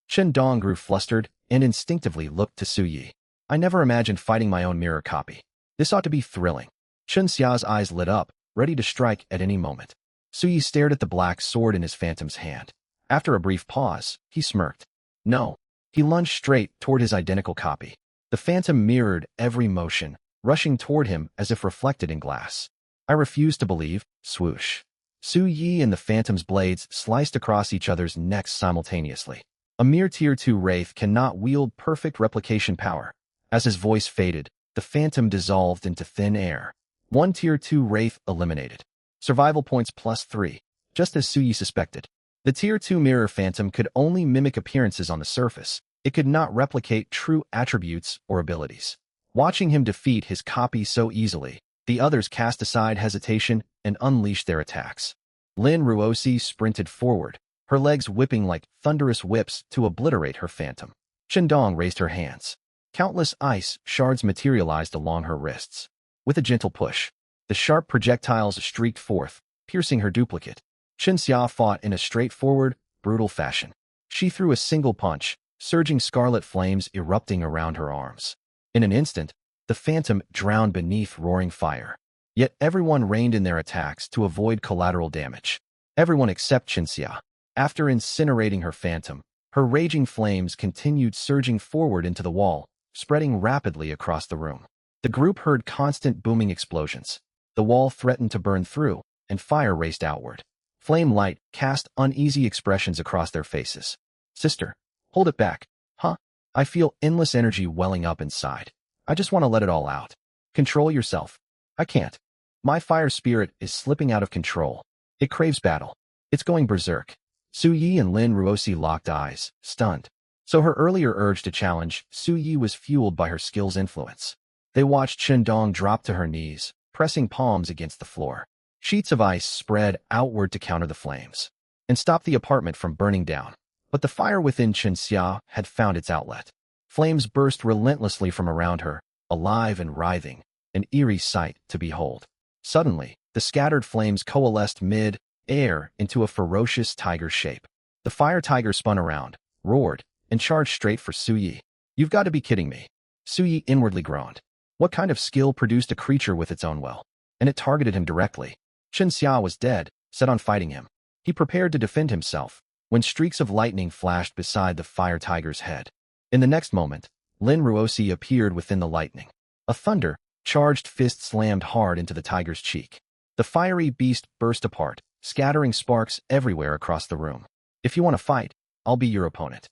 Chen Dong grew flustered and instinctively looked to Suyi. I never imagined fighting my own mirror copy. This ought to be thrilling. Chen Xia's eyes lit up, ready to strike at any moment. Suyi stared at the black sword in his phantom's hand. After a brief pause, he smirked. No. He lunged straight toward his identical copy. The phantom mirrored every motion, rushing toward him as if reflected in glass. I refuse to believe. Swoosh. Suyi and the phantom's blades sliced across each other's necks simultaneously. A mere Tier 2 wraith cannot wield perfect replication power. As his voice faded, the phantom dissolved into thin air. 1 Tier 2 wraith eliminated. Survival points +3, just as Suyi suspected. The Tier 2 Mirror Phantom could only mimic appearances on the surface. It could not replicate true attributes or abilities. Watching him defeat his copy so easily, the others cast aside hesitation and unleashed their attacks. Lin Ruosi sprinted forward, her legs whipping like thunderous whips to obliterate her phantom. Dong raised her hands. Countless ice shards materialized along her wrists. With a gentle push, the sharp projectiles streaked forth, piercing her duplicate. Xia fought in a straightforward, brutal fashion. She threw a single punch, surging scarlet flames erupting around her arms. In an instant, the phantom drowned beneath roaring fire. Yet everyone reined in their attacks to avoid collateral damage. Everyone except Xia. After incinerating her phantom, her raging flames continued surging forward into the wall, spreading rapidly across the room. The group heard constant booming explosions. The wall threatened to burn through, and fire raced outward. Flame light cast uneasy expressions across their faces. Sister, hold it back. Huh? I feel endless energy welling up inside. I just want to let it all out. Control yourself. I can't. My fire spirit is slipping out of control. It craves battle. It's going berserk. Su Yi and Lin Ruosi locked eyes, stunned. So her earlier urge to challenge Su Yi was fueled by her skill's influence. They watched Dong drop to her knees, pressing palms against the floor. Sheets of ice spread outward to counter the flames and stop the apartment from burning down. But the fire within Xia had found its outlet. Flames burst relentlessly from around her, alive and writhing, an eerie sight to behold. Suddenly, the scattered flames coalesced mid-air into a ferocious tiger shape. The fire tiger spun around, roared, and charged straight for Su Yi. You've got to be kidding me. Su Yi inwardly groaned. What kind of skill produced a creature with its own will? And it targeted him directly. Xia was dead, set on fighting him. He prepared to defend himself, when streaks of lightning flashed beside the fire tiger's head. In the next moment, Lin Ruosi appeared within the lightning. A thunder-charged fist slammed hard into the tiger's cheek. The fiery beast burst apart, scattering sparks everywhere across the room. If you want to fight, I'll be your opponent.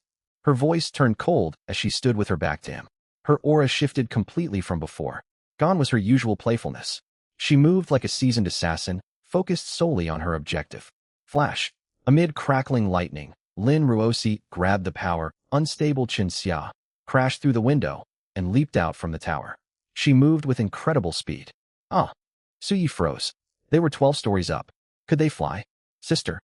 Her voice turned cold as she stood with her back to him. Her aura shifted completely from before. Gone was her usual playfulness. She moved like a seasoned assassin, focused solely on her objective. Flash. Amid crackling lightning, Lin Ruosi grabbed the power, unstable Xia, crashed through the window, and leaped out from the tower. She moved with incredible speed. Ah! Su Yi froze. They were 12 stories up. Could they fly? Sister.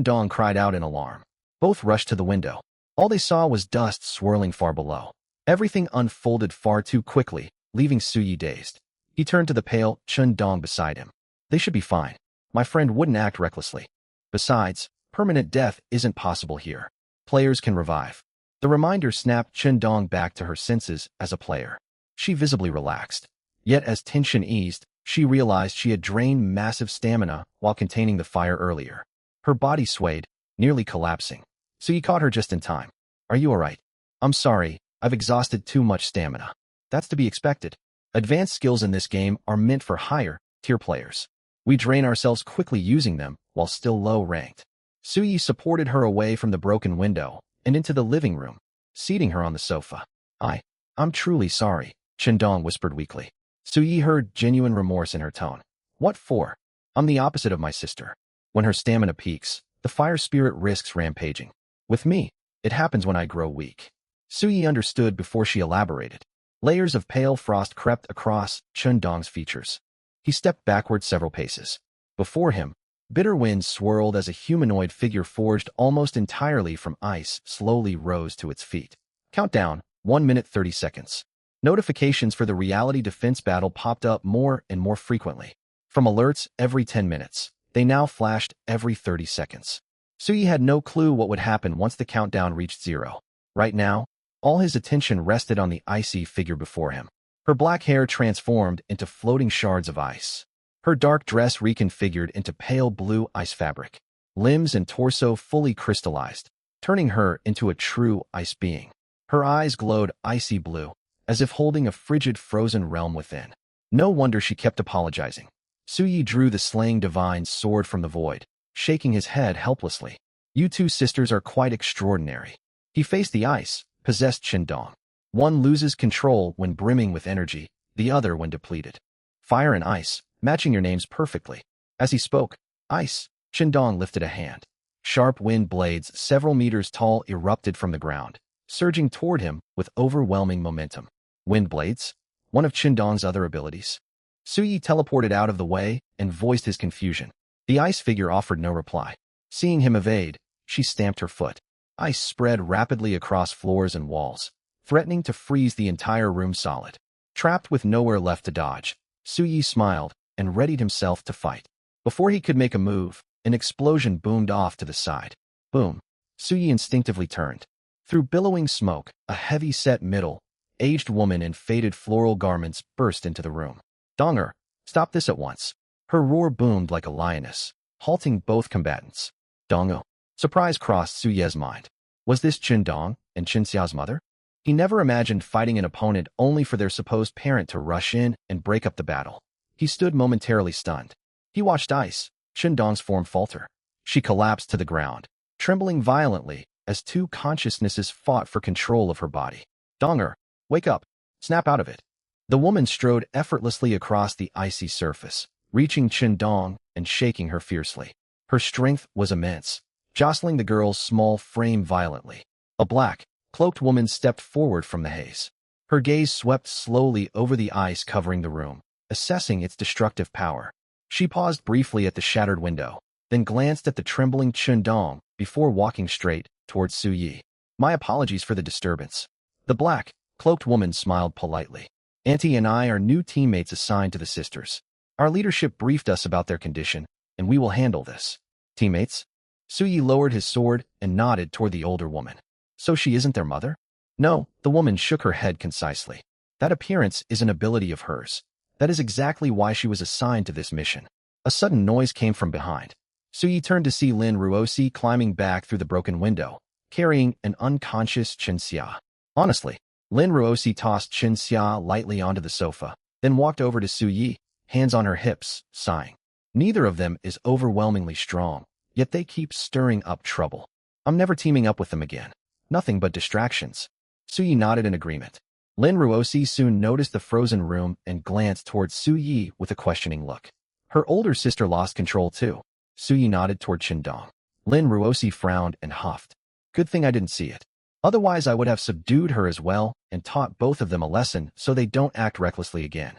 Dong cried out in alarm. Both rushed to the window. All they saw was dust swirling far below. Everything unfolded far too quickly, leaving Su Yi dazed. He turned to the pale Dong beside him. They should be fine. My friend wouldn't act recklessly. Besides, permanent death isn't possible here. Players can revive. The reminder snapped Dong back to her senses as a player. She visibly relaxed. Yet as tension eased, she realized she had drained massive stamina while containing the fire earlier. Her body swayed, nearly collapsing. So you caught her just in time. Are you alright? I'm sorry, I've exhausted too much stamina. That's to be expected. Advanced skills in this game are meant for higher-tier players. We drain ourselves quickly using them while still low-ranked. Su Yi supported her away from the broken window and into the living room, seating her on the sofa. I'm truly sorry, Dong whispered weakly. Su Yi heard genuine remorse in her tone. What for? I'm the opposite of my sister. When her stamina peaks, the fire spirit risks rampaging. With me, it happens when I grow weak. Su Yi understood before she elaborated. Layers of pale frost crept across Dong's features. He stepped backward several paces. Before him, bitter winds swirled as a humanoid figure forged almost entirely from ice slowly rose to its feet. Countdown, 1 minute 30 seconds. Notifications for the reality defense battle popped up more and more frequently. From alerts every 10 minutes, they now flashed every 30 seconds. Su Yi had no clue what would happen once the countdown reached 0. Right now, all his attention rested on the icy figure before him. Her black hair transformed into floating shards of ice. Her dark dress reconfigured into pale blue ice fabric. Limbs and torso fully crystallized, turning her into a true ice being. Her eyes glowed icy blue, as if holding a frigid frozen realm within. No wonder she kept apologizing. Su Yi drew the slaying divine's sword from the void, shaking his head helplessly. You two sisters are quite extraordinary. He faced the ice, possessed Dong. One loses control when brimming with energy, the other when depleted. Fire and ice, matching your names perfectly. As he spoke, ice, Dong lifted a hand. Sharp wind blades several meters tall erupted from the ground, surging toward him with overwhelming momentum. Wind blades? One of Qindong's other abilities. Su Yi teleported out of the way and voiced his confusion. The ice figure offered no reply. Seeing him evade, she stamped her foot. Ice spread rapidly across floors and walls, threatening to freeze the entire room solid. Trapped with nowhere left to dodge, Su Yi smiled and readied himself to fight. Before he could make a move, an explosion boomed off to the side. Boom. Su Yi instinctively turned. Through billowing smoke, a heavy-set middle-aged woman in faded floral garments burst into the room. Donger, stop this at once. Her roar boomed like a lioness, halting both combatants. Dongo. Surprise crossed Su Ye's mind. Was this Qindong and Qinxia's mother? He never imagined fighting an opponent only for their supposed parent to rush in and break up the battle. He stood momentarily stunned. He watched Ice, Qindong's form, falter. She collapsed to the ground, trembling violently as two consciousnesses fought for control of her body. Donger, wake up. Snap out of it. The woman strode effortlessly across the icy surface, reaching Qindong and shaking her fiercely. Her strength was immense, jostling the girl's small frame violently. A black, cloaked woman stepped forward from the haze. Her gaze swept slowly over the ice covering the room, assessing its destructive power. She paused briefly at the shattered window, then glanced at the trembling Qindong before walking straight towards Su Yi. My apologies for the disturbance. The black, cloaked woman smiled politely. Auntie and I are new teammates assigned to the sisters. Our leadership briefed us about their condition, and we will handle this. Teammates? Su Yi lowered his sword and nodded toward the older woman. So she isn't their mother? No, the woman shook her head concisely. That appearance is an ability of hers. That is exactly why she was assigned to this mission. A sudden noise came from behind. Su Yi turned to see Lin Ruosi climbing back through the broken window, carrying an unconscious Qinxia. Honestly, Lin Ruosi tossed Qinxia lightly onto the sofa, then walked over to Su Yi, hands on her hips, sighing. Neither of them is overwhelmingly strong, yet they keep stirring up trouble. I'm never teaming up with them again. Nothing but distractions. Su Yi nodded in agreement. Lin Ruosi soon noticed the frozen room and glanced towards Su Yi with a questioning look. Her older sister lost control too. Su Yi nodded toward Qindong. Lin Ruosi frowned and huffed. Good thing I didn't see it. Otherwise I would have subdued her as well and taught both of them a lesson so they don't act recklessly again.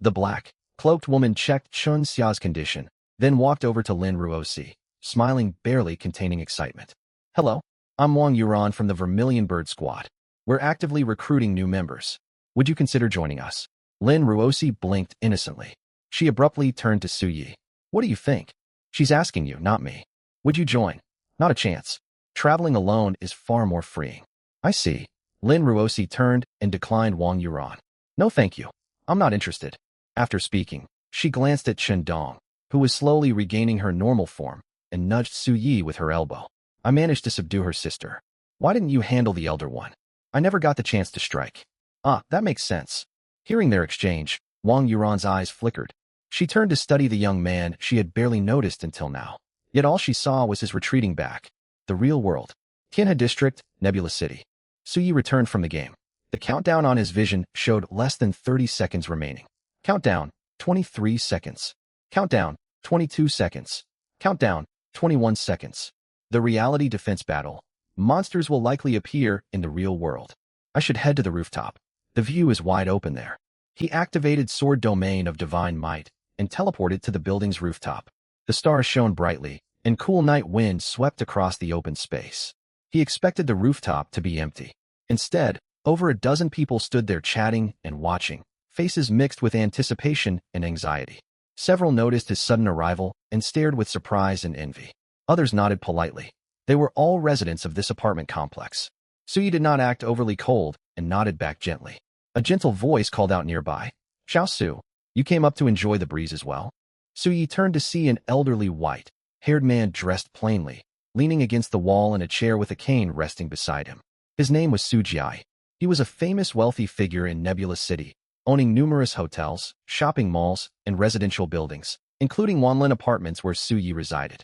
The black, cloaked woman checked Qinxia's condition, then walked over to Lin Ruosi, smiling barely containing excitement. Hello, I'm Wang Yuran from the Vermilion Bird Squad. We're actively recruiting new members. Would you consider joining us? Lin Ruosi blinked innocently. She abruptly turned to Su Yi. What do you think? She's asking you, not me. Would you join? Not a chance. Traveling alone is far more freeing. I see. Lin Ruosi turned and declined Wang Yuran. No thank you. I'm not interested. After speaking, she glanced at Qindong, who was slowly regaining her normal form, and nudged Su Yi with her elbow. I managed to subdue her sister. Why didn't you handle the elder one? I never got the chance to strike. Ah, that makes sense. Hearing their exchange, Wang Yuran's eyes flickered. She turned to study the young man she had barely noticed until now. Yet all she saw was his retreating back. The real world. Tianhe District, Nebula City. Su Yi returned from the game. The countdown on his vision showed less than 30 seconds remaining. Countdown, 23 seconds. Countdown, 22 seconds. Countdown, 21 seconds. The reality defense battle. Monsters will likely appear in the real world. I should head to the rooftop. The view is wide open there. He activated Sword Domain of Divine Might and teleported to the building's rooftop. The stars shone brightly, and cool night wind swept across the open space. He expected the rooftop to be empty. Instead, over a dozen people stood there chatting and watching, faces mixed with anticipation and anxiety. Several noticed his sudden arrival and stared with surprise and envy. Others nodded politely. They were all residents of this apartment complex. Su Yi did not act overly cold and nodded back gently. A gentle voice called out nearby. Xiao Su, you came up to enjoy the breeze as well? Su Yi turned to see an elderly white-haired man dressed plainly, leaning against the wall in a chair with a cane resting beside him. His name was Su Jiai. He was a famous wealthy figure in Nebula City, owning numerous hotels, shopping malls, and residential buildings, including Wanlin Apartments where Su Yi resided.